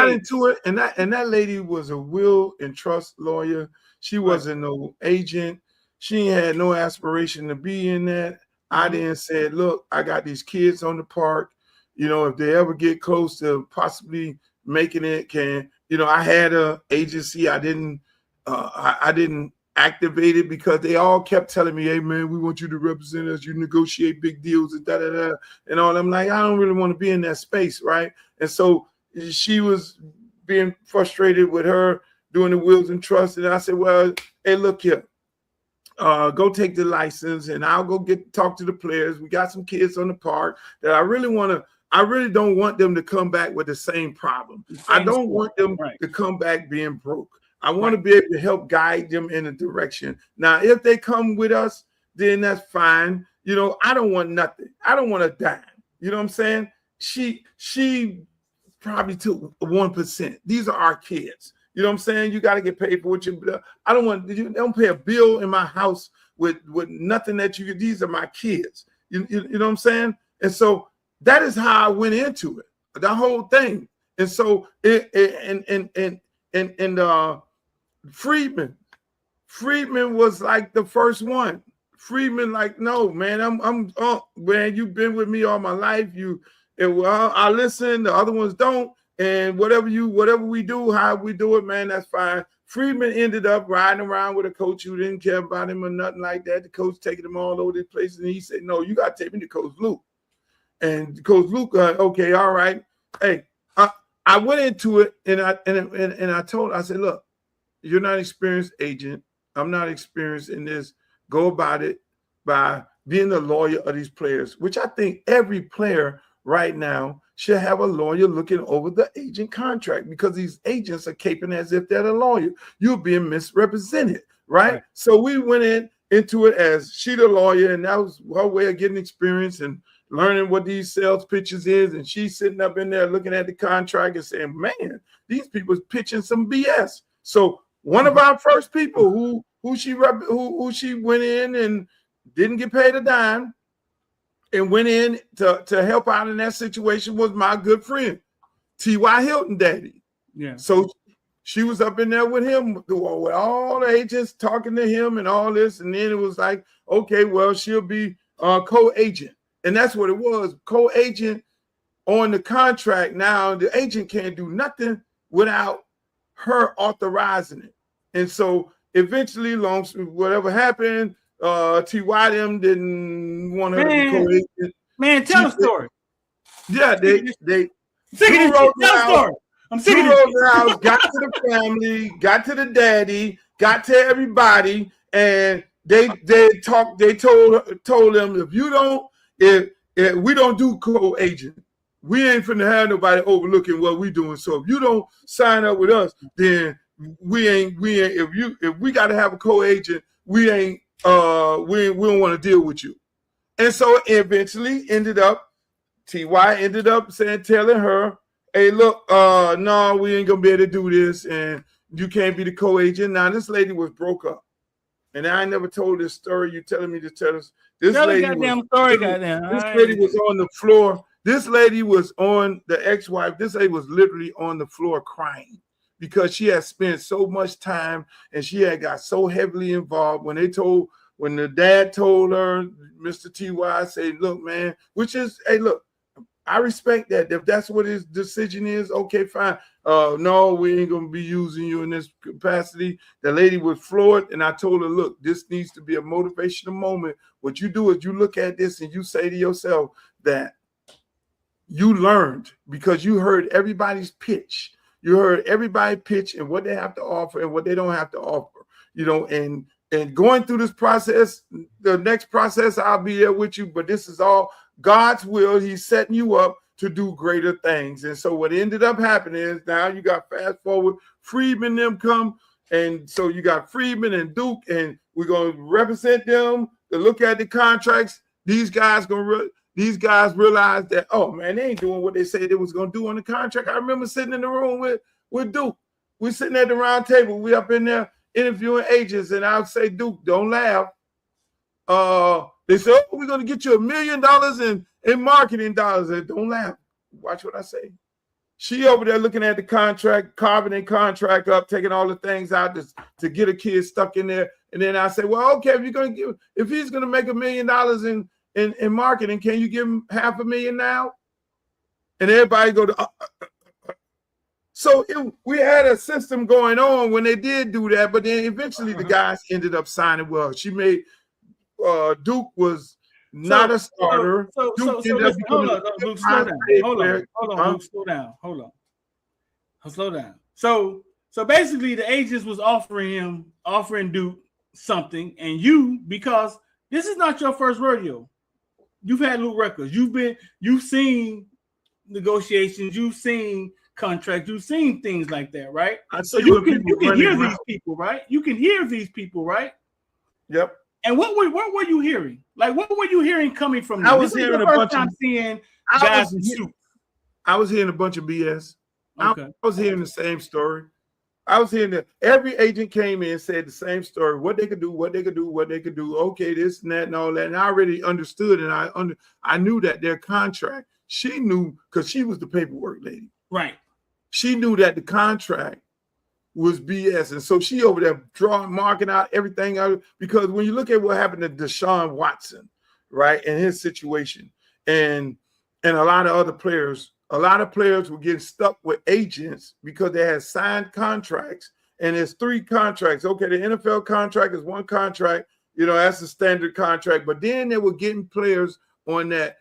into it, and that lady was a will and trust lawyer. She wasn't no agent. She had no aspiration to be in that. I then said, look, I got these kids on the park. You know, if they ever get close to possibly making it, I had a agency. I didn't activate it because they all kept telling me, hey man, we want you to represent us. You negotiate big deals and and all. I'm like, I don't really want to be in that space, right? And so she was being frustrated with her doing the wills and trusts. And I said, well, hey, look here. Go take the license and I'll go talk to the players. We got some kids on the park that I really don't want them to come back with the same problem. I don't want them to come back being broke. I want to be able to help guide them in a direction. Now, if they come with us, then that's fine. You know, I don't want nothing. I don't want a dime. You know what I'm saying? She probably took 1%. These are our kids. You know what I'm saying? You got to get paid for what you. I don't pay a bill in my house with nothing that you. These are my kids. You know what I'm saying? And so that is how I went into it. The whole thing. And so Friedman was like the first one. Friedman, like, no, man, man, you've been with me all my life. I listen, the other ones don't. And whatever we do, how we do it, man, that's fine. Friedman ended up riding around with a coach who didn't care about him or nothing like that. The coach taking him all over the place. And he said, no, you got to take me to Coach Luke. And Coach Luke, okay, all right. Hey, I went into it and I said, look, you're not an experienced agent. I'm not experienced in this. Go about it by being the lawyer of these players, which I think every player right now should have a lawyer looking over the agent contract, because these agents are caping as if they're the lawyer. You're being misrepresented, right? So we went into it as she the lawyer, and that was her way of getting experience. And learning what these sales pitches is, and she's sitting up in there looking at the contract and saying, man, these people's pitching some BS. So one of our first people who she went in and didn't get paid a dime and went in to help out in that situation was my good friend, T.Y. Hilton daddy. Yeah. So she was up in there with him, with all the agents talking to him and all this. And then it was like, okay, well, she'll be co-agent. And that's what it was, co-agent on the contract. Now, the agent can't do nothing without her authorizing it. And so eventually, whatever happened, T.Y. them didn't want her to be co-agent. Man, tell the story. Yeah, they tell the story. I'm sick of the house, got to the family, got to the daddy, got to everybody, and they told them, if we don't do co-agent, we ain't finna have nobody overlooking what we doing. So if you don't sign up with us, then we ain't if we got to have a co-agent, we don't want to deal with you. And so eventually T.Y. ended up telling her, hey, look, no, we ain't gonna be able to do this, and you can't be the co-agent. Now, this lady was broke up, and I never told this story. You telling me to tell us this lady was on the floor. This lady was on the ex-wife. This lady was literally on the floor crying because she had spent so much time and she had got so heavily involved. When the dad told her, Mr. T.Y. say, look, man, which is, hey, look, I respect that. If that's what his decision is, okay, fine. No, we ain't gonna be using you in this capacity. The lady was floored, and I told her, look, this needs to be a motivational moment. What you do is you look at this and you say to yourself that you learned because you heard everybody's pitch. You heard everybody pitch and what they have to offer and what they don't have to offer. And going through this process, the next process, I'll be there with you, but this is all God's will. He's setting you up to do greater things. And so what ended up happening is now you got fast forward, Friedman them come. And so you got Friedman and Duke, and we're going to represent them to look at the contracts. These guys realize that, oh man, they ain't doing what they said they was going to do on the contract. I remember sitting in the room with Duke. We're sitting at the round table. We up in there interviewing agents, and I would say, Duke, don't laugh. They said, oh, we're going to get you $1 million in marketing dollars. And don't laugh. Watch what I say. She over there looking at the contract, carving the contract up, taking all the things out to get a kid stuck in there. And then I say, well, okay, if he's going to make $1 million in marketing, can you give him $500,000 now? And everybody go to. So we had a system going on when they did do that, but then eventually the guys ended up signing well. She made. Duke was not a starter. Hold on. Slow down. So basically, the agents was offering Duke something, and because this is not your first rodeo. You've had Luke records. You've seen negotiations. You've seen contracts. You've seen things like that, right? So you can hear these people, right? You can hear these people, right? Yep. And what were you hearing? Like, what were you hearing coming from them? I was hearing a bunch of seeing guys in suits. I was hearing a bunch of BS. Okay. I was hearing the same story. I was hearing that every agent came in and said the same story, what they could do. Okay, this and that and all that. And I already understood, and I knew that their contract, she knew because she was the paperwork lady. Right. She knew that the contract was BS. And so she over there marking out everything out, because when you look at what happened to Deshaun Watson, right, and his situation, and a lot of other players, were getting stuck with agents because they had signed contracts, and there's 3 contracts. Okay, the NFL contract is 1 contract, that's the standard contract, but then they were getting players on the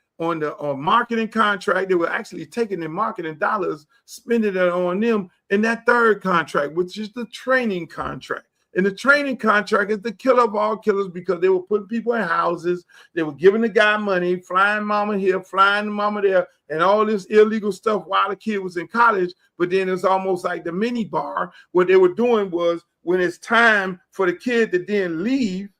marketing contract. They were actually taking their marketing dollars, spending it on them in that 3rd contract, which is the training contract. And the training contract is the killer of all killers because they were putting people in houses. They were giving the guy money, flying mama here, flying mama there, and all this illegal stuff while the kid was in college. But then it's almost like the mini bar. What they were doing was when it's time for the kid to then leave,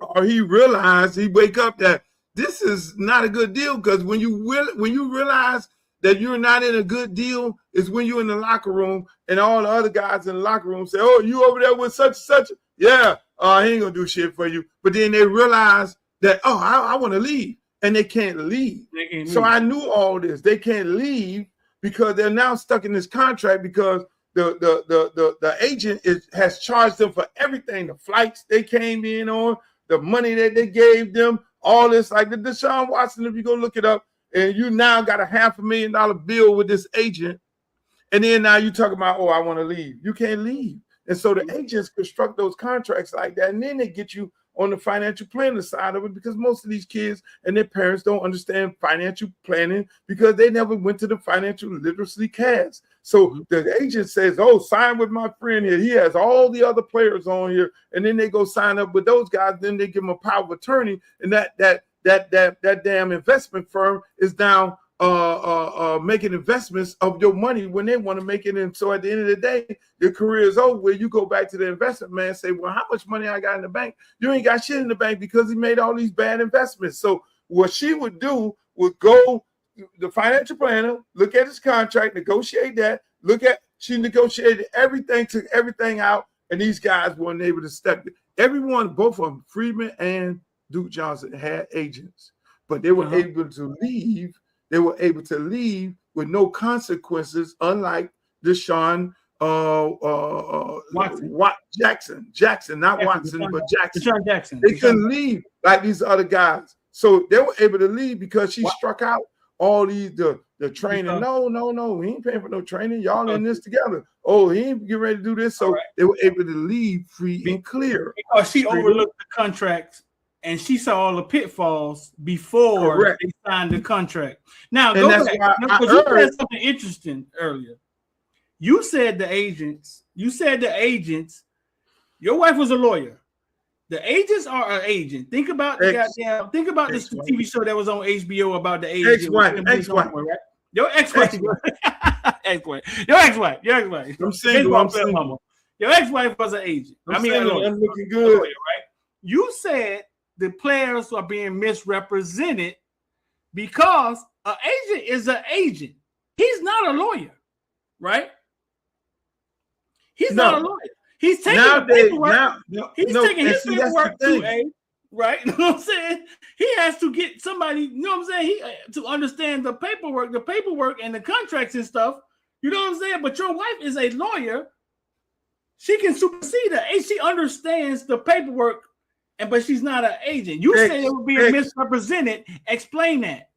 or he realized, he wake up that this is not a good deal, because when you realize that you're not in a good deal is when you're in the locker room and all the other guys in the locker room say, oh, you over there with such and such? Yeah, he ain't gonna do shit for you. But then they realize that, oh, I want to leave, and they can't leave. So I knew all this. They can't leave because they're now stuck in this contract because the agent has charged them for everything, the flights they came in on, the money that they gave them, all this, like the Deshaun Watson, if you go look it up, and you now got a $500,000 bill with this agent, and then now you talk about, oh, I want to leave. You can't leave. And so the agents construct those contracts like that, and then they get you on the financial planning side of it, because most of these kids and their parents don't understand financial planning because they never went to the financial literacy class. So the agent says, oh, sign with my friend here. He has all the other players on here. And then they go sign up with those guys. Then they give them a power of attorney. And that damn investment firm is now making investments of your money when they want to make it. And so at the end of the day, your career is over, where you go back to the investment man and say, well, how much money I got in the bank? You ain't got shit in the bank because he made all these bad investments. So what she would do would go, the financial planner, look at his contract, negotiate that, she negotiated everything, took everything out, and these guys weren't able to step it. Everyone, both of them, Freeman and Duke Johnson, had agents, but they were able to leave. They were able to leave with no consequences, unlike Deshaun Jackson, not Watson, but Jackson. Deshaun Jackson. They couldn't leave like these other guys. So they were able to leave because she struck out all these the training. No, he ain't paying for no training. Y'all in this together. Oh, he ain't getting ready to do this. So they were able to leave free and clear. Because she overlooked the contracts and she saw all the pitfalls before they signed the contract. Now, go back. You said something interesting earlier. You said the agents, your wife was a lawyer. The agents are an agent. Think about this TV show that was on HBO about the agent. Ex-wife. Right? Your ex-wife. Your ex-wife. I'm single. Your ex-wife was an agent. I'm looking good. Lawyer, right? You said the players are being misrepresented because an agent is an agent. He's not a lawyer, right? He's not a lawyer. He's taking the paperwork. He's taking his paperwork too, right? You know what I'm saying? He has to get somebody, you know what I'm saying? To understand the paperwork and the contracts and stuff. You know what I'm saying? But your wife is a lawyer. She can supersede her. She understands the paperwork, but she's not an agent. You said it would be misrepresented. Explain that.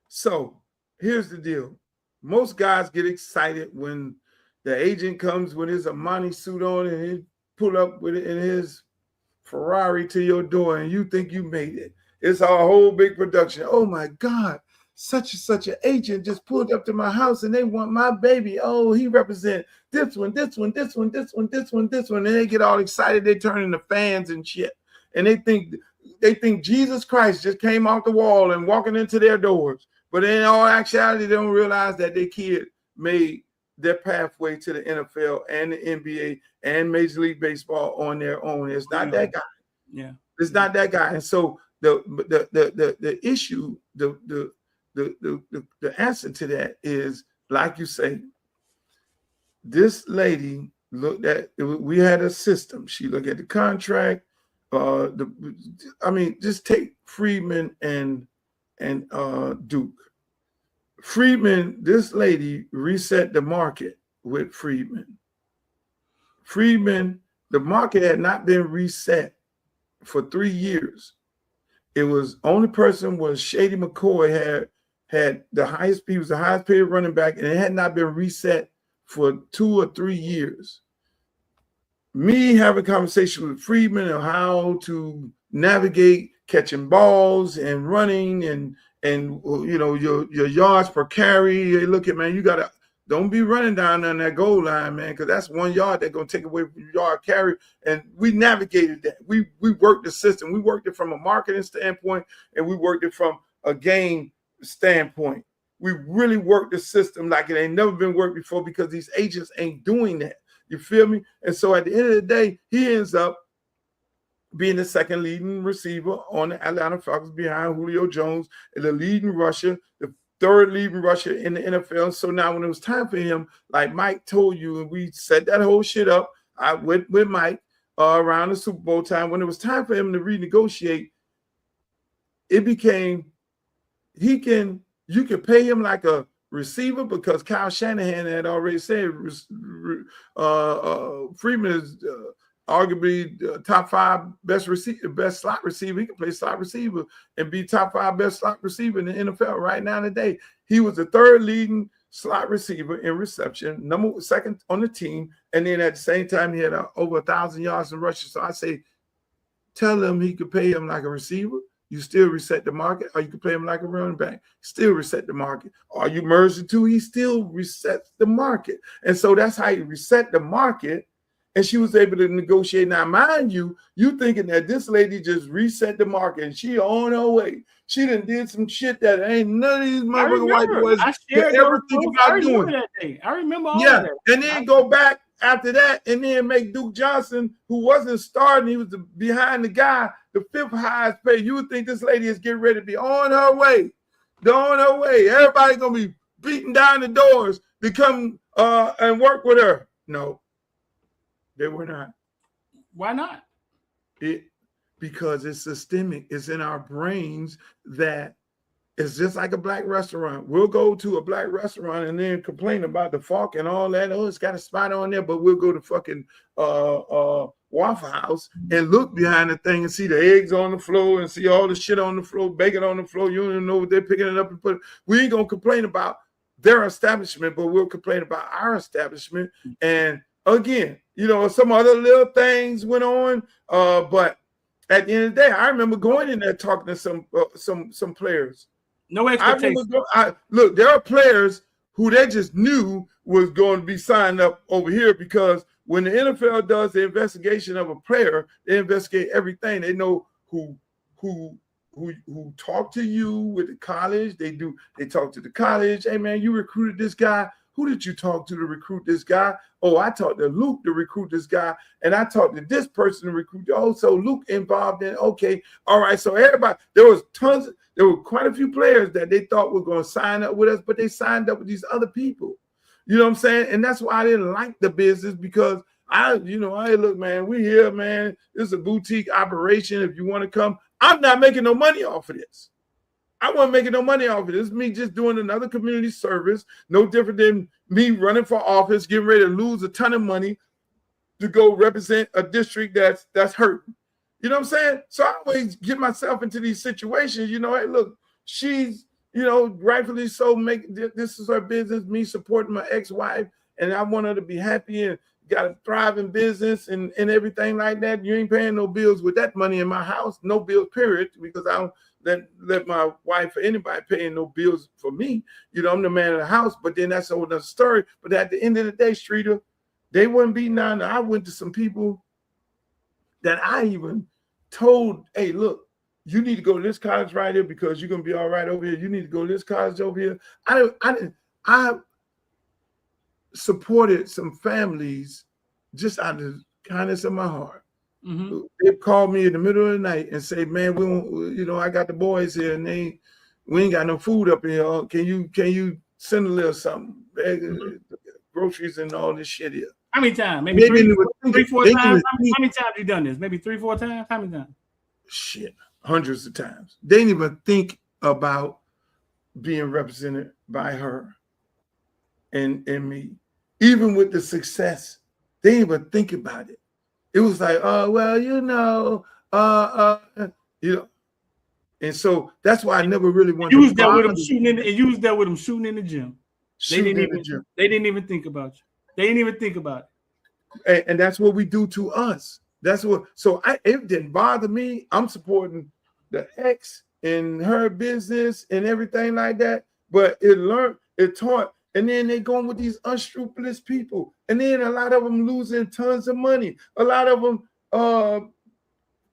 So here's the deal. Most guys get excited when the agent comes with his Armani suit on and he pull up with it in his Ferrari to your door and you think you made it. It's a whole big production. Oh my God, such an agent just pulled up to my house and they want my baby. Oh, he represent this one. And they get all excited. They turn into fans and shit. And they think Jesus Christ just came off the wall and walking into their doors. But in all actuality, they don't realize that their kid made their pathway to the NFL and the NBA and Major League Baseball on their own. It's not that guy. Yeah, it's not that guy. And so the issue, the answer to that is, like you say, this lady looked at. We had a system. She looked at the contract. Just take Freeman and Duke. Freeman, this lady reset the market with Freeman. The market had not been reset for 3 years. It was only person was Shady McCoy had the highest. He was the highest paid running back, and it had not been reset for 2 or 3 years. Me having a conversation with Freeman on how to navigate catching balls and running and your yards per carry. Hey, look at, man, you gotta don't be running down on that goal line, man, because that's 1 yard that's gonna take away from your yard carry. And we navigated that. We worked the system. We worked it from a marketing standpoint, and we worked it from a game standpoint. We really worked the system like it ain't never been worked before because these agents ain't doing that. You feel me? And so at the end of the day, he ends up being the second leading receiver on the Atlanta Falcons behind Julio Jones, and the leading rusher, the third leading rusher in the NFL. So now when it was time for him, like Mike told you, and we set that whole shit up, I went with Mike around the Super Bowl time. When it was time for him to renegotiate, it became you can pay him like a receiver because Kyle Shanahan had already said Freeman is arguably top 5 best slot receiver. He can play slot receiver and be top 5 best slot receiver in the NFL right now today. He was the third leading slot receiver in reception, second on the team, and then at the same time he had over 1,000 yards in rushing. So I say, tell him he could pay him like a receiver. You still reset the market, or you can play him like a running back. Still reset the market. Or you merge the two, he still resets the market. And so that's how you reset the market. And she was able to negotiate. Now, mind you, you thinking that this lady just reset the market and she on her way. She done did some shit that ain't none of these motherfucking white boys could ever think about doing. That day. I remember all of that. And then go back after that and then make Duke Johnson, who wasn't starting, he was behind the guy, the 5th highest paid. You would think this lady is getting ready to be on her way. On her way. Everybody gonna be beating down the doors to come and work with her. No, they were not. Why not? Because it's systemic. It's in our brains that it's just like a black restaurant. We'll go to a black restaurant and then complain about the fork and all that. Oh, it's got a spot on there, but we'll go to fucking Waffle House and look behind the thing and see the eggs on the floor and see all the shit on the floor, bacon on the floor. You don't even know what they're picking it up and put it. We ain't gonna complain about their establishment, but we'll complain about our establishment. And again, some other little things went on, but at the end of the day, I remember going in there talking to some players. No expectation. Look, there are players who they just knew was going to be signed up over here because when the NFL does the investigation of a player, they investigate everything. They know who talked to you with the college. They talk to the college. Hey man, you recruited this guy. Who did you talk to recruit this guy? Oh, I talked to Luke to recruit this guy, and I talked to this person to recruit. Oh, so Luke involved in. Okay, all right. So everybody, there were quite a few players that they thought were going to sign up with us, but they signed up with these other people. You know what I'm saying? And that's why I didn't like the business because hey, look, man, we here, man. This is a boutique operation. If you want to come, I'm not making no money off of this. I wasn't making no money off of this. It's me just doing another community service, no different than me running for office, getting ready to lose a ton of money to go represent a district that's hurting. You know what I'm saying? So I always get myself into these situations. Hey, look, she's, rightfully so, this is her business, me supporting my ex-wife, and I want her to be happy and got a thriving business and everything like that. You ain't paying no bills with that money in my house, no bills, period, because I don't let my wife or anybody paying no bills for me. I'm the man of the house, but then that's a whole other story. But at the end of the day, Streeter, they wouldn't be none. I went to some people that I even told, hey, look, you need to go to this college right here because you're going to be all right over here. You need to go to this college over here. I supported some families just out of the kindness of my heart. Mm-hmm. They called me in the middle of the night and say, man, we don't, I got the boys here and we ain't got no food up here. Can you send a little something? Groceries and all this shit here. How many times? Maybe three, 4 times? How many times have you done this? Maybe 3, 4 times? How many times? Shit, hundreds of times. They didn't even think about being represented by her and me. Even with the success, they didn't even think about it. It was like, oh, well, and so that's why I never really wanted to. You was there with them shooting in the gym. They didn't even think about you. They didn't even think about it. And that's what we do to us. It didn't bother me. I'm supporting the ex in her business and everything like that. But it taught. And then they going with these unscrupulous people. And then a lot of them losing tons of money. A lot of them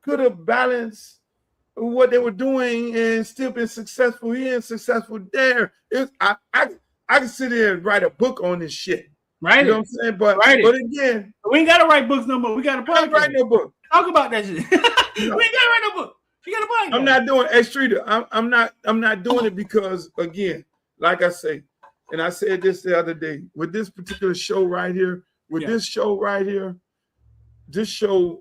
could have balanced what they were doing and still been successful here and successful there. I can sit here and write a book on this shit. Write You know it. what I'm saying? But Write it. but again, We ain't gotta write books no more. We got a I don't write podcast. no book. Talk about that shit. We ain't No. gotta write no book. You got a podcast. I'm not doing Streeter. I'm not doing it because, again, like I say, and I said this the other day, with this particular show right here, this show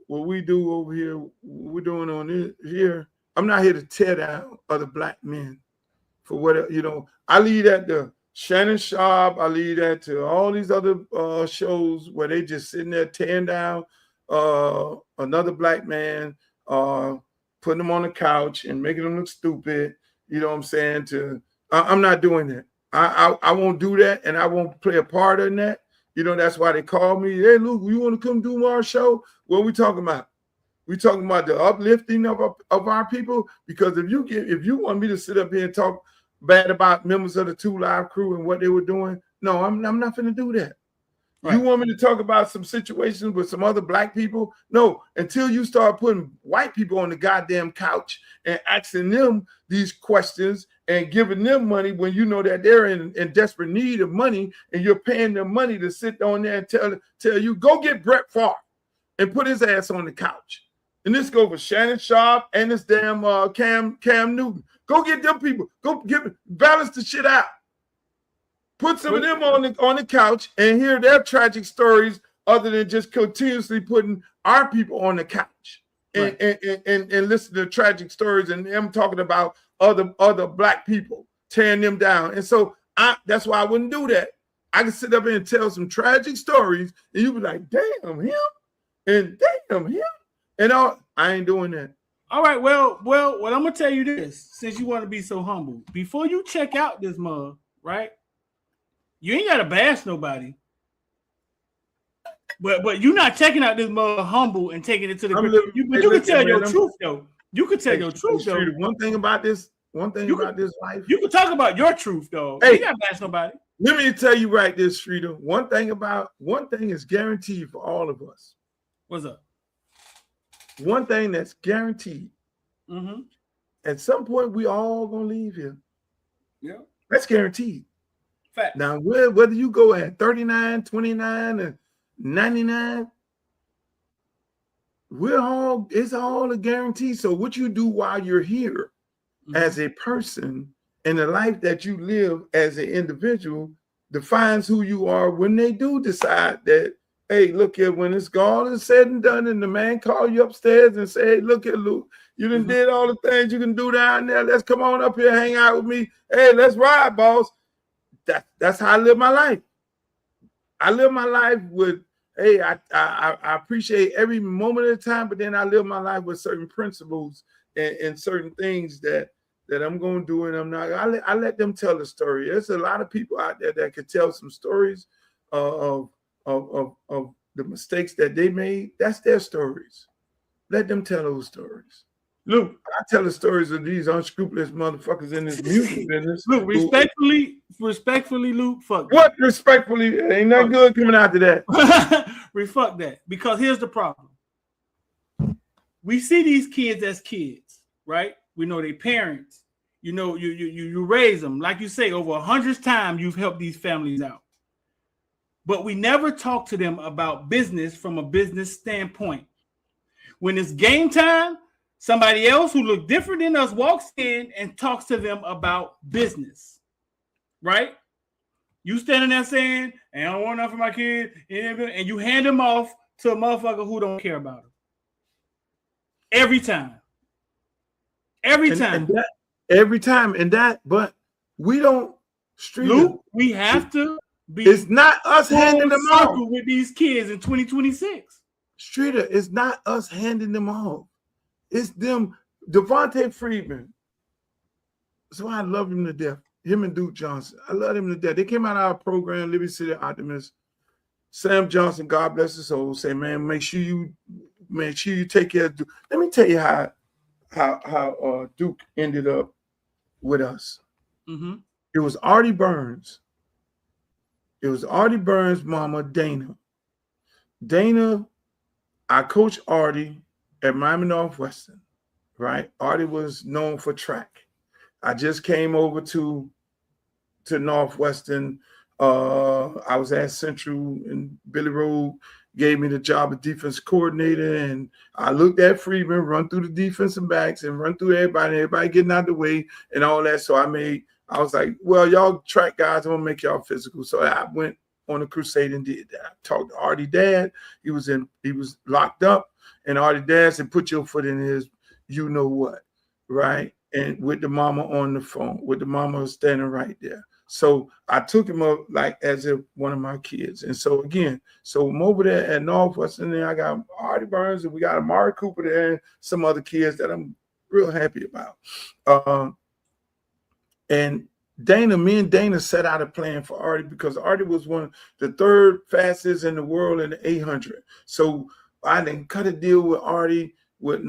what we do over here, we're doing on this here. I'm not here to tear down other black men for what, you know. I leave that to Shannon Sharp. I leave that to all these other shows where they just sitting there tearing down another black man, putting them on the couch and making them look stupid. You know what I'm saying? I'm not doing that. I won't do that, and I won't play a part in that. You know, that's why they call me. Hey, Luke, you want to come do our show? What are we talking about? We talking about the uplifting of our people. Because if you want me to sit up here and talk bad about members of the 2 Live crew and what they were doing, no, I'm not going to do that. Right. You want me to talk about some situations with some other black people? No, until you start putting white people on the goddamn couch and asking them these questions and giving them money when you know that they're in desperate need of money, and you're paying them money to sit on there and tell you, go get Brett Favre and put his ass on the couch. And this go for Shannon Sharp and this damn Cam Newton. Go get them people. Go balance the shit out. Put some of them on the couch and hear their tragic stories, other than just continuously putting our people on the couch and listen to tragic stories and them talking about other black people, tearing them down. And so that's why I wouldn't do that. I can sit up here and tell some tragic stories, and you be like, damn him, and damn him, and all. I ain't doing that. All right, well, I'm gonna tell you this, since you want to be so humble. Before you check out this mug, right? You ain't gotta bash nobody. But you're not checking out this mug humble and taking it to the but you can tell your truth though. You can tell your truth though. One thing about this life. You can talk about your truth though. You gotta bash nobody. Let me tell you right this, Streeter. One thing is guaranteed for all of us. What's up? One thing that's guaranteed. Mm-hmm. At some point, we all gonna leave here. Yeah. That's guaranteed. Fact. Now, whether you go at 39, 29, and 99, it's all a guarantee. So what you do while you're here as a person and the life that you live as an individual defines who you are when they do decide that, hey, look here, when it's all is said and done and the man call you upstairs and say, hey, look here, Luke, you done did all the things you can do down there. Let's come on up here, hang out with me. Hey, let's ride, boss. That's how I live my life. I live my life with, hey, I appreciate every moment of the time, but then I live my life with certain principles and certain things that I'm going to do, and I'm not. I let them tell the story. There's a lot of people out there that could tell some stories of the mistakes that they made. That's their stories. Let them tell those stories. Luke, I tell the stories of these unscrupulous motherfuckers in this music business. Luke, respectfully, Luke, fuck that. What respectfully? Ain't nothing good coming out of that. Fuck that. Because here's the problem. We see these kids as kids, right? We know their parents. You know, you raise them. Like you say, over 100 times you've helped these families out. But we never talk to them about business from a business standpoint. When it's game time, somebody else who looks different than us walks in and talks to them about business, right? You standing there saying, hey, I don't want enough for my kid, and you hand them off to a motherfucker who don't care about them. Every time. Every time. But we don't. Luke, we have to be. It's not us handing them off with these kids in 2026. Streeter, it's not us handing them off. It's them. Devontae Freeman. So I love him to death. Him and Duke Johnson. I love him to death. They came out of our program, Liberty City Optimist. Sam Johnson, God bless his soul, say, man, make sure you take care of Duke. Let me tell you how Duke ended up with us. Mm-hmm. It was Artie Burns. It was Artie Burns' mama, Dana. Dana, I coached Artie at Miami Northwestern, right? Artie was known for track. I just came over to Northwestern I was at Central, and Billy Rowe gave me the job of defense coordinator, and I looked at Freeman run through the defensive backs and run through everybody getting out of the way and all that. So I was like, well, y'all track guys, I'm gonna make y'all physical. So I went on a crusade and did that. I talked to Artie Dad. He was locked up, and Artie Dad said, put your foot in his you know what, right? And with the mama on the phone, with the mama standing right there. So I took him up like as if one of my kids. And so again, so I'm over there at Northwestern, and I got Artie Burns, and we got Amari Cooper there, and some other kids that I'm real happy about. And me and Dana set out a plan for Artie, because Artie was the third fastest in the world in the 800. So I didn't cut a deal with Artie, with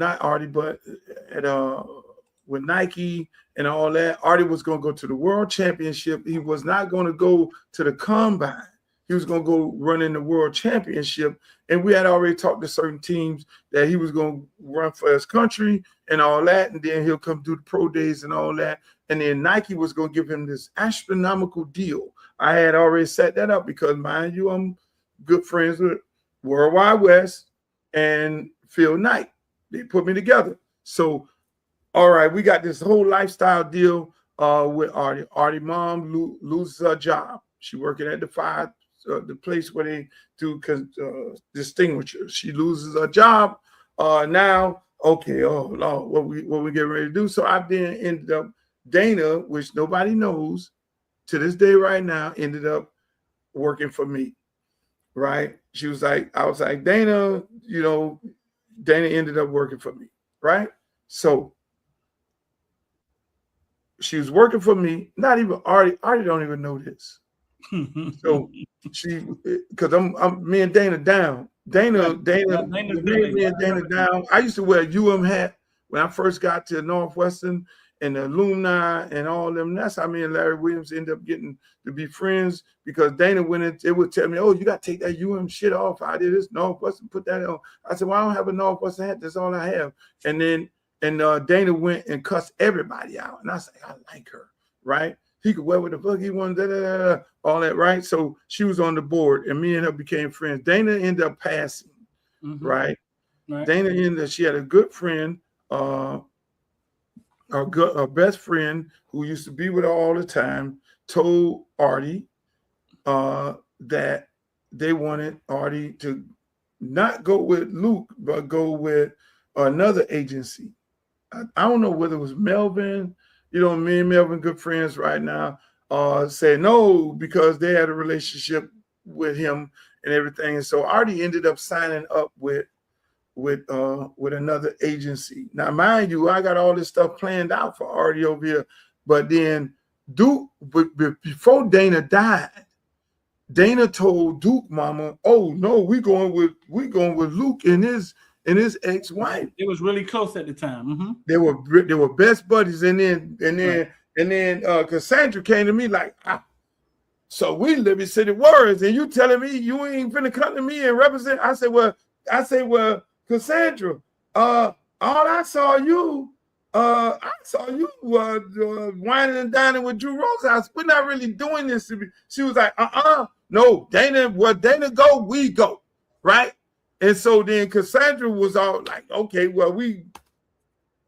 Nike and all that. Artie was going to go to the World Championship. He was not going to go to the Combine. He was going to go run in the World Championship. And we had already talked to certain teams that he was going to run for his country and all that. And then he'll come do the pro days and all that. And then Nike was going to give him this astronomical deal. I had already set that up because, mind you, I'm good friends with Worldwide West and Phil Knight. They put me together. So, all right, we got this whole lifestyle deal with Artie. Artie mom loses her job. She working at the place where they do distinguishers. She loses her job. Now, okay, oh Lord, what we get ready to do? So I then ended up, Dana, which nobody knows to this day right now, ended up working for me. Right? She was like, I was like, Dana, Dana ended up working for me. Right? So she was working for me. Not even Artie. Artie don't even know this. So because I'm me and Dana down. Dana me and Dana down. I used to wear a UM hat when I first got to Northwestern, and the alumni and all them. That's how me and Larry Williams ended up getting to be friends, because Dana it would tell me, oh, you got to take that UM shit off. I did this Northwestern, put that on. I said, well, I don't have a Northwestern hat. That's all I have. And then Dana went and cussed everybody out. And I said, I like her, right? He could wear what the fuck he wanted, all that, right? So she was on the board, and me and her became friends. Dana ended up passing, right? Dana she had a good friend, her best friend who used to be with her all the time, told Artie that they wanted Artie to not go with Luke, but go with another agency. I don't know whether it was Melvin. Me and Melvin, good friends right now, said no, because they had a relationship with him and everything. And so Artie ended up signing up with another agency. Now, mind you, I got all this stuff planned out for Artie over here. But then Duke, before Dana died, Dana told Duke mama, oh no, we going with Luke and his ex-wife. It was really close at the time. They were best buddies, and then Cassandra came to me like, so we live in City Warriors, and you telling me you ain't finna come to me and represent? I said, well, Cassandra, all I saw you whining and dining with Drew Rosehouse. We're not really doing this to be. She was like, no, Dana, where Dana go, we go, right? And so then Cassandra was all like, okay, well, we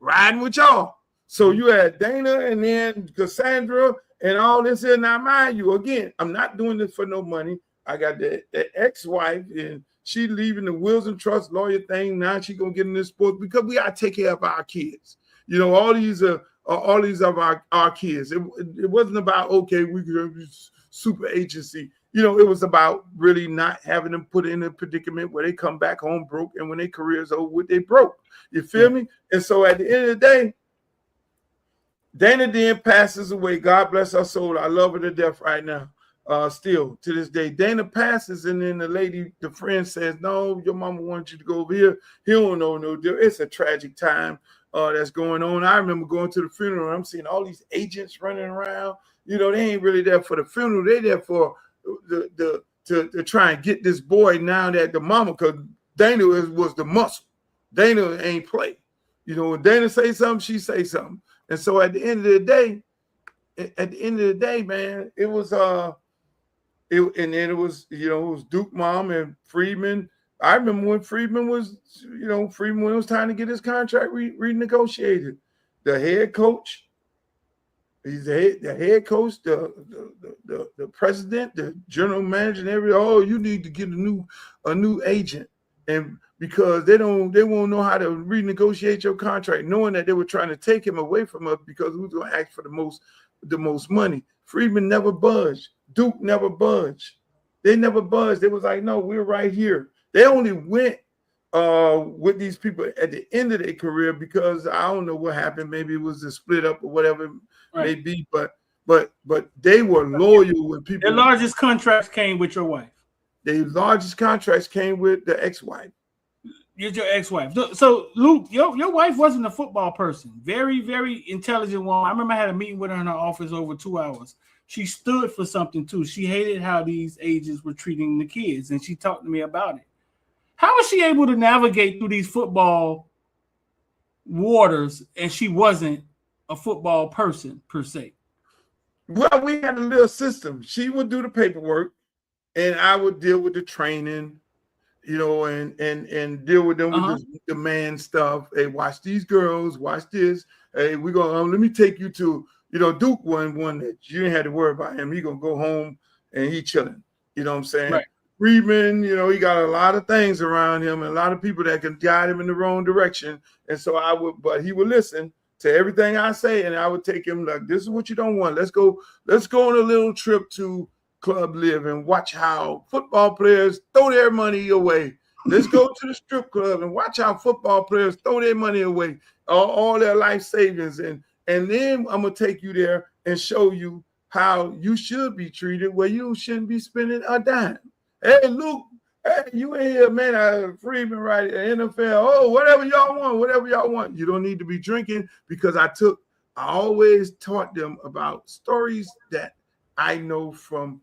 riding with y'all. So you had Dana and then Cassandra and all this. And now, mind you, again, I'm not doing this for no money. I got the ex-wife, and she leaving the wills and trust lawyer thing. Now she gonna get in this sport because we gotta take care of our kids. All these of our kids. It wasn't about, okay, we could be super agency. It was about really not having them put in a predicament where they come back home broke, and when their career's over, they broke. You feel me? And so at the end of the day, Dana then passes away. God bless her soul. I love her to death right now. Still to this day, Dana passes, and then the friend says, no, your mama wants you to go over here. He don't know no deal. It's a tragic time that's going on. I remember going to the funeral, and I'm seeing all these agents running around. They ain't really there for the funeral. They there for to try and get this boy now that the mama, because Dana was the muscle. Dana ain't play. When Dana say something, she say something. And so at the end of the day, man, it was And then it was, it was Duke mom and Freeman. I remember when Freeman was, when it was time to get his contract renegotiated. The head coach, he's the head coach, the president, the general manager, and you need to get a new agent. And because they won't know how to renegotiate your contract, knowing that they were trying to take him away from us because we was going to ask for the most money. Freeman never budged. Duke never budged. They never budged. They was like, no, we're right here. They only went with these people at the end of their career because I don't know what happened. Maybe it was a split up or whatever it may be. But they were loyal when people. Their largest contracts came with your wife. The largest contracts came with the ex-wife. You're your ex-wife. So Luke, your wife wasn't a football person. Very, very intelligent woman. I remember I had a meeting with her in her office over 2 hours. She stood for something too. She hated how these agents were treating the kids, and she talked to me about it. How was she able to navigate through these football waters, and she wasn't a football person per se? Well, we had a little system. She would do the paperwork, and I would deal with the training, and deal with them with the man stuff. Hey, watch these girls, watch this. Hey, we're gonna let me take you to, Duke one that you didn't have to worry about him. He gonna go home and he chilling. You know what I'm saying? Right. Freeman, he got a lot of things around him and a lot of people that can guide him in the wrong direction. And so but he would listen to everything I say, and I would take him like, this is what you don't want. Let's go on a little trip to Club Live and watch how football players throw their money away. Let's go to the strip club and watch how football players throw their money away, all their life savings. And then I'm going to take you there and show you how you should be treated, where you shouldn't be spending a dime. Hey, Luke, hey, you in here, man, Freeman, right, NFL. Oh, whatever y'all want. You don't need to be drinking, because I always taught them about stories that I know from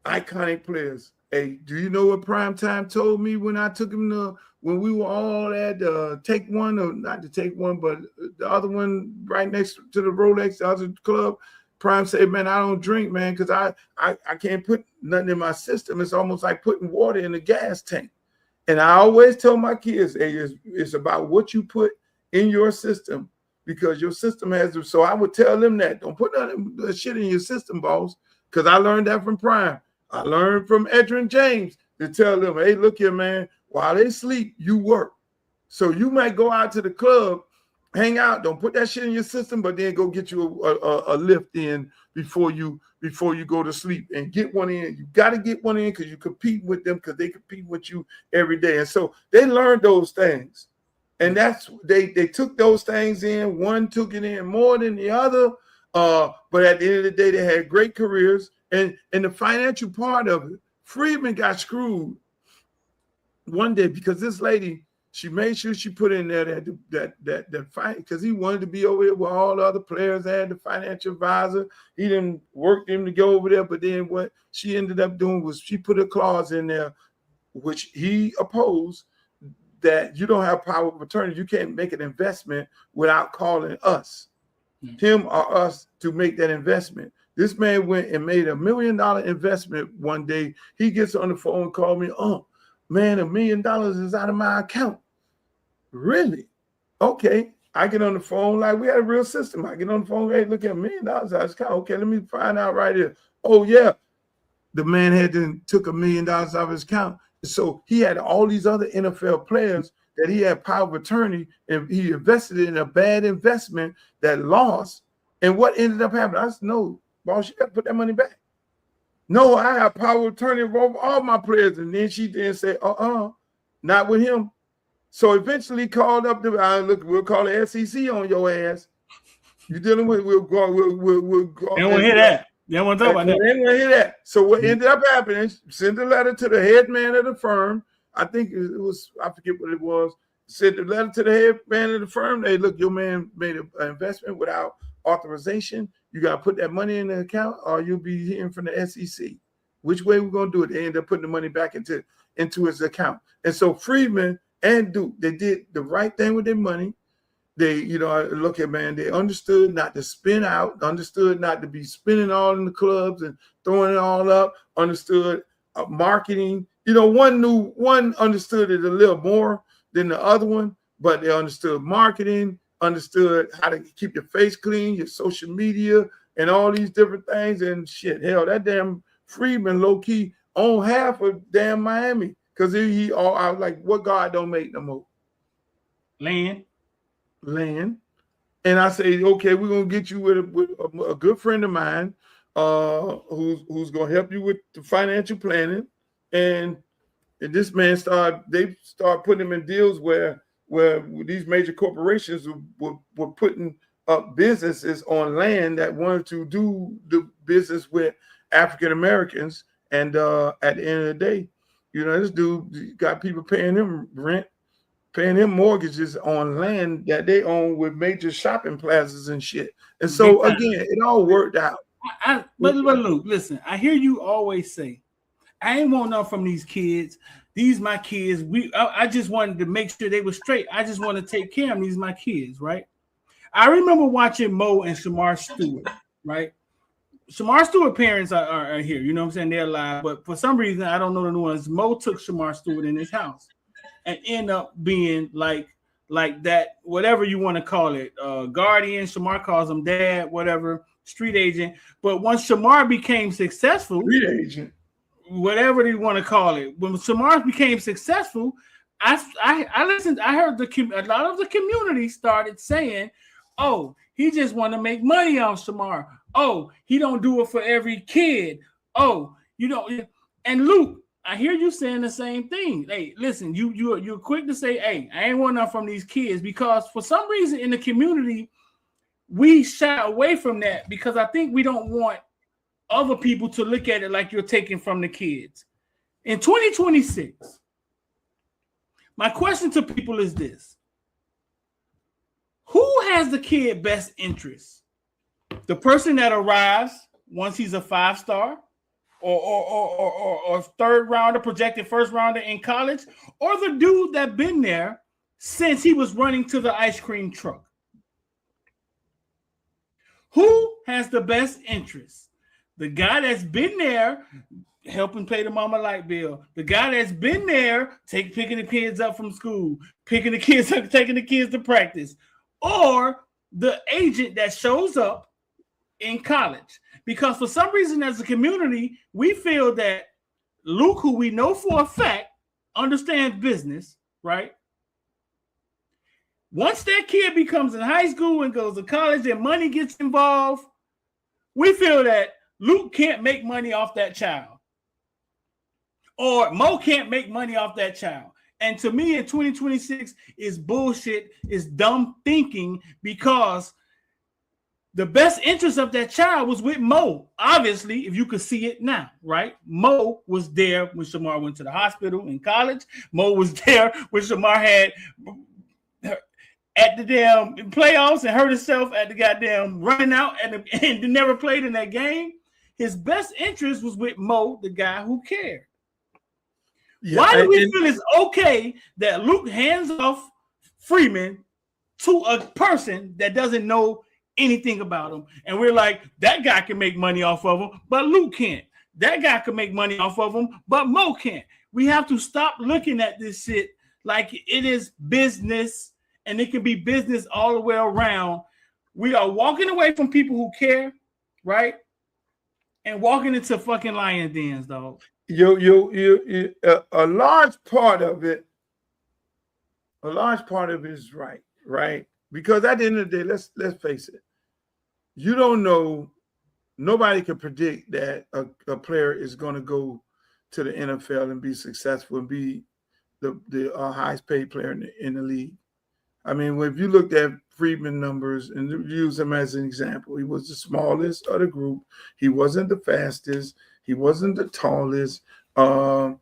iconic players. Hey, do you know what Primetime told me when I took him when we were all at Take One, or not the Take One, but the other one right next to the Rolex, the other club? Prime said, man, I don't drink, man, because I can't put nothing in my system. It's almost like putting water in a gas tank. And I always tell my kids, hey, it's about what you put in your system, because your system has to. So I would tell them that. Don't put that shit in your system, boss, because I learned that from Prime. I learned from Edrin James to tell them, hey, look here, man, while they sleep, you work. So you might go out to the club, hang out, don't put that shit in your system, but then go get you a lift in before you go to sleep, and get one in. You got to get one in, because you compete with them, because they compete with you every day. And so they learned those things. And that's they took those things in. One took it in more than the other. But at the end of the day, they had great careers. And the financial part of it, Freeman got screwed one day because this lady, she made sure she put in there that fight, because he wanted to be over there where all the other players had the financial advisor. He didn't work them to go over there, but then what she ended up doing was she put a clause in there, which he opposed, that you don't have power of attorney. You can't make an investment without calling us, him or us, to make that investment. This man went and made $1 million investment one day. He gets on the phone and called me, oh, man, $1 million is out of my account. Really? Okay. I get on the phone, like we had a real system. I get on the phone, hey, look at $1 million out of his account. Okay, let me find out right here. Oh, yeah. The man took $1 million out of his account. So he had all these other NFL players that he had power of attorney, and he invested in a bad investment that lost. And what ended up happening? I said, no, boss, you got to put that money back. No, I have power of attorney over all my players. And then she didn't say, not with him. So eventually called up we'll call the SEC on your ass. You dealing with, we'll go. They don't want to hear that. They don't want to talk about that. They don't want to hear that. So what ended up happening, send a letter to the head man of the firm. I think it was, I forget what it was. Sent a letter to the head man of the firm. Hey, look, your man made an investment without authorization. You got to put that money in the account, or you'll be hearing from the SEC. Which way we're going to do it? They end up putting the money back into his account. And so Freeman and Duke, they did the right thing with their money. They, look at, man, they understood not to spin out, understood not to be spinning all in the clubs and throwing it all up, understood marketing. One understood it a little more than the other one, but they understood marketing, understood how to keep your face clean, your social media, and all these different things. And shit, hell, that damn Friedman low-key owned half of damn Miami, because I was like, what God don't make no more? Land. And I say, okay, we're gonna get you with a good friend of mine, who's gonna help you with the financial planning. And this man they start putting him in deals where these major corporations were putting up businesses on land that wanted to do the business with African Americans. And at the end of the day, this dude got people paying him rent, paying him mortgages on land that they own with major shopping plazas and shit. And so again, it all worked out. But Luke, listen, I hear you always say, I ain't want nothing from these kids. These my kids. I just wanted to make sure they were straight. I just want to take care of them. These my kids, right? I remember watching Mo and Shamar Stewart, right? Shamar Stewart parents are here. You know what I'm saying? They're alive. But for some reason, I don't know the new ones. Mo took Shamar Stewart in his house and end up being like that, whatever you want to call it, guardian. Shamar calls him dad, whatever, street agent. But once Shamar became successful, street agent, whatever you want to call it, when Shamar became successful, I listened. I heard a lot of the community started saying, "Oh, he just want to make money off Shamar. Oh, he don't do it for every kid. Oh, and Luke." I hear you saying the same thing. Hey, listen, you're quick to say, hey, I ain't want nothing from these kids, because for some reason in the community, we shy away from that because I think we don't want other people to look at it like you're taking from the kids. In 2026, my question to people is this. Who has the kid best interest? The person that arrives once he's a 5-star? Or third rounder, projected first rounder in college, or the dude that been there since he was running to the ice cream truck? Who has the best interest? The guy that's been there helping pay the mama light bill, the guy that's been there picking the kids up from school, picking the kids up, taking the kids to practice, or the agent that shows up in college? Because for some reason, as a community, we feel that Luke, who we know for a fact understands business, right? Once that kid becomes in high school and goes to college and money gets involved, we feel that Luke can't make money off that child. Or Mo can't make money off that child. And to me, in 2026, is bullshit, is dumb thinking, because the best interest of that child was with Mo. Obviously, if you could see it now, right? Mo was there when Shamar went to the hospital in college. Mo was there when Shamar had at the damn playoffs and hurt himself at the goddamn running out and never played in that game. His best interest was with Mo, the guy who cared. Yeah, why do we feel it's okay that Luke hands off Freeman to a person that doesn't know anything about him? And we're like, that guy can make money off of him, but Luke can't. That guy can make money off of him, but Mo can't. We have to stop looking at this shit like it is business, and it can be business all the way around. We are walking away from people who care, right? And walking into fucking lion dens, dog. A large part of it is right? Because at the end of the day, let's face it, you don't know, nobody can predict that a player is going to go to the NFL and be successful and be the highest paid player in the league. I mean, if you looked at Friedman numbers and use him as an example, he was the smallest of the group. He wasn't the fastest. He wasn't the tallest. But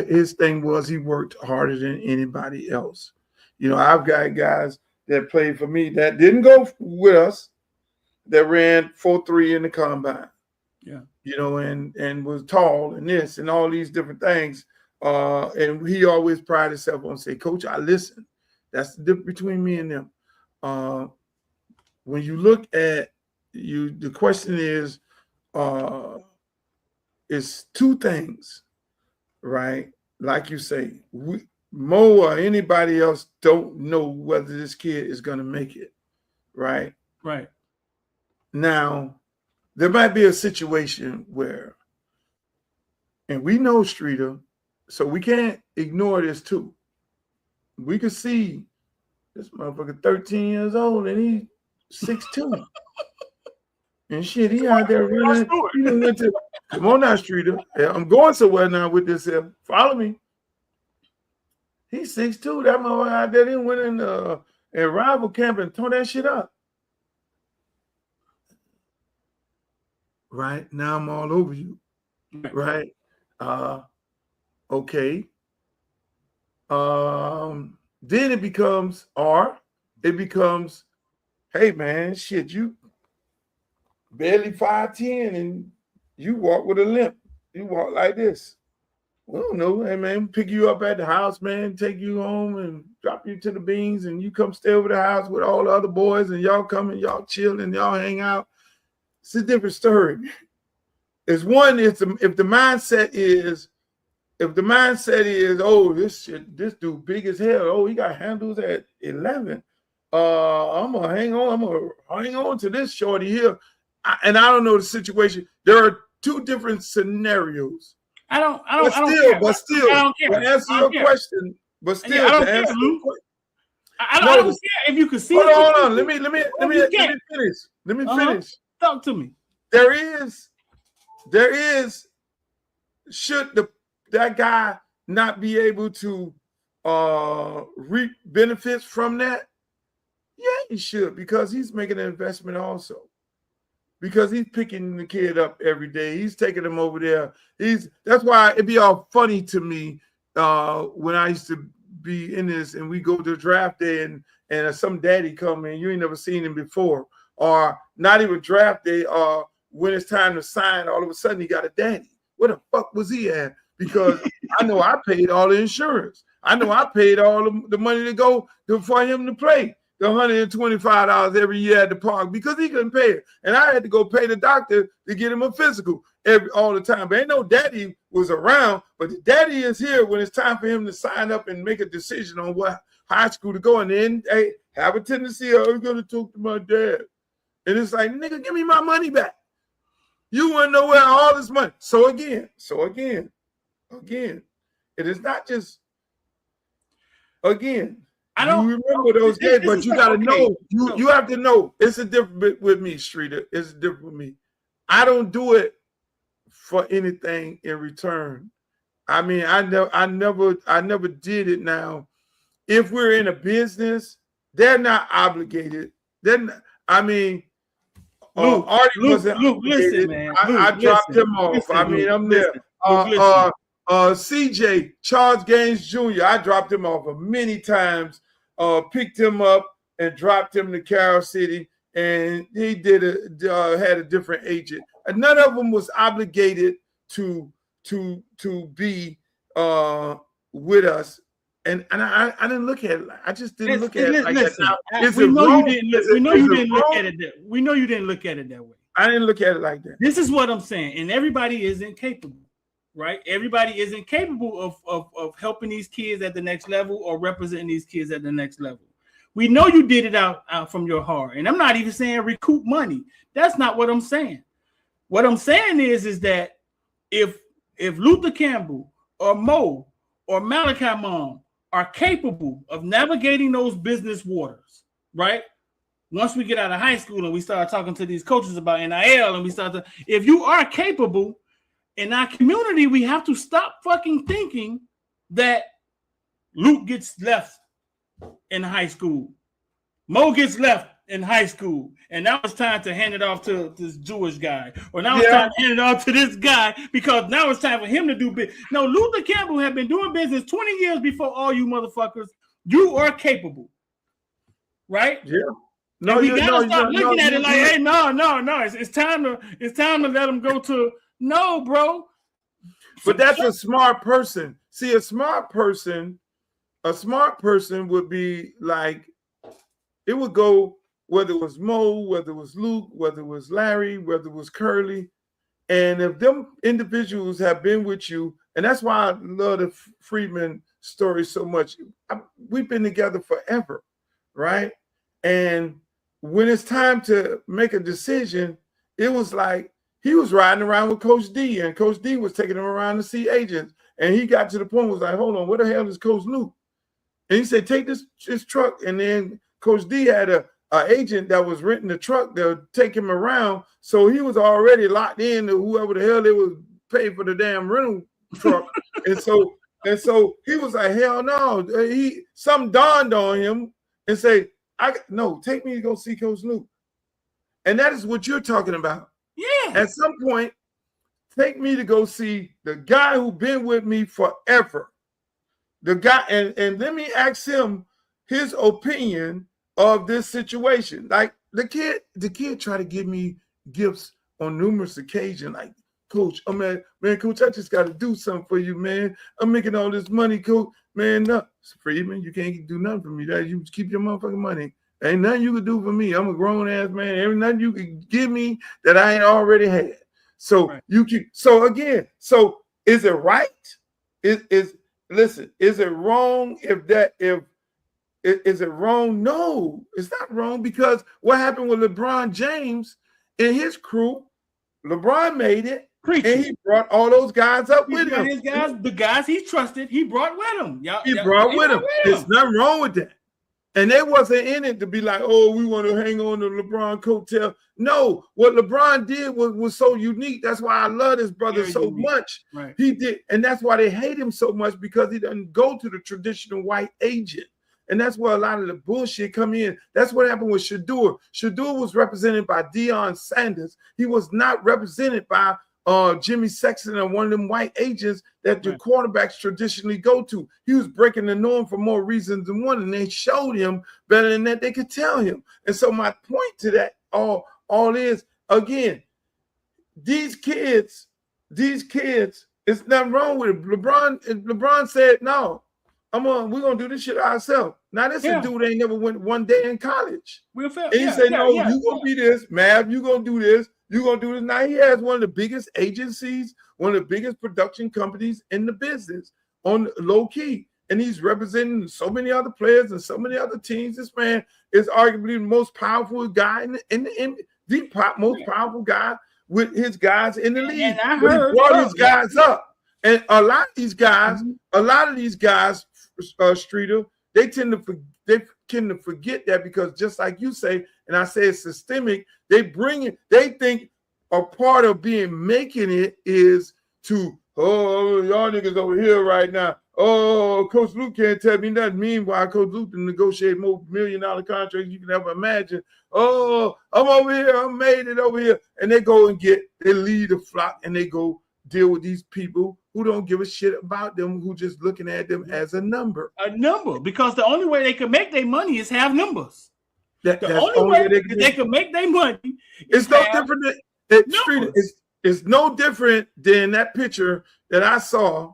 his thing was he worked harder than anybody else. I've got guys that played for me that didn't go with us that ran 4.3 in the combine. Yeah. And was tall and this and all these different things. And he always prided himself on say, Coach, I listen. That's the difference between me and them. When you look at the question is it's two things, right? Like you say, Mo or anybody else don't know whether this kid is going to make it, right? Right. Now, there might be a situation where, and we know Streeter, so we can't ignore this too. We could see this motherfucker 13 years old and he's 6'2". And shit, he out there running. He done went to, come on now, Streeter. I'm going somewhere now with this. Follow me. He's 6'2". That motherfucker out there, he went in rival camp and tore that shit up. Right? Now I'm all over you. Right? Okay. Then it becomes, hey man, shit, you barely 5'10" and you walk with a limp. You walk like this. We don't know. Hey man, pick you up at the house, man, take you home and drop you to the beans, and you come stay over the house with all the other boys, and y'all come and y'all chill and y'all hang out. It's a different story. It's one, if the mindset is, oh, this dude big as hell. Oh, he got handles at 11. I'm gonna hang on to this shorty here. And I don't know the situation. There are two different scenarios. I don't Still, to answer your question, I don't care if you can see. Hold on. Let me finish. Let me finish. Talk to me. There is. Should that guy not be able to reap benefits from that? Yeah, he should, because he's making an investment also. Because he's picking the kid up every day. He's taking him over there. That's why it'd be all funny to me when I used to be in this and we go to the draft day and some daddy come in, you ain't never seen him before, or not even draft day, or when it's time to sign, all of a sudden he got a daddy. Where the fuck was he at? Because I know I paid all the insurance. I know I paid all the money to go for him to play. The $125 every year at the park because he couldn't pay it. And I had to go pay the doctor to get him a physical all the time. But ain't no daddy was around, but the daddy is here when it's time for him to sign up and make a decision on what high school to go. And then, hey, have a tendency of, I'm going to talk to my dad. And it's like, nigga, give me my money back. You want to know where all this money. So again, it is not just, again, I don't remember those days, but you got to know. You have to know. It's a different with me, Streeter. It's different with me. I don't do it for anything in return. I mean, I never did it. Now, if we're in a business, they're not obligated. Then Artie wasn't obligated. Listen, man. I dropped him off. Listen, I mean, I'm there. CJ, Charles Gaines Jr., I dropped him off many times. Picked him up and dropped him to Carroll City, and he had a different agent. And none of them was obligated to be with us. And I didn't look at it. I just didn't look at it like that. We know you didn't look at it that way. I didn't look at it like that. This is what I'm saying. And everybody isn't capable. Right? Everybody isn't capable of helping these kids at the next level or representing these kids at the next level. We know you did it out from your heart. And I'm not even saying recoup money. That's not what I'm saying. What I'm saying is that if Luther Campbell or Mo or Malachi Mom are capable of navigating those business waters, right? Once we get out of high school and we start talking to these coaches about NIL and if you are capable, in our community, we have to stop fucking thinking that Luke gets left in high school. Mo gets left in high school. And now it's time to hand it off to this Jewish guy. Or now it's time to hand it off to this guy because now it's time for him to do business. No, Luther Campbell had been doing business 20 years before all you motherfuckers. You are capable. Right? Yeah. No, we gotta stop looking at it like, hey, no. It's time to let him go to. No, bro. But that's a smart person. See, a smart person a smart person would be like, it would go, whether it was Mo, whether it was Luke, whether it was Larry, whether it was Curly. And if them individuals have been with you, and that's why I love the Friedman story so much. We've been together forever, right? And when it's time to make a decision, it was like he was riding around with Coach D, and Coach D was taking him around to see agents. And he got to the point, was like, hold on, where the hell is Coach Luke? And he said, take this truck. And then Coach D had a agent that was renting the truck to take him around. So he was already locked in to whoever the hell they was paying for the damn rental truck. and so he was like, hell no. Something dawned on him and say, no, take me to go see Coach Luke. And that is what you're talking about. Yeah. At some point, take me to go see the guy who been with me forever. The guy, and let me ask him his opinion of this situation. Like the kid tried to give me gifts on numerous occasions. Like, Coach, oh man, Coach, I just got to do something for you, man. I'm making all this money, Coach. Man, no, Freeman, you can't do nothing for me. That you keep your motherfucking money. Ain't nothing you can do for me. I'm a grown ass man. Ain't nothing you can give me that I ain't already had. So right. So again, is it right? Listen, is it wrong is it wrong? No, it's not wrong, because what happened with LeBron James and his crew, LeBron made it. And he brought all those guys up with him. His guys, the guys he trusted, he brought with him. He brought with him. There's nothing wrong with that. And they wasn't in it to be like, oh, we want to hang on to LeBron coattail. No, what LeBron did was so unique. That's why I love his brother so much. Right. He did, and that's why they hate him so much, because he doesn't go to the traditional white agent. And that's where a lot of the bullshit come in. That's what happened with Shador. Shador was represented by Deion Sanders. He was not represented by Jimmy Sexton and one of them white agents that the quarterbacks traditionally go to. He was breaking the norm for more reasons than one, and they showed him better than that they could tell him. And so my point to that all is, again, these kids, it's nothing wrong with it. LeBron said, no, we're gonna do this shit ourselves. Now this a dude ain't never went one day in college. And he said, no, you gonna be this, Mav, you gonna do this. You're going to do this. Now he has one of the biggest agencies, one of the biggest production companies in the business on low key. And he's representing so many other players and so many other teams. This man is arguably the most powerful guy most powerful guy with his guys in the league. And I heard he brought his guys up. And a lot of these guys, Streeter, they tend to forget that, because just like you say, and I say it's systemic, they think a part of making it is to, oh, y'all niggas over here right now. Oh, Coach Luke can't tell me nothing. Meanwhile, Coach Luke can negotiate more $1 million contracts you can ever imagine. Oh, I'm over here. I made it over here. And they go and they lead the flock, and they go deal with these people who don't give a shit about them, who just looking at them as a number. Because the only way they can make their money is have numbers. The only way they can make their money. It's no different than it's no different than that picture that I saw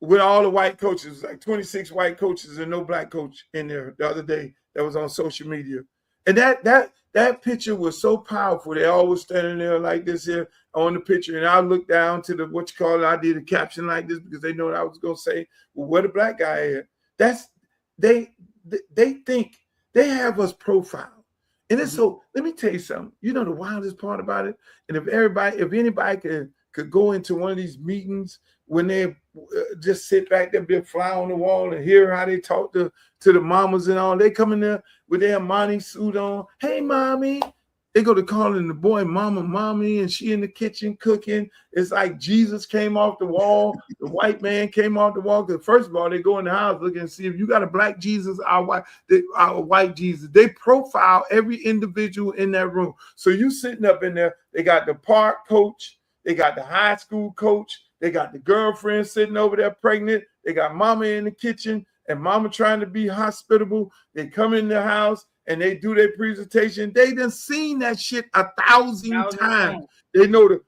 with all the white coaches, like 26 white coaches and no black coach in there the other day that was on social media. And that picture was so powerful. They all was standing there like this here on the picture. And I looked down to I did a caption like this because they know what I was going to say. Well, where the black guy is? They think they have us profiled. And it's so, let me tell you something. You know the wildest part about it? And if anybody could go into one of these meetings when they just sit back there, be a fly on the wall, and hear how they talk to the mamas and all, they come in there with their Armani suit on. Hey, mommy. They go to calling the boy mama, mommy, and she in the kitchen cooking. It's like Jesus came off the wall. The white man came off the wall. Because first of all, they go in the house looking and see if you got a black Jesus, our white Jesus. They profile every individual in that room. So you sitting up in there, they got the park coach, they got the high school coach, they got the girlfriend sitting over there pregnant, they got mama in the kitchen, and mama trying to be hospitable. They come in the house and they do their presentation. They done seen that shit 1,000 times. They know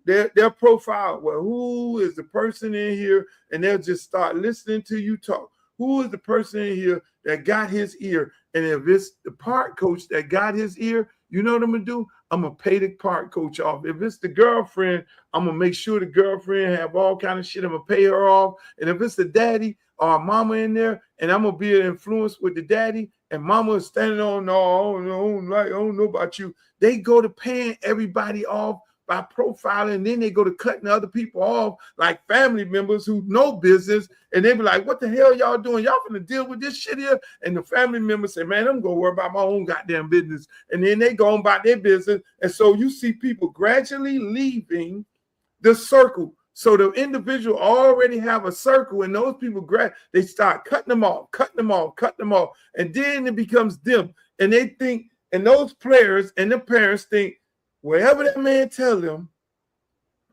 their profile. Well, who is the person in here? And they'll just start listening to you talk. Who is the person in here that got his ear? And if it's the park coach that got his ear, you know what I'm gonna do? I'm gonna pay the park coach off. If it's the girlfriend, I'm gonna make sure the girlfriend have all kind of shit. I'm gonna pay her off. And if it's the daddy or mama in there, and I'm gonna be an influence with the daddy, and mama is standing on, no, I don't know about you. They go to paying everybody off by profiling, and then they go to cutting other people off, like family members who know business, and they be like, what the hell y'all doing? Y'all finna deal with this shit here? And the family members say, man, I'm gonna worry about my own goddamn business. And then they go on about their business. And so you see people gradually leaving the circle. So the individual already have a circle, and those people they start cutting them off. And then it becomes them. And they think, and those players and the parents think, whatever that man tell them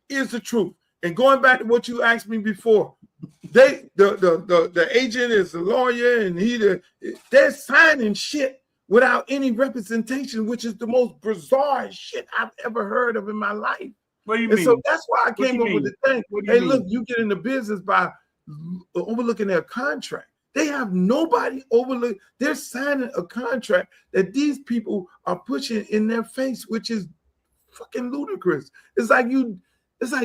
is the truth. And going back to what you asked me before, the agent is a lawyer, and they're signing shit without any representation, which is the most bizarre shit I've ever heard of in my life. What do you and mean? So that's why I came up with the thing. Hey, look, you get in the business by overlooking their contract. They have nobody overlook. They're signing a contract that these people are pushing in their face, which is fucking ludicrous. It's like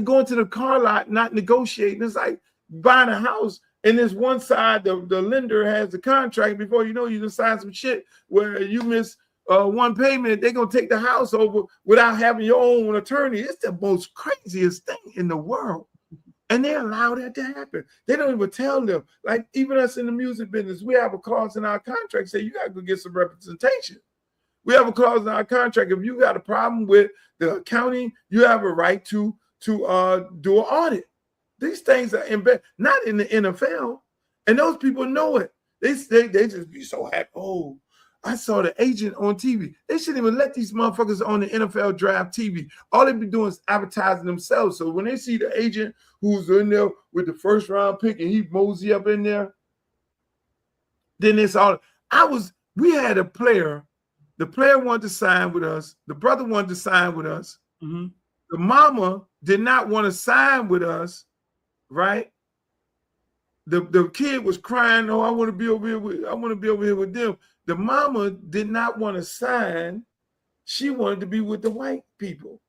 going to the car lot, not negotiating. It's like buying a house, and this one side, the lender has the contract. Before you know, you just sign some shit where you miss one payment, they're gonna take the house over without having your own attorney. It's the most craziest thing in the world. And they allow that to happen. They don't even tell them. Like even us in the music business, we have a clause in our contract say you gotta go get some representation. We have a clause in our contract. If you got a problem with the accounting, you have a right to do an audit. These things are embedded, not in the NFL, and those people know it. They just be so happy. Oh, I saw the agent on TV. They shouldn't even let these motherfuckers on the NFL draft TV. All they be doing is advertising themselves. So when they see the agent who's in there with the first round pick and he mosey up in there, then it's all. We had a player. The player wanted to sign with us. The brother wanted to sign with us. Mm-hmm. The mama did not want to sign with us, right? The kid was crying, oh, I want to be over here with them. The mama did not want to sign. She wanted to be with the white people.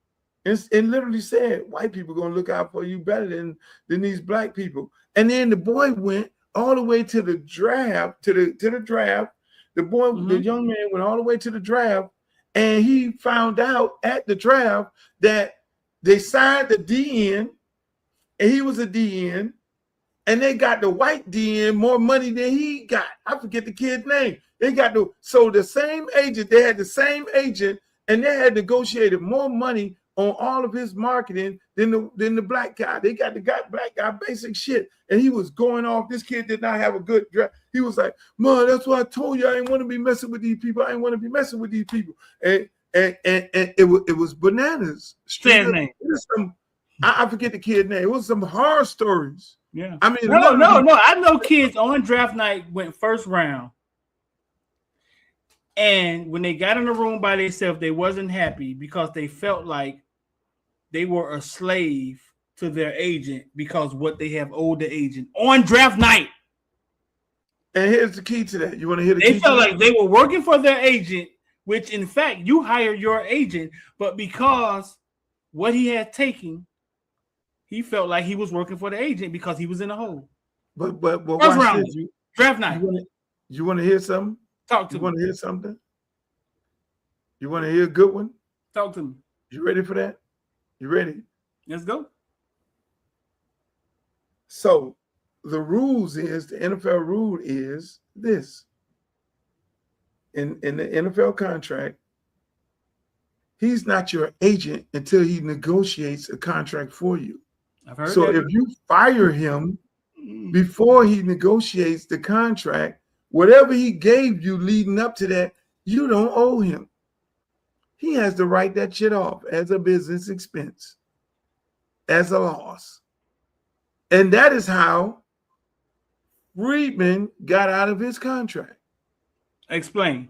And literally said, white people are going to look out for you better than these black people. And then the boy went all the way to the draft, to the draft. The boy, the young man went all the way to the draft, and he found out at the draft that they signed the DN, and he was a DN, and they got the white DN more money than he got. I forget the kid's name. They had the same agent, and they had negotiated more money on all of his marketing than the black guy. They got the black guy basic shit, and he was going off. This kid did not have a good draft. He was like, "Mom, that's why I told you I didn't want to be messing with these people. I didn't want to be messing with these people." And it was bananas. I forget the kid's name. It was some horror stories. Yeah. I mean, no. I know kids on draft night went first round. And when they got in the room by themselves, they wasn't happy because they felt like they were a slave to their agent because what they have owed the agent on draft night. And here's the key to that. You want to hear the key? They felt to like they were working for their agent, which in fact you hire your agent, but because what he had taken, he felt like he was working for the agent because he was in the hole. But first round, draft night. You want to hear something? Talk to me. You want to hear something? You want to hear a good one? Talk to me. You ready for that? You ready? Let's go. So the rules is, the NFL rule is this. In the NFL contract, he's not your agent until he negotiates a contract for you. I've heard so that. If you fire him before he negotiates the contract, whatever he gave you leading up to that, you don't owe him. He has to write that shit off as a business expense, as a loss. And that is how Friedman got out of his contract. Explain.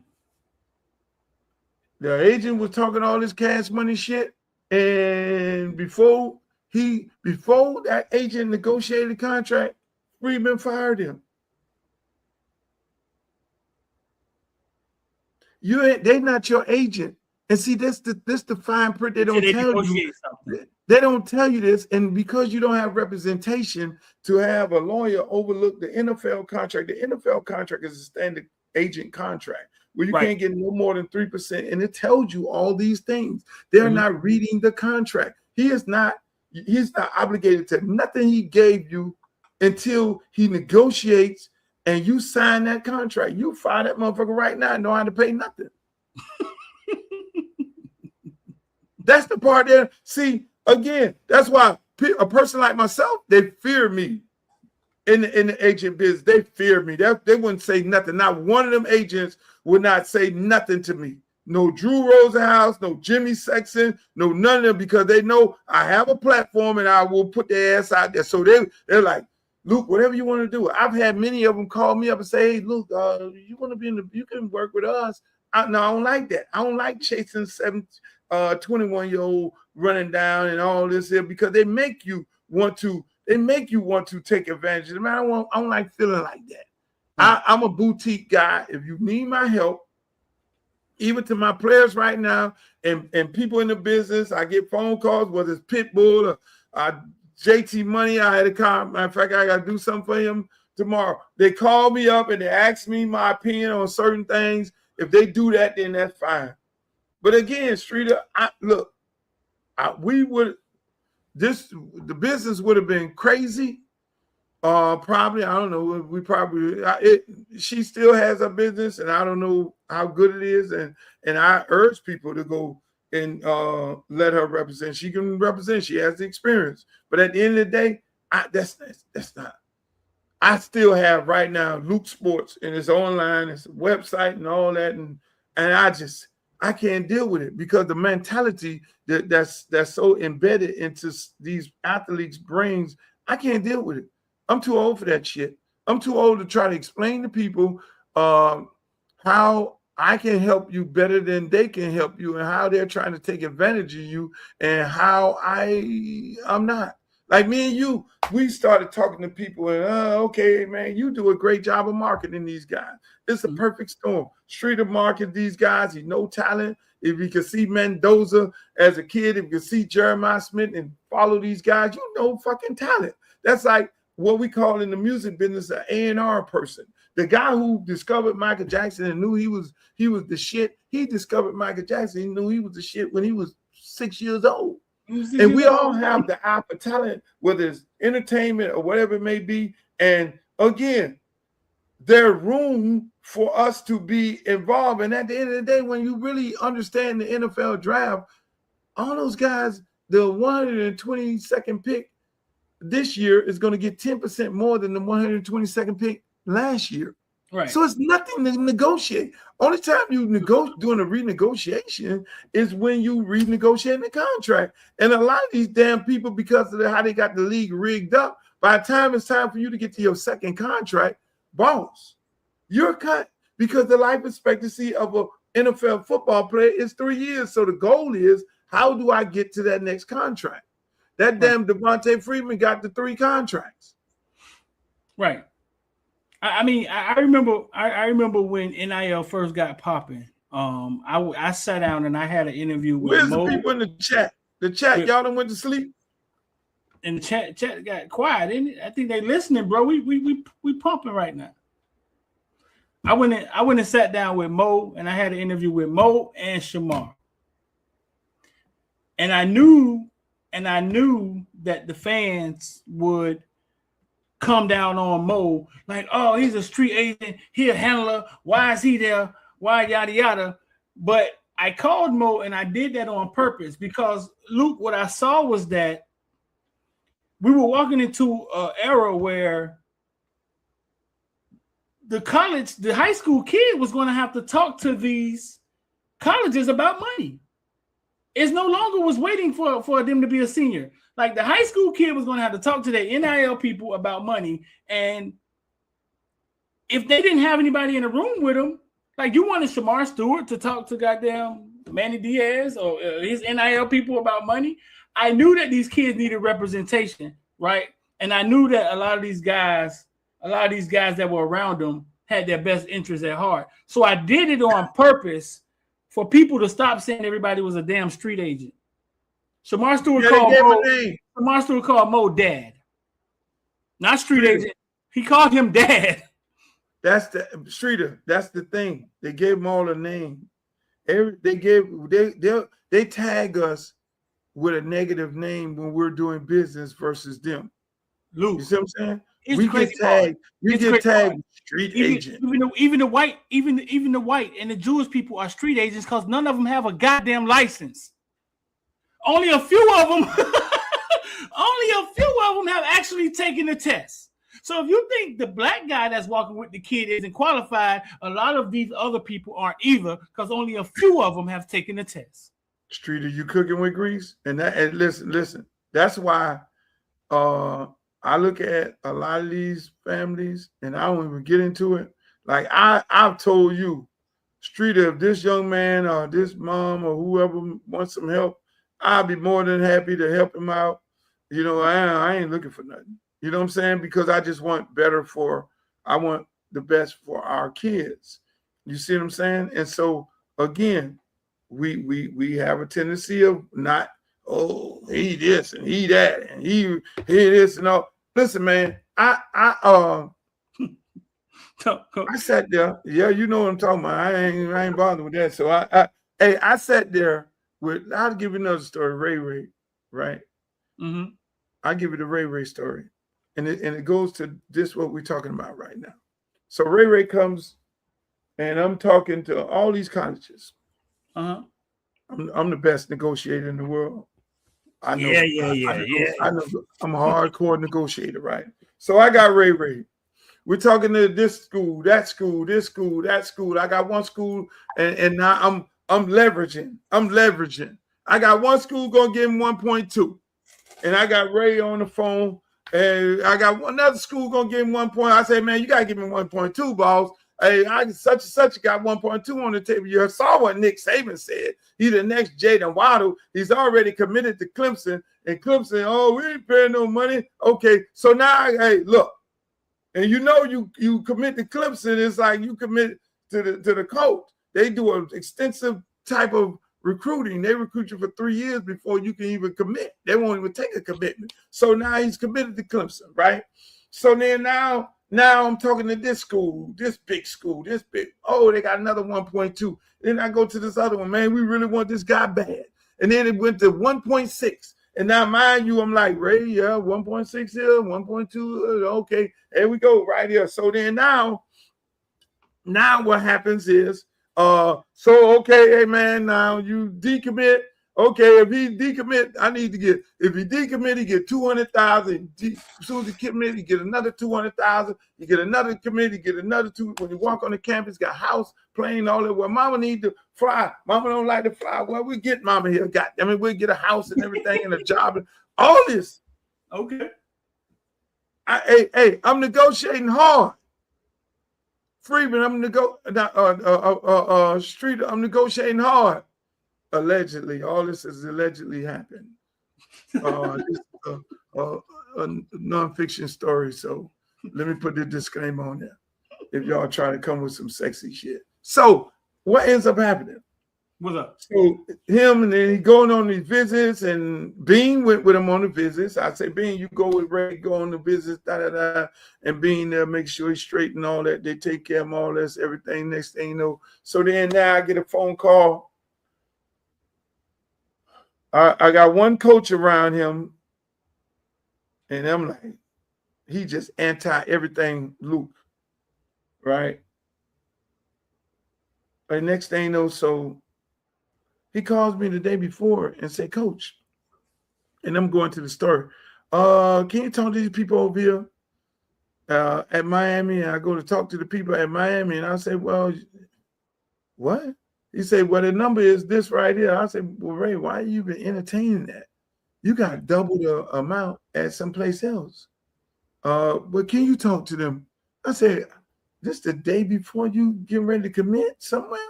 The agent was talking all this cash money shit. And before that agent negotiated the contract, Freeman fired him. They're not your agent. And see, this the fine print they don't tell you. They don't tell you this, and because you don't have representation to have a lawyer overlook the NFL contract. The NFL contract is a standard agent contract where you can't get no more than 3%, and it tells you all these things. They're not reading the contract. He's not obligated to nothing he gave you until he negotiates and you sign that contract. You fire that motherfucker right now and don't have to pay nothing. That's the part there. See, again, that's why a person like myself, they fear me in the agent business. They fear me. They wouldn't say nothing. Not one of them agents would not say nothing to me. No Drew Rosenhaus, no Jimmy Sexton, no none of them, because they know I have a platform and I will put their ass out there. So they're like, Luke, whatever you want to do. I've had many of them call me up and say, hey, Luke, you want to be you can work with us. No, I don't like that. I don't like chasing 21-year-old running down and all this here, because they make you want to take advantage of them. I don't like feeling like that. I'm a boutique guy. If you need my help, even to my players right now and people in the business, I get phone calls, whether it's Pitbull or JT Money. I had a call. Matter of fact, I got to do something for him tomorrow. They call me up and they ask me my opinion on certain things. If they do that, then that's fine. But again, Streeter, the business would have been crazy. Probably, I don't know. She still has a business, and I don't know how good it is. And I urge people to go and let her represent. She can represent. She has the experience. But at the end of the day, that's not. I still have right now Luke Sports, and it's online, it's a website and all that, and I can't deal with it, because the mentality that's so embedded into these athletes' brains, I can't deal with it. I'm too old for that shit. I'm too old to try to explain to people how I can help you better than they can help you, and how they're trying to take advantage of you, and how I'm not. Like me and you, we started talking to people, and okay, man, you do a great job of marketing these guys. It's a perfect storm. Streeter market these guys. He no talent. If you can see Mendoza as a kid, if you can see Jeremiah Smith and follow these guys, you know fucking talent. That's like what we call in the music business an A&R person. The guy who discovered Michael Jackson and knew he was the shit. He discovered Michael Jackson. He knew he was the shit when he was 6 years old. And we all have the eye for talent, whether it's entertainment or whatever it may be. And again, there's room for us to be involved. And at the end of the day, when you really understand the NFL draft, all those guys, the 122nd pick this year is going to get 10% more than the 122nd pick last year. Right. So it's nothing to negotiate. Only time you doing a renegotiation is when you renegotiate the contract. And a lot of these damn people, because of how they got the league rigged up, by the time it's time for you to get to your second contract, boss, you're cut, because the life expectancy of an NFL football player is 3 years. So the goal is, how do I get to that next contract? That damn Devontae Freeman got the 3 contracts. Right. I mean, I remember when NIL first got popping. I sat down and I had an interview with Where's Mo. the people in the chat? The chat, y'all done went to sleep. And the chat got quiet. I think they listening, bro. We pumping right now. I went and sat down with Mo, and I had an interview with Mo and Shamar. And I knew that the fans would come down on Mo, like, oh, he's a street agent, he a handler, why is he there, why yada yada. But I called Mo, and I did that on purpose, because Luke, what I saw was that we were walking into an era where the high school kid was going to have to talk to these colleges about money. It's no longer was waiting for them to be a senior. Like, the high school kid was going to have to talk to their NIL people about money. And if they didn't have anybody in the room with them, like, you wanted Shamar Stewart to talk to goddamn Manny Diaz or his NIL people about money. I knew that these kids needed representation, right? And I knew that a lot of these guys that were around them had their best interests at heart. So I did it on purpose for people to stop saying everybody was a damn street agent. Shamar Stewart called Mo dad, not street agent. He called him dad. That's the Streeter. That's the thing. They gave them all a name. They tag us with a negative name when we're doing business versus them. Luke, you see what I'm saying? We get tagged. Street agent. Even the white and the Jewish people are street agents because none of them have a goddamn license. Only a few of them have actually taken the test. So if you think the black guy that's walking with the kid isn't qualified, a lot of these other people aren't either because only a few of them have taken the test. Streeter, you cooking with grease? And listen. That's why I look at a lot of these families and I don't even get into it. Like I've told you, Streeter, if this young man or this mom or whoever wants some help, I'll be more than happy to help him out. You know, I ain't looking for nothing. You know what I'm saying? Because I just want I want the best for our kids. You see what I'm saying? And so again, we have a tendency of not, oh, he this and he that and he this and all. Listen, man, I sat there. Yeah, you know what I'm talking about. I ain't bothered with that. So I sat there with. I'll give you another story. Ray, right? Mm-hmm. I'll give you the Ray story, and it goes to this what we're talking about right now. So Ray comes, and I'm talking to all these colleges. Uh-huh. I'm the best negotiator in the world. I know. I know. I'm a hardcore negotiator, right? So I got Ray. We're talking to this school, that school, this school, that school. I got one school, and now I'm leveraging. I got one school gonna give him 1.2, and I got Ray on the phone, and I got another school gonna give him 1. I say, man, you gotta give me 1.2, boss. Hey, such and such got 1.2 on the table. You saw what Nick Saban said. He's the next Jaden Waddle. He's already committed to Clemson. And Clemson, oh, we ain't paying no money. Okay, so now, hey, look. And you know you commit to Clemson, it's like you commit to the coach. They do an extensive type of recruiting. They recruit you for 3 years before you can even commit. They won't even take a commitment. So now he's committed to Clemson, right? So then now I'm talking to this school, this big school, oh, they got another 1.2. Then I go to this other one, man, we really want this guy bad. And then it went to 1.6. And now, mind you, I'm like, Ray, yeah, 1.6 here, 1.2, okay, here we go, right here. So then now what happens is, okay, hey, man, now you decommit. Okay, if he decommit, if he decommit, he get 200,000. As soon as he commit, he get another 200,000. You get another commit, you get another 2. When you walk on the campus, got house, plane, all that. Well, mama need to fly. Mama don't like to fly. Well, we get mama here. We'll get a house and everything and a job and all this. Okay. I'm negotiating hard. Freeman, I'm negotiating hard. Allegedly, all this has allegedly happened. This is a non-fiction story, so let me put the disclaimer on there. If y'all try to come with some sexy shit. So what ends up happening? What's up? So him and then he going on these visits, and Bean went with him on the visits. I say, Bean, you go with Ray, go on the visits, and Bean there, make sure he's straight and all that. They take care of all this, everything. Next thing you know, so then now I get a phone call. I got one coach around him, and I'm like, he just anti everything Luke, right? And next thing you know, so he calls me the day before and say, Coach, and I'm going to the story. Can you talk to these people over here at Miami? And I go to talk to the people at Miami, and I say, well, what? He said, well, the number is this right here. I said, well, Ray, why are you been entertaining that? You got double the amount at someplace else. But can you talk to them? I said, this the day before you getting ready to commit somewhere?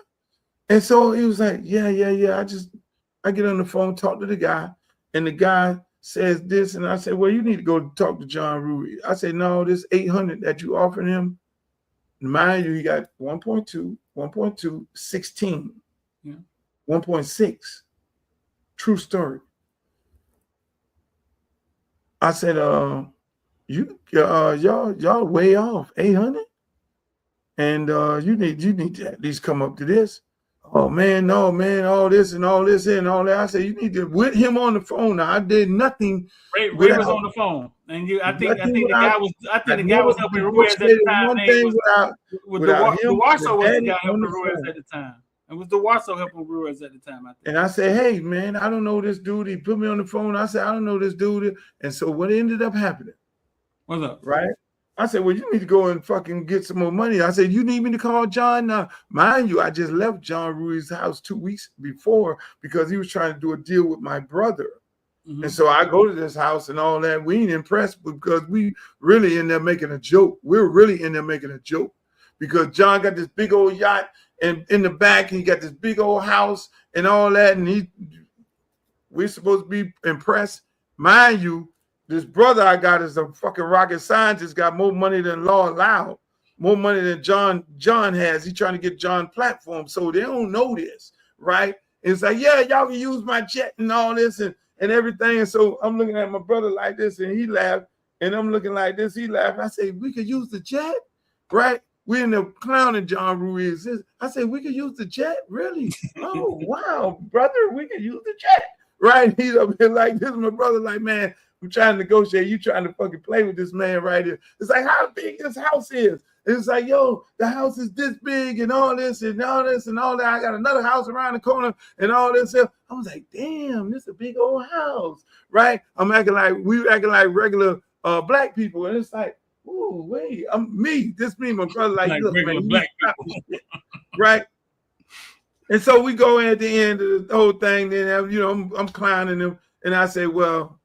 And so he was like, yeah. I get on the phone, talk to the guy, and the guy says this, and I said, well, you need to go talk to John Ruiz. I said, no, this 800 that you offering him, mind you, he got 1.2, 16, 1.6. True story. I said, y'all way off, 800, and you need to at least come up to this. Oh man, no man, all this and all this and all that. I said, you need to with him on the phone. Now I did nothing. Ray was on the phone, and I think the guy was helping Ruiz at the time. One thing without him, DeWarso was the guy helping Ruiz at the time. It was DeWarso helping Ruiz at the time, I think. And I said, hey man, I don't know this dude. He put me on the phone. I said, I don't know this dude. And so what ended up happening? What's up? Right? I said, well, you need to go and fucking get some more money. I said, you need me to call John now. Mind you, I just left John Ruiz's house 2 weeks before because he was trying to do a deal with my brother. Mm-hmm. And so I go to this house and all that. We ain't impressed because we really in there making a joke. We're really in there making a joke because John got this big old yacht and in the back, he got this big old house and all that. And we're supposed to be impressed. Mind you, this brother I got is a fucking rocket scientist, got more money than law allowed, more money than John has. He's trying to get John platform, so they don't know this, right? And it's like, yeah, y'all can use my jet and all this and everything. And so I'm looking at my brother like this, and he laughed, and I'm looking like this, he laughed. I say, we could use the jet, right? We in the clowning John Ruiz. I say, we could use the jet, really? Oh, wow, brother, we could use the jet, right? He's up here like this. My brother like, man, I'm trying to negotiate. You trying to fucking play with this man right here. It's like how big this house is. It's like, yo, the house is this big and all this and all this and all that. I got another house around the corner and all this. I was like, damn, this is a big old house, right? We acting like regular black people. And it's like, ooh, wait, me, my brother, like look, man, black people. Right? And so we go in at the end of the whole thing. Then, I'm clowning him. And I say, well,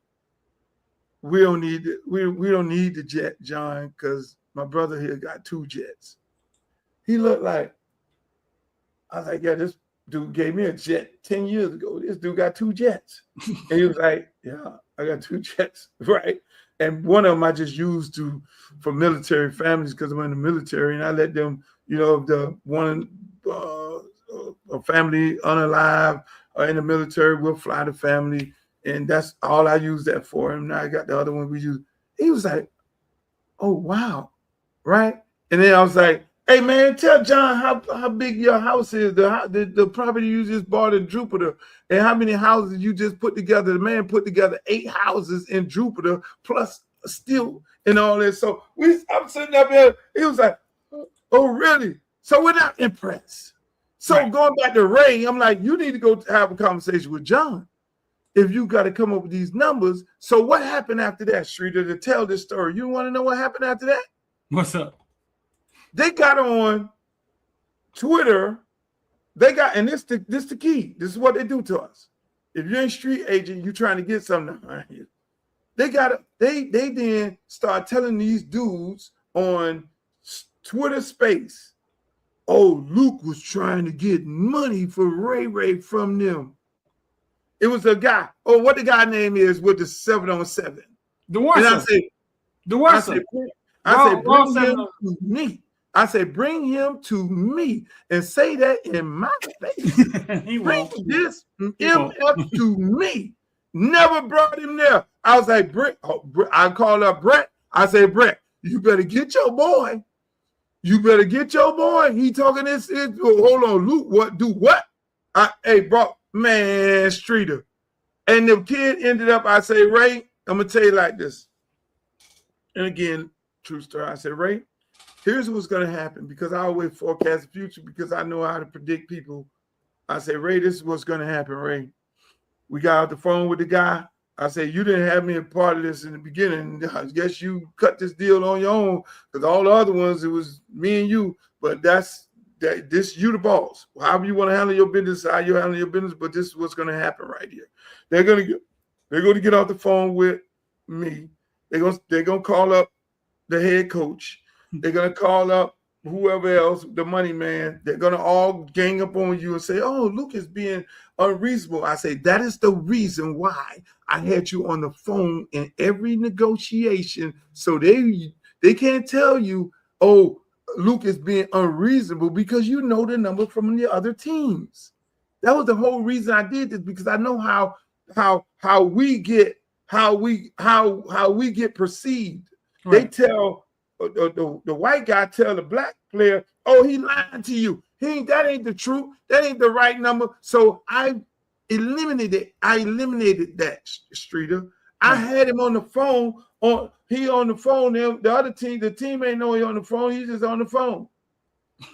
we don't need the jet, John, because my brother here got 2 jets. He looked like, I was like, yeah, this dude gave me a jet 10 years ago. This dude got 2 jets. And he was like, yeah, I got 2 jets, right? And one of them I just used for military families because I'm in the military, and I let them, the one a family unalive in the military will fly the family. And that's all I use that for. And now I got the other one we use. He was like, oh, wow. Right? And then I was like, hey, man, tell John how big your house is, the property you just bought in Jupiter, and how many houses you just put together. The man put together 8 houses in Jupiter, plus steel and all this. So I'm sitting up here. He was like, oh, really? So we're not impressed. So right. Going back to Ray, I'm like, you need to go have a conversation with John. If you got to come up with these numbers. So what happened after that, Streeter, to tell this story? You want to know what happened after that? What's up? They got on Twitter. And this the key. This is what they do to us. If you're a street agent, you're trying to get something right here. They then start telling these dudes on Twitter Space, oh, Luke was trying to get money for Ray from them. It was a guy. Oh, what the guy name is with the 7-on-7. DeWarso. I said, bring him to me. I said, bring him to me and say that in my face. Bring this MF to me. Never brought him there. I was like, Brett. I called up Brett. I said, Brett, you better get your boy. He talking this. Hold on, Luke. What? Do what? Hey, bro. Man, Streeter. And the kid ended up, I say, Ray, I'm going to tell you like this. And again, true story. I said, Ray, here's what's going to happen because I always forecast the future because I know how to predict people. I say, Ray, this is what's going to happen, Ray. We got off the phone with the guy. I said, you didn't have me a part of this in the beginning. I guess you cut this deal on your own because all the other ones, it was me and you. But this you the boss. However you want to handle your business, how you handle your business, but this is what's going to happen right here. They're going to get off the phone with me. They're going to call up the head coach. They're going to call up whoever else, the money man, they're gonna all gang up on you and say, "Oh, Luke is being unreasonable." I say that is the reason why I had you on the phone in every negotiation, so they can't tell you, "Oh, Luke is being unreasonable," because you know the number from the other teams. That was the whole reason I did this, because I know how we get perceived. Right. They tell the white guy tell the black player, "Oh, he lying to you. That ain't the truth. That ain't the right number." So I eliminated that, Streeter. Right. I had him on the phone. He on the phone. The team ain't know he on the phone. He's just on the phone.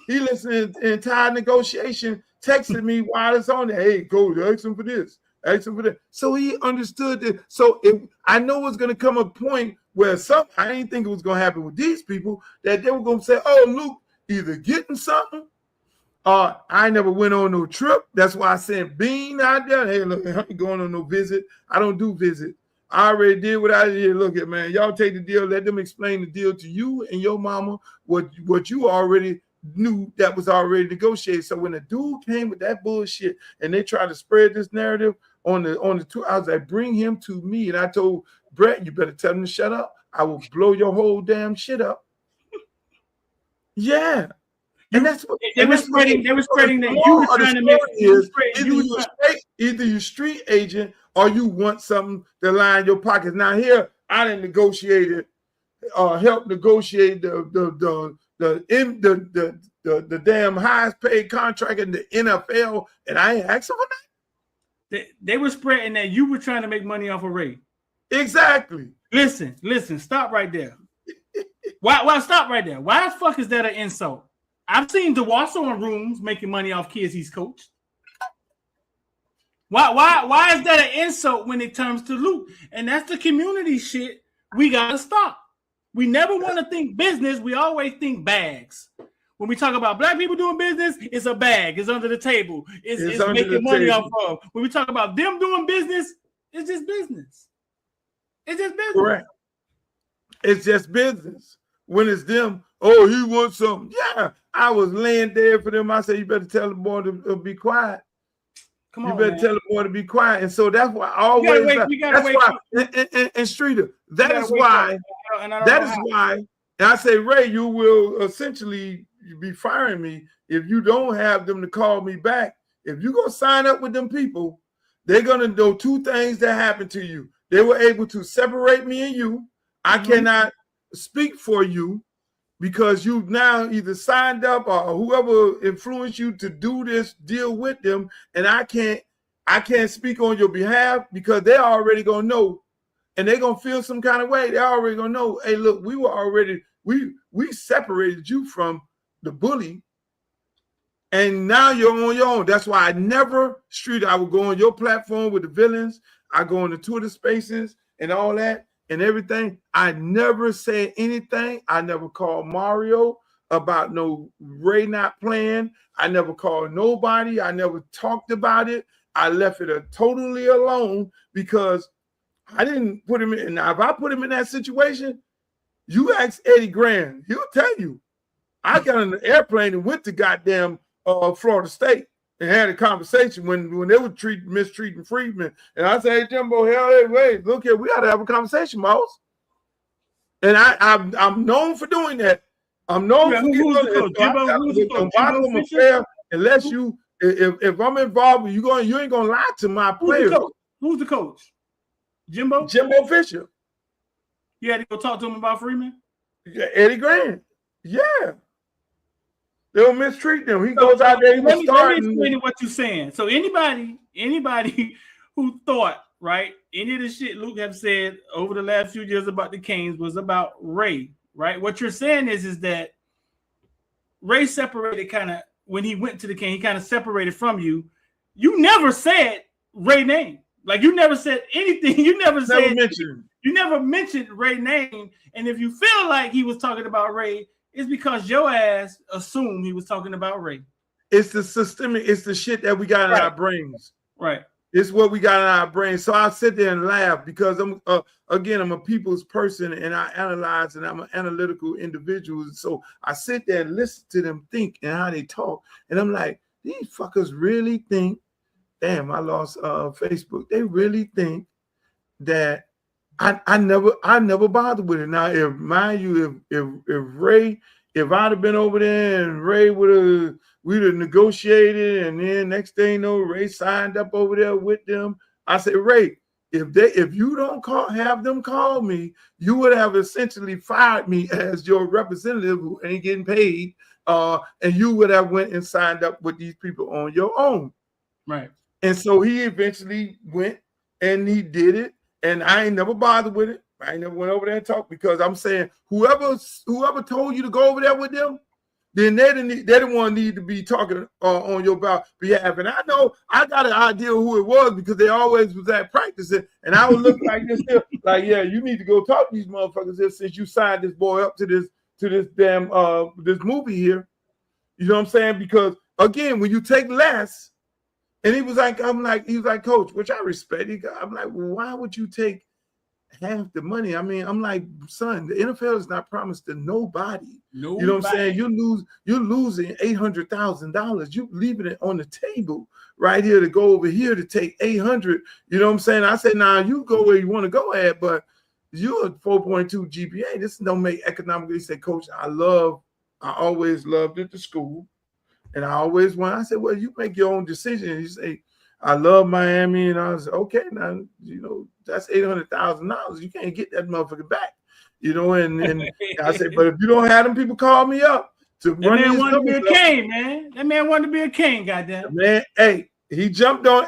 He listened to the entire negotiation, texted me while it's on there. "Hey, coach, ask him for this. Ask him for that." So he understood it. So I know it's going to come a point where I didn't think it was going to happen with these people, that they were going to say, "Oh, Luke, either getting something, or I never went on no trip. That's why I sent Bean out there. Hey, look, I ain't going on no visit. I don't do visit. I already did what I did. Look at, man, y'all take the deal. Let them explain the deal to you and your mama, what you already knew that was already negotiated." So when the dude came with that bullshit and they tried to spread this narrative on the two, I was like, "Bring him to me." And I told Brett, "You better tell him to shut up. I will blow your whole damn shit up." Yeah. And that's what they were spreading that you were trying to make either you street agent or you want something to line your pockets. Now here I done negotiated, help negotiate the damn highest paid contract in the NFL, and I ain't asking for that. They were spreading that you were trying to make money off of Ray. Exactly. Listen, stop right there. Why stop right there? Why the fuck is that an insult? I've seen DeWasso in rooms making money off kids he's coached. Why is that an insult when it comes to Luke? And that's the community shit we gotta stop. We never want to think business. We always think bags. When we talk about black people doing business, it's a bag. It's under the table. It's making money off of. When we talk about them doing business, it's just business. It's just business. Correct. It's just business. When it's them, "Oh, he wants something." Yeah, I was laying there for them. I said, "You better tell the boy to be quiet. Come on, you better tell the boy to be quiet." And so that's why I always. And Streeter, that is why. And I say, "Ray, you will essentially be firing me if you don't have them to call me back. If you're gonna sign up with them people, they're gonna know two things that happened to you. They were able to separate me and you. I cannot speak for you, because you've now either signed up or whoever influenced you to do this deal with them, and I can't speak on your behalf, because they're already gonna know, and they're gonna feel some kind of way. They're already gonna know, hey, look, we separated you from the bully, and now you're on your own." That's why I never, Streeter, I would go on your platform with the villains. I go on the Twitter spaces and all that and everything. I never said anything. I never called Mario about no Ray not playing. I never called nobody. I never talked about it. I left it totally alone, because I didn't put him in. Now, if I put him in that situation, you ask Eddie Graham, he'll tell you. I got on the airplane and went to goddamn Florida State and had a conversation when they were mistreating Friedman. And I said, "Hey, Jimbo, hey, wait, look here, we got to have a conversation, Mouse." And I'm known for doing that. I'm known for Jimbo, unless you, if I'm involved, you ain't gonna lie to my players. Who's the coach? Jimbo Fisher. You had to go talk to him about Freeman? Yeah, Eddie Grant. Yeah. They'll mistreat them. He goes out there. Let me explain what you're saying. So anybody who thought, right, any of the shit Luke have said over the last few years about the Canes was about Ray, right? What you're saying is that Ray separated kind of when he went to the Canes. He kind of separated from you. You never said Ray name. Like, you never said anything. You never mentioned Ray name. And if you feel like he was talking about Ray, it's because your ass assumed he was talking about Ray. It's the systemic, it's the shit that we got in our brains. Right. It's what we got in our brain. So I sit there and laugh because I'm a people's person and I analyze and I'm an analytical individual. So I sit there and listen to them think and how they talk. And I'm like, these fuckers really think, damn, I lost Facebook. They really think that I never bothered with it. Now, if mind you, if Ray, if I'd have been over there and Ray we'd have negotiated, and then next thing you know, Ray signed up over there with them. I said, Ray, if you don't have them call me, you would have essentially fired me as your representative who ain't getting paid, and you would have went and signed up with these people on your own. Right. And so he eventually went and he did it, and I ain't never bothered with it. I ain't never went over there and talked because I'm saying whoever told you to go over there with them, then they didn't want to need to be talking on your behalf. And I know I got an idea of who it was because they always was at practicing, and I would look like this here, like, yeah, you need to go talk to these motherfuckers here since you signed this boy up to this damn this movie here. You know what I'm saying? Because again, when you take less, and he was like, Coach, which I respect. I'm like, well, why would you take half the money? I mean, I'm like, son, the NFL is not promised to nobody. You know what I'm saying? You're losing $800,000. You leaving it on the table right here to go over here to take 800. You know what I'm saying? I said, nah, you go where you want to go at, but you're a 4.2 GPA. This don't make economically. He said, Coach, I always loved it to school. And I always want, I said, well, you make your own decision. And you say, I love Miami. And I was okay, now, you know, that's $800,000. You can't get that motherfucker back. You know, and I said, but if you don't have them people call me up to that run man these wanted to be a numbers up, king, man. That man wanted to be a king, goddamn. man, hey, he jumped on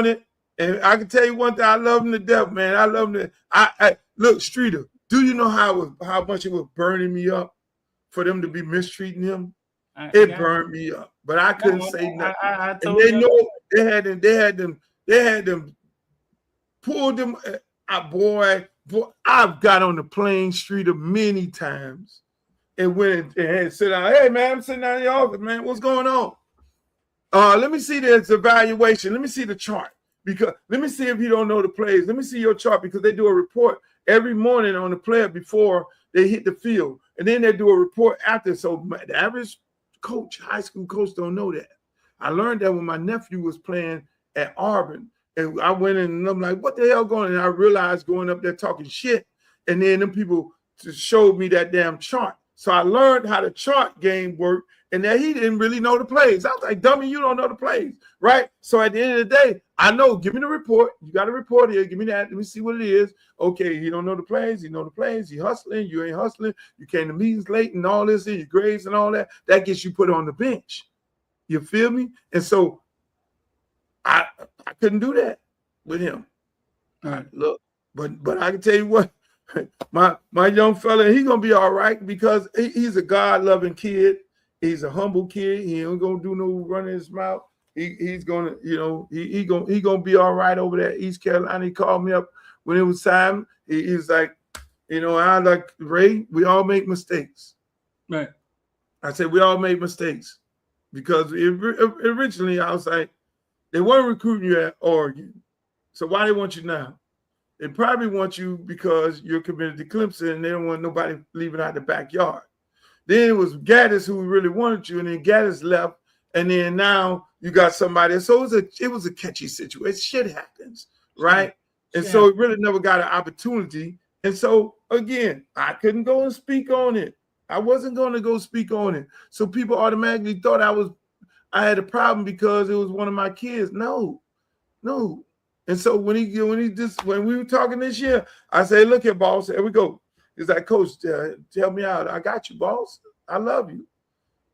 it. And I can tell you one thing, I love him to death, man. I love him I look, Streeter, do you know how much it was burning me up for them to be mistreating him? It burned me up, but I couldn't say nothing. And they know they had them pulled them. Boy, I've got on the plain street many times and went and had to sit down. Hey man, I'm sitting down in the office, man. What's going on? Let me see this evaluation. Let me see the chart. Because let me see if you don't know the plays. Let me see your chart because they do a report every morning on the player before they hit the field. And then they do a report after. So the average coach, high school coach, don't know that. I learned that when my nephew was playing at Auburn, and I went in and I'm like, what the hell going on? And I realized going up there talking shit, and then them people just showed me that damn chart. So I learned how the chart game worked, and that he didn't really know the plays. I was like, dummy, you don't know the plays, right? So at the end of the day, I know, give me the report. You got a report here. Give me that. Let me see what it is. Okay, he don't know the plays. He know the plays. He hustling. You ain't hustling. You came to meetings late and all this, and your grades and all that. That gets you put on the bench. You feel me? And so I couldn't do that with him. All right, look, but I can tell you what, my young fella, he gonna be all right because he's a God-loving kid. He's a humble kid. He ain't gonna do no running his mouth. He's gonna, you know, he gonna be all right over there. East Carolina. He called me up when it was time. He's like, you know, I like Ray. We all make mistakes. Right. I said we all make mistakes because originally I was like, they weren't recruiting you at Oregon, so why they want you now? They probably want you because you're committed to Clemson and they don't want nobody leaving out the backyard. Then it was Gaddis who really wanted you, and then Gaddis left, and then now you got somebody. So it was a catchy situation. Shit happens, right? And so it really never got an opportunity. And so again, I couldn't go and speak on it. I wasn't going to go speak on it. So people automatically thought I had a problem because it was one of my kids. No. And so when we were talking this year, I say, look here, boss, here we go. He's like, Coach, tell me out. I got you, boss. I love you.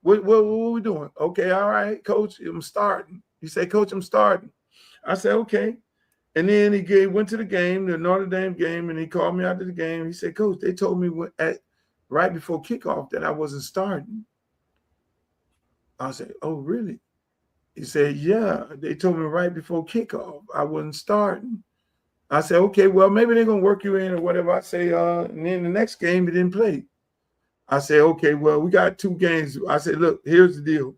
What are we doing? Okay, all right, Coach, I'm starting. He said, Coach, I'm starting. I said, okay. And then he went to the game, the Notre Dame game, and he called me after the game. He said, Coach, they told me right before kickoff that I wasn't starting. I said, oh, really? He said, yeah, they told me right before kickoff I wasn't starting. I said, okay, well, maybe they're going to work you in or whatever. I say, and then the next game he didn't play. I said, okay, well, we got 2 games. I said, look, here's the deal.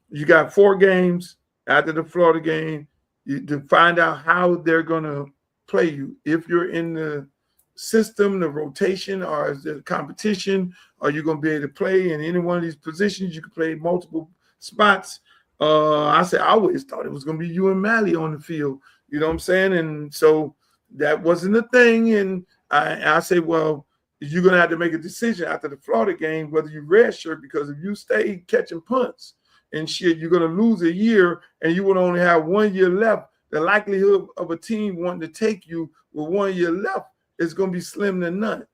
You got 4 games after the Florida game. to find out how they're going to play you. If you're in the system, the rotation, or is the competition, are you going to be able to play in any one of these positions? You can play multiple spots. I always thought it was going to be you and Mally on the field. You know what I'm saying? And so that wasn't a thing. And I say, well, you're going to have to make a decision after the Florida game whether you redshirt, because if you stay catching punts and shit, you're going to lose a year and you would only have 1 year left. The likelihood of a team wanting to take you with 1 year left is going to be slim to none.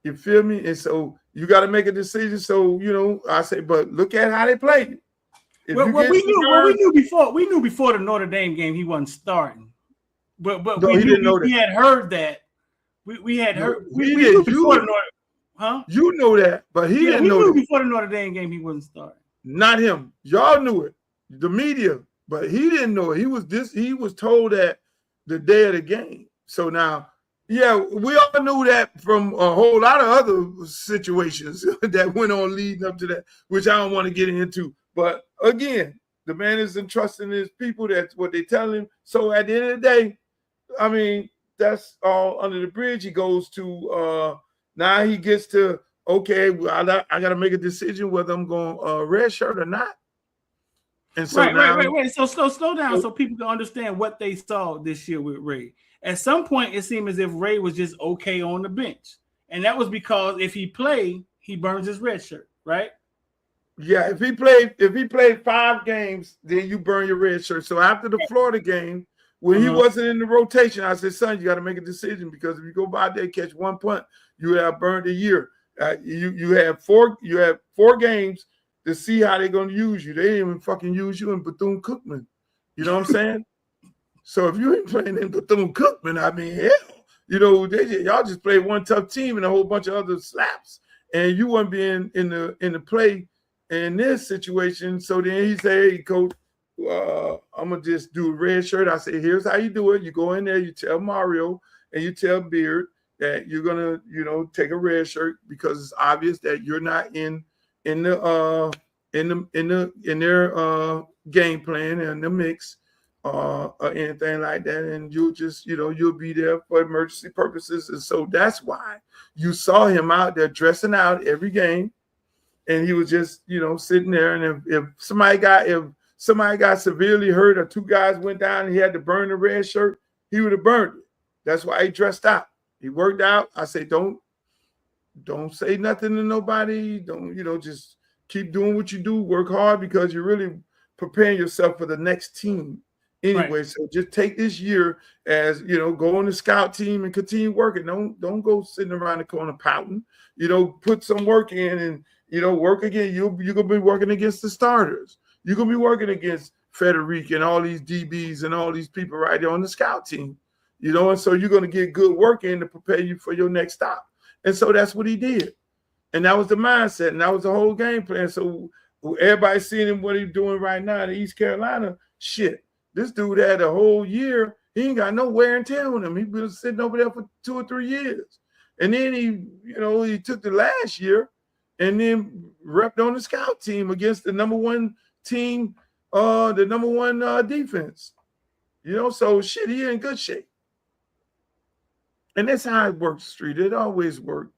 You feel me? And so you got to make a decision. So, you know, I say, but look at how they played. We knew before the Notre Dame game he wasn't starting. But no, we didn't know that. We had heard that. We had heard. We did. knew before the Notre, huh? You know that, but he didn't know. We knew that. before the Notre Dame game he wasn't starting. Not him. Y'all knew it. The media, but he didn't know it. He was told that the day of the game. So now, yeah, we all knew that from a whole lot of other situations that went on leading up to that, which I don't want to get into. But again, the man is entrusting his people. That's what they tell him. So at the end of the day, I mean, that's all under the bridge. He goes to now he gets to, okay, well, I got to make a decision whether I'm going red shirt or not. And so right. So slow down so people can understand what they saw this year with Ray. At some point, it seemed as if Ray was just okay on the bench, and that was because if he played, he burns his red shirt, right? Yeah, if he played 5 games, then you burn your red shirt. So after the Florida game, when he wasn't in the rotation, I said, son, you got to make a decision, because if you go by there, catch 1 punt, you have burned a year. You have 4 games to see how they're going to use you. They didn't even fucking use you in Bethune-Cookman. You know what I'm saying? So if you ain't playing in Bethune-Cookman, I mean, hell, you know, y'all just played one tough team and a whole bunch of other slaps, and you wouldn't be in the play in this situation. So then he say, hey, coach, I'm gonna just do a red shirt. I say, here's how you do it. You go in there, you tell Mario and you tell Beard that you're gonna, you know, take a red shirt because it's obvious that you're not in their game plan and the mix or anything like that, and you'll just, you know, you'll be there for emergency purposes. And so that's why you saw him out there dressing out every game, and he was just, you know, sitting there. And if somebody got severely hurt or 2 guys went down and he had to burn the red shirt, he would have burned it. That's why he dressed out. He worked out. I say, don't say nothing to nobody. Don't, you know, just keep doing what you do. Work hard, because you're really preparing yourself for the next team anyway. Right. So just take this year as, you know, go on the scout team and continue working. Don't go sitting around the corner pouting. You know, put some work in and, you know, work again. You're gonna be working against the starters. You're gonna be working against Frederic and all these DBs and all these people right there on the scout team. You know, and so you're gonna get good work in to prepare you for your next stop. And so that's what he did. And that was the mindset, and that was the whole game plan. So everybody's seeing him, what he's doing right now in East Carolina. Shit, this dude had a whole year. He ain't got no wear and tear on him. He been sitting over there for 2 or 3 years. And then he took the last year and then repped on the scout team against the number 1 team, the number 1 defense. You know, so shit, he in good shape. And that's how it works, Street. It always worked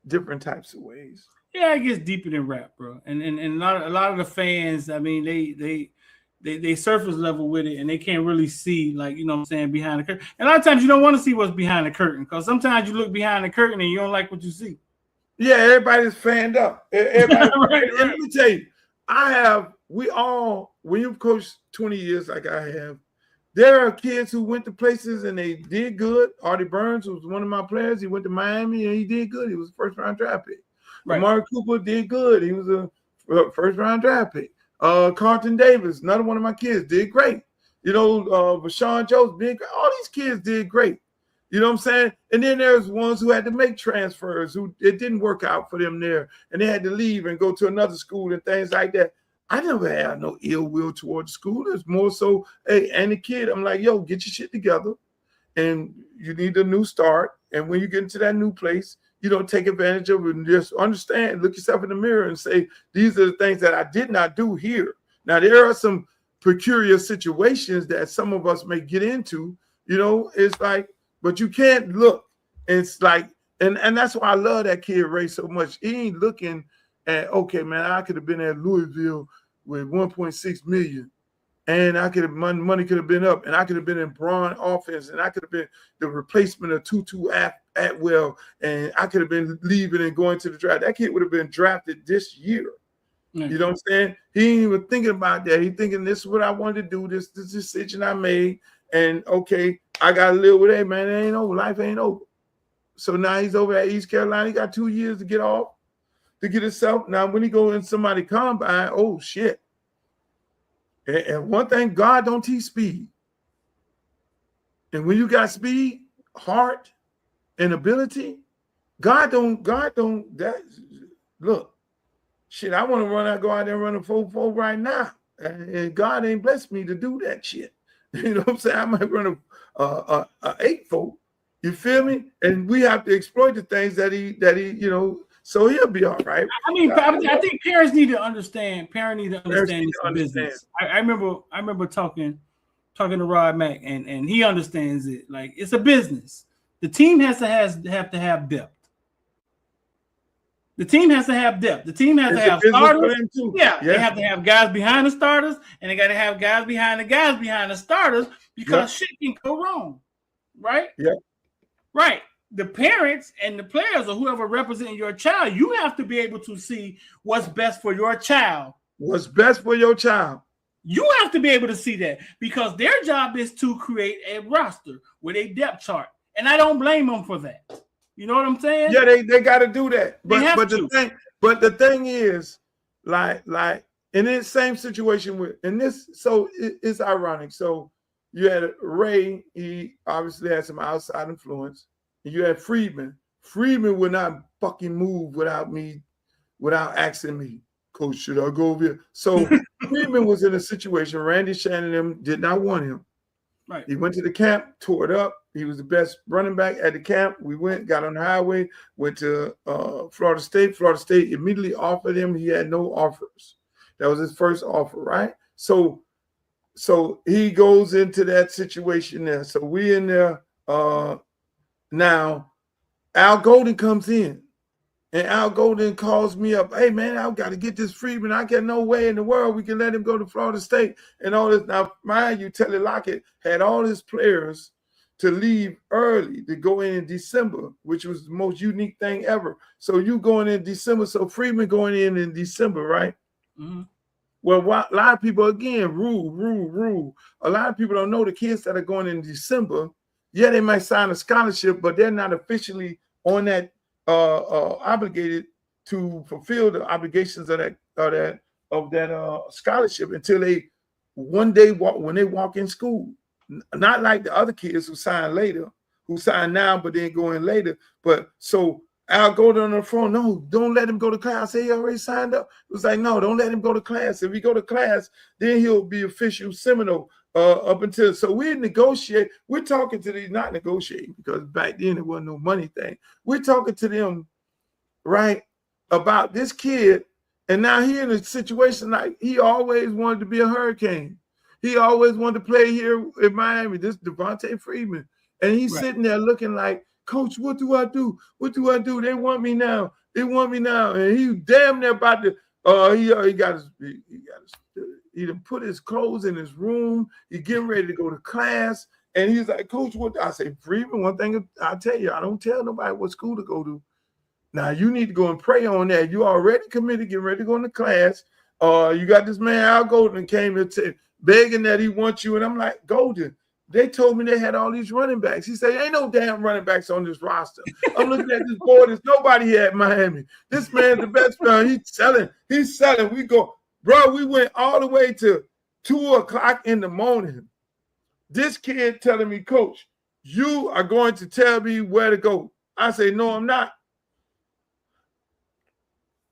different types of ways. Yeah, it gets deeper than rap, bro. And a lot of the fans, I mean, they surface level with it, and they can't really see, like, you know what I'm saying, behind the curtain. And a lot of times you don't want to see what's behind the curtain, because sometimes you look behind the curtain and you don't like what you see. Yeah, everybody's fanned up. Everybody, right. Let me tell you, when you've coached 20 years like I have, there are kids who went to places and they did good. Artie Burns was one of my players. He went to Miami and he did good. He was a first-round draft pick. Right. Amari Cooper did good. He was a first-round draft pick. Carlton Davis, another one of my kids, did great. You know, Vashawn Jones, all these kids did great. You know what I'm saying? And then there's ones who had to make transfers, who it didn't work out for them there, and they had to leave and go to another school and things like that. I never had no ill will towards school. It's more so, hey, and the kid, I'm like, yo, get your shit together, and you need a new start. And when you get into that new place, you don't take advantage of it, and just understand, look yourself in the mirror and say, these are the things that I did not do here. Now, there are some peculiar situations that some of us may get into, you know, it's like, but you can't look. It's like, and that's why I love that kid Ray so much. He ain't looking at, okay, man, I could have been at Louisville with 1.6 million. And I could have money could have been up, and I could have been in Braun offense, and I could have been the replacement of Tutu Atwell, and I could have been leaving and going to the draft. That kid would have been drafted this year. You know what I'm saying? He ain't even thinking about that. He thinking this is what I wanted to do. This decision I made, and okay, I gotta live with it, man. It ain't over. Life ain't over. So now he's over at East Carolina. He got 2 years to get off, to get himself. Now when he go in somebody combine, oh shit. And one thing, God don't teach speed. And when you got speed, heart, and ability, God don't that look, shit, I want to go out there and run a 4.4 right now. And God ain't blessed me to do that shit. You know what I'm saying? I might run a 8.4. You feel me? And we have to exploit the things that he, you know, so he'll be all right. I mean, I think parents need to understand. Parents need to understand this business. I remember talking to Rod Mack, and he understands it. Like, it's a business. The team has to have depth. The team has to have depth. The team has to have starters. Yeah, they have to have guys behind the starters, and they got to have guys behind the starters, because shit can go wrong, right? Yeah, right. The parents and the players, or whoever representing your child, you have to be able to see what's best for your child. What's best for your child. You have to be able to see that, because their job is to create a roster with a depth chart. And I don't blame them for that. You know what I'm saying? Yeah, they got to do that. But the thing is, like in this same situation with, and this, so it's ironic. So you had Ray, he obviously had some outside influence. You had Freedman. Freedman would not fucking move without asking me, Coach, should I go over here? So Freedman was in a situation. Randy Shannon and them did not want him. Right. He went to the camp, tore it up. He was the best running back at the camp. We went, got on the highway, went to Florida State. Florida State immediately offered him. He had no offers. That was his first offer, right? So he goes into that situation there. So we in there. Now, Al Golden comes in, and Al Golden calls me up. Hey, man, I've got to get this Freedman. I got no way in the world we can let him go to Florida State and all this. Now, mind you, Telly Lockett had all his players to leave early to go in December, which was the most unique thing ever. So you going in December. So Freedman going in December, right? Mm-hmm. Well, a lot of people, again, rule. A lot of people don't know the kids that are going in December. Yeah, they might sign a scholarship, but they're not officially on that obligated to fulfill the obligations of that scholarship until they one day when they walk in school. Not like the other kids who sign later, who sign now but then go in later. But so Al Golden on the phone, no, don't let him go to class. He already signed up. It was like, no, don't let him go to class. If he go to class, then he'll be official Seminole. Up until, so we negotiate. We're talking to these, not negotiating, because back then it wasn't no money thing. We're talking to them, right, about this kid, and now he in a situation like he always wanted to be a Hurricane. He always wanted to play here in Miami. This Devontae Freedman, and he's sitting there looking like, Coach, what do I do? What do I do? They want me now. They want me now, and he damn near about to. He done put his clothes in his room. He getting ready to go to class. And he's like, Coach, what? I say, Freeman, one thing I'll tell you, I don't tell nobody what school to go to. Now, you need to go and pray on that. You already committed, getting ready to go into class. You got this man, Al Golden, came here begging that he wants you. And I'm like, Golden, they told me they had all these running backs. He said, ain't no damn running backs on this roster. I'm looking at this board. There's nobody here at Miami. This man's the best player. He's selling. We go. Bro, we went all the way to 2 o'clock in the morning. This kid telling me, Coach, you are going to tell me where to go. I say, no, I'm not.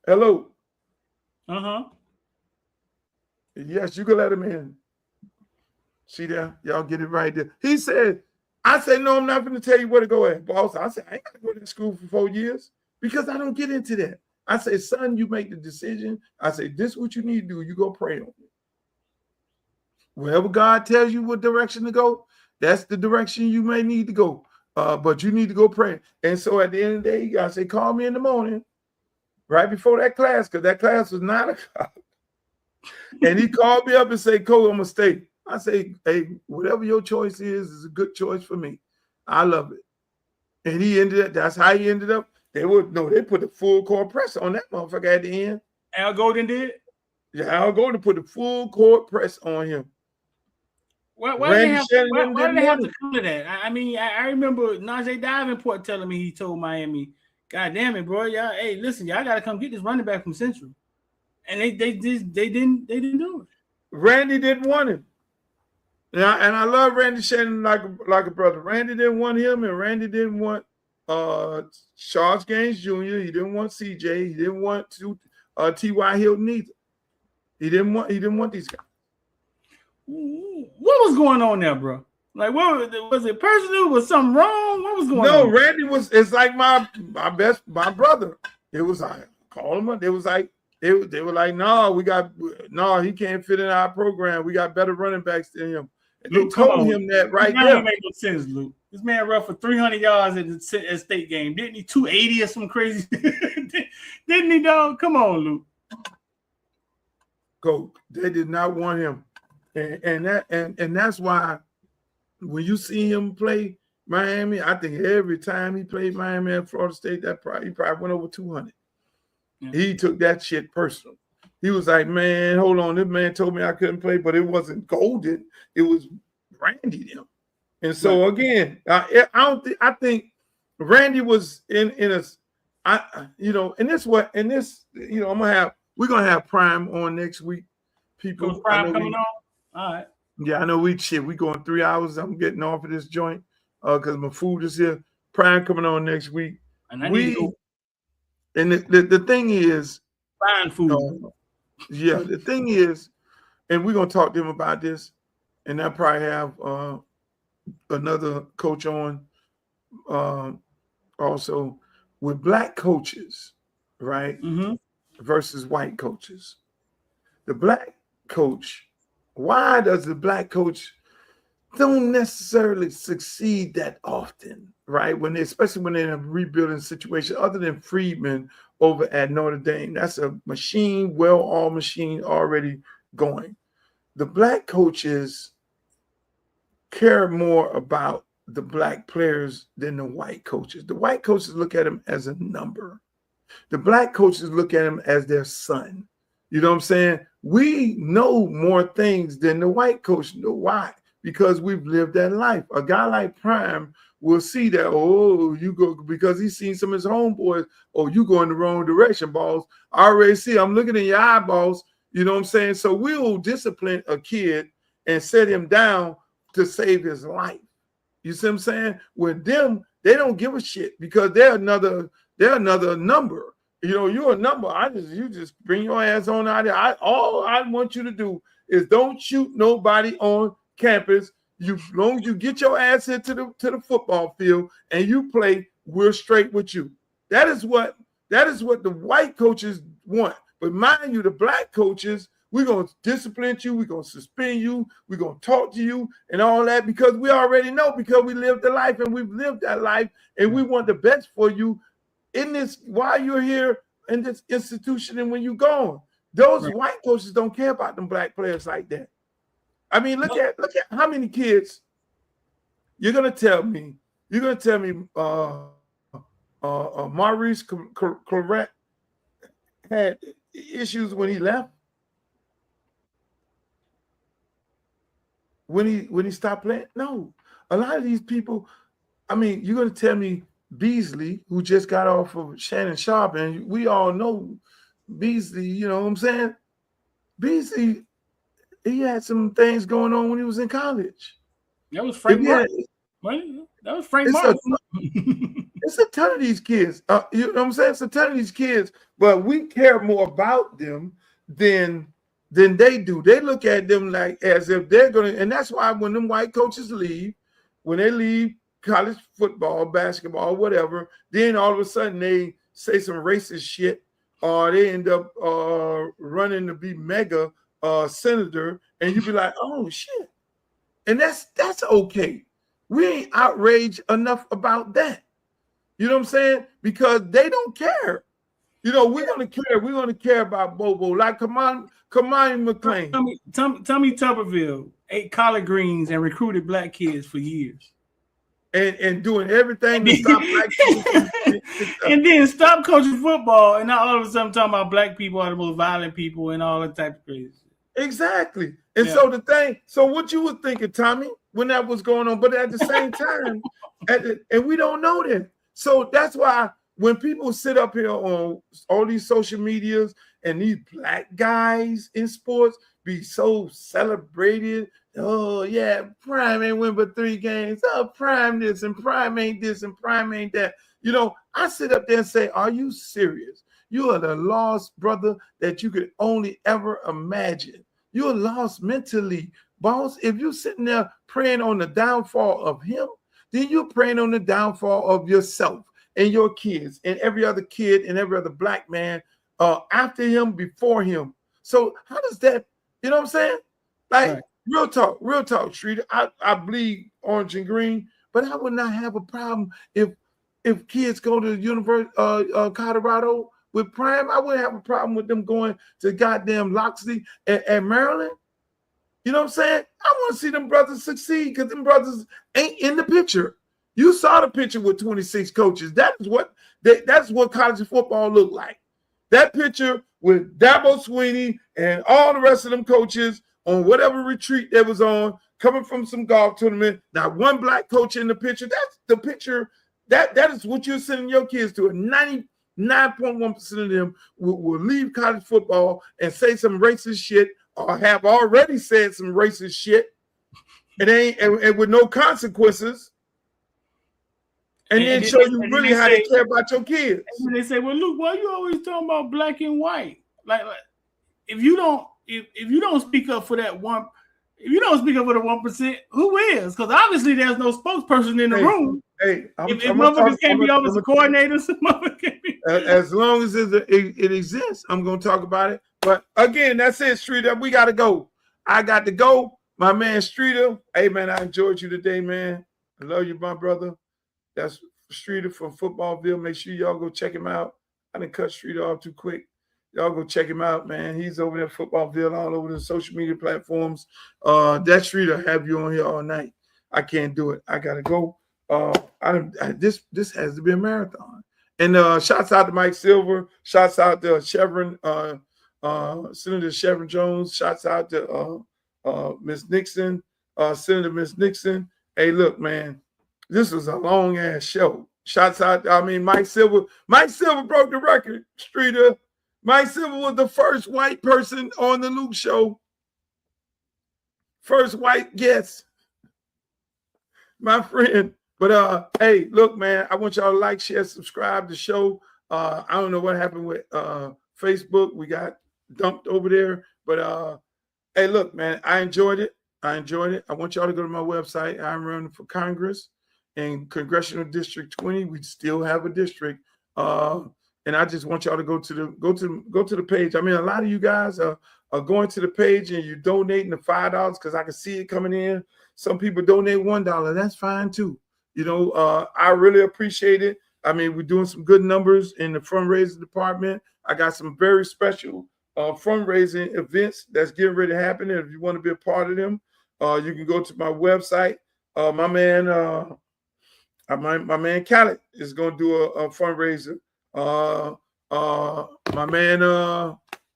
Hello. Uh-huh. Yes, you can let him in. See there? Y'all get it right there. He said, I said, no, I'm not going to tell you where to go at, boss. I said, I ain't going to go to school for 4 years because I don't get into that. I say, son, you make the decision. I say, this is what you need to do. You go pray on it. Wherever God tells you what direction to go, that's the direction you may need to go. But you need to go pray. And so at the end of the day, you gotta say, call me in the morning, right before that class, because that class was 9 o'clock. And he called me up and said, Cole, I'm gonna stay. I say, hey, whatever your choice is a good choice for me. I love it. And he ended up, that's how he ended up. They put the full court press on that motherfucker at the end. Al Golden did? Yeah, Al Golden put the full court press on him. Why did they have to come to that? I mean, I remember Najee Davenport telling me he told Miami, God damn it, bro. Y'all, hey, listen, y'all gotta come get this running back from Central. And they didn't do it. Randy didn't want him. And I love Randy Shannon like a brother. Randy didn't want him, and Randy didn't want Charles Gaines Jr. He didn't want CJ. He didn't want T.Y. Hilton either. He didn't want these guys. What was going on there, bro? Like, what was it personal? Was something wrong? What was going on? No, Randy it's like my brother. It was like, call him up. It was like they were like, no, he can't fit in our program. We got better running backs than him. And Luke, they told him that right there. That make no sense, Luke. This man ran for 300 yards at the state game. Didn't he? 280 or some crazy? Didn't he, dog? Come on, Luke. Go. They did not want him. And that's why when you see him play Miami, I think every time he played Miami at Florida State, he probably went over 200. Yeah. He took that shit personal. He was like, man, hold on. This man told me I couldn't play, but it wasn't Golden. It was Randy them. And so again, I think Randy was in we're gonna have Prime on next week. People, Prime coming on. All right. Yeah, I know we going 3 hours. I'm getting off of this joint because my food is here. Prime coming on next week. And the thing is, fine food. The thing is, and we're gonna talk to him about this, and I'll probably have another coach on also with black coaches, right? Mm-hmm. Versus white coaches. The black coach, why does the black coach don't necessarily succeed that often, right? Especially when they're in a rebuilding situation, other than Friedman over at Notre Dame. That's a machine, well-oiled machine already going. The black coaches care more about the black players than the white coaches. The white coaches look at them as a number. The black coaches look at him as their son. You know what I'm saying? We know more things than the white coach know. Why? Because we've lived that life. A guy like Prime will see that, you go, because he's seen some of his homeboys, you go in the wrong direction, balls. I already see, I'm looking in your eyeballs. You know what I'm saying? So we'll discipline a kid and set him down to save his life. You see what I'm saying? With them, they don't give a shit because they're another number. You know, you're a number. You just bring your ass on out there. All I want you to do is don't shoot nobody on campus. As long as you get your ass into the football field and you play, we're straight with you. That is what the white coaches want. But mind you, the black coaches, we're going to discipline you, we're going to suspend you, we're going to talk to you and all that because we already know, because we lived the life and we've lived that life and we want the best for you in this while you're here in this institution and when you're gone. Those white coaches don't care about them black players like that. I mean, look at how many kids you're gonna tell me Maurice Claret had issues when he left. When he stopped playing? No. A lot of these people, I mean, you're gonna tell me Beasley, who just got off of Shannon Sharp, and we all know Beasley, you know what I'm saying? Beasley, he had some things going on when he was in college. That was Frank Martin. That was Frank Martin. It's a ton of these kids. You know what I'm saying? It's a ton of these kids, but we care more about them than they do. They look at them like as if they're going to, and that's why when them white coaches leave, when they leave college football, basketball, whatever, then all of a sudden they say some racist shit, or they end up running to be mega senator, and you be like, oh shit. And that's okay. We ain't outraged enough about that. You know what I'm saying? Because they don't care. You know, we're gonna care. We're gonna care about Bobo. Like Kamani McClain. Tommy Tuberville ate collard greens and recruited black kids for years. And doing everything to stop black people. And then stop coaching football, and now all of a sudden talking about black people are the most violent people and all that type of crazy. Exactly. And so what you were thinking, Tommy, when that was going on, but at the same time, and we don't know that. So that's why when people sit up here on all these social medias and these black guys in sports be so celebrated, oh yeah, Prime ain't win but 3 games. Oh, Prime this and Prime ain't this and Prime ain't that. You know, I sit up there and say, are you serious? You are the lost brother that you could only ever imagine. You're lost mentally, boss. If you're sitting there praying on the downfall of him, then you're praying on the downfall of yourself and your kids and every other kid and every other black man after him, before him. So how does that, you know what I'm saying? Like, right. Real talk, Street. I bleed orange and green, but I would not have a problem if kids go to the University Colorado with Prime. I wouldn't have a problem with them going to goddamn Loxley and Maryland. You know what I'm saying? I want to see them brothers succeed because them brothers ain't in the picture. You saw the picture with 26 coaches. That's what college football looked like. That picture with Dabo Swinney and all the rest of them coaches on whatever retreat they was on, coming from some golf tournament. Not one black coach in the picture. That's the picture. That is what you're sending your kids to. 99.1% of them will leave college football and say some racist shit, or have already said some racist shit, and with no consequences. And then show you really how they care about your kids. And they say, well, Luke, why you always talking about black and white? Like if you don't speak up for that one, if you don't speak up for the 1%, who is? Because obviously there's no spokesperson in the room. Hey, if motherfuckers can't be offensive coordinators, as long as it exists, I'm gonna talk about it. But again, that's it, Streeter. We gotta go. I got to go. My man Streeter. Hey man, I enjoyed you today, man. I love you, my brother. That's Streeter from Footballville. Make sure y'all go check him out. I didn't cut Streeter off too quick. Y'all go check him out, man. He's over there at Footballville, all over the social media platforms. That Streeter have you on here all night. I can't do it. I gotta go. This has to be a marathon. And shouts out to Mike Silver. Shouts out to Chevron, Senator Chevron Jones. Shouts out to Miss Nixon, Senator Miss Nixon. Hey, look, man, this was a long ass show. Shouts out. Mike Silver. Mike Silver broke the record. Streeter. Mike Silver was the first white person on the Luke Show. First white guest, my friend. But hey, look, man, I want y'all to like, share, subscribe to the show. I don't know what happened with Facebook. We got dumped over there. But hey, look, man, I enjoyed it. I want y'all to go to my website. I'm running for Congress in Congressional District 20. We still have a district. And I just want y'all to go to the page. A lot of you guys are going to the page and you're donating the $5 because I can see it coming in. Some people donate $1. That's fine too. You know, I really appreciate it. We're doing some good numbers in the fundraising department. I got some very special fundraising events that's getting ready to happen. And if you want to be a part of them, you can go to my website. My man Khaled is going to do a fundraiser. My man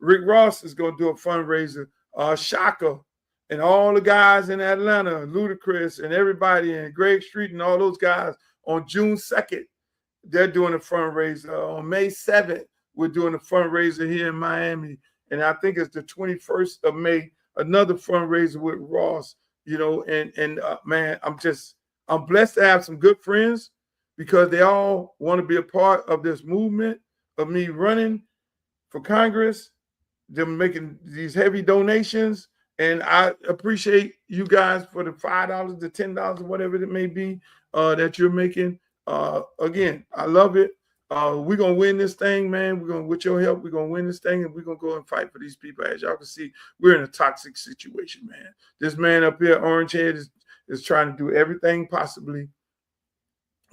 Rick Ross is going to do a fundraiser. Shaka and all the guys in Atlanta, Ludacris and everybody, and Greg Street and all those guys on June 2nd, they're doing a fundraiser. On May 7th, we're doing a fundraiser here in Miami. And I think it's the 21st of May, another fundraiser with Ross, you know, and man, I'm blessed to have some good friends because they all want to be a part of this movement of me running for Congress, them making these heavy donations. And I appreciate you guys for the $5 to $10 or whatever it may be that you're making. Again, I love it. We're gonna win this thing, man. With your help, we're gonna win this thing, and we're gonna go and fight for these people. As y'all can see, we're in a toxic situation, man. This man up here, Orange Head, is trying to do everything possibly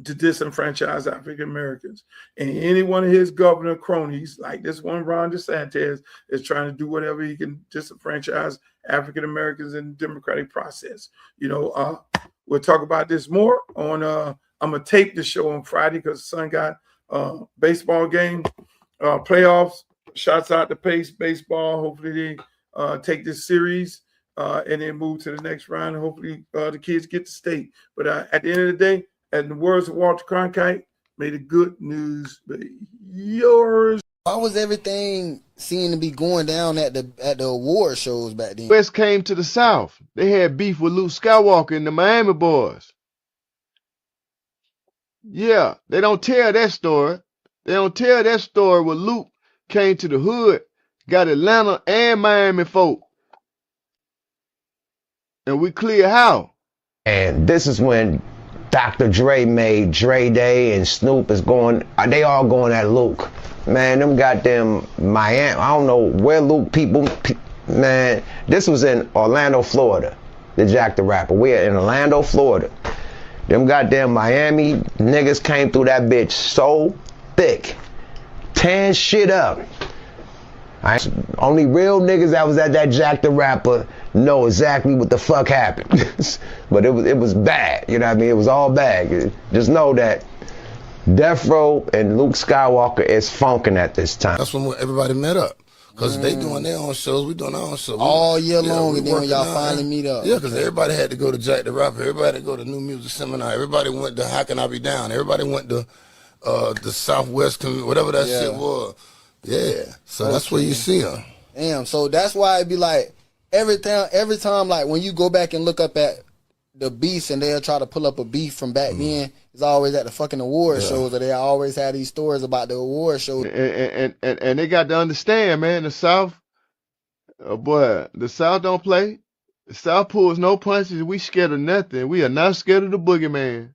to disenfranchise African Americans. And any one of his governor cronies, like this one, Ron DeSantis, is trying to do whatever he can disenfranchise African Americans in the democratic process. We'll talk about this more on, I'm going to tape the show on Friday because the son got baseball game, playoffs, shots out to Pace baseball. Hopefully they take this series and then move to the next round. And hopefully the kids get to state. But at the end of the day, in the words of Walter Cronkite, may the good news be yours. Why was everything seemed to be going down at the award shows back then? West came to the South. They had beef with Luke Skywalker and the Miami boys. Yeah, they don't tell that story. They don't tell that story where Luke came to the hood, got Atlanta and Miami folk. And we clear how. And this is when Dr. Dre made Dre Day and Snoop is going, they all going at Luke. Man, them goddamn Miami, I don't know where Luke man, this was in Orlando, Florida, the Jack the Rapper. We're in Orlando, Florida. Them goddamn Miami niggas came through that bitch so thick, tearing shit up. Only real niggas that was at that Jack the Rapper know exactly what the fuck happened. But it was bad, you know what I mean? It was all bad. Just know that Death Row and Luke Skywalker is funking at this time. That's when everybody met up. Because they doing their own shows, we doing our own shows. All year long, and then when y'all finally meet up. Yeah, because everybody had to go to Jack the Rapper. Everybody had to go to New Music Seminar. Everybody went to How Can I Be Down? Everybody went to the Southwest, whatever that shit was. Yeah, so that's where you see them. Damn, so that's why it be like, every time, like when you go back and look up at the beefs and they'll try to pull up a beef from back then, it's always at the fucking award shows, or they always have these stories about the award shows. And they got to understand, man, the South, boy, the South don't play. The South pulls no punches. We scared of nothing. We are not scared of the boogeyman.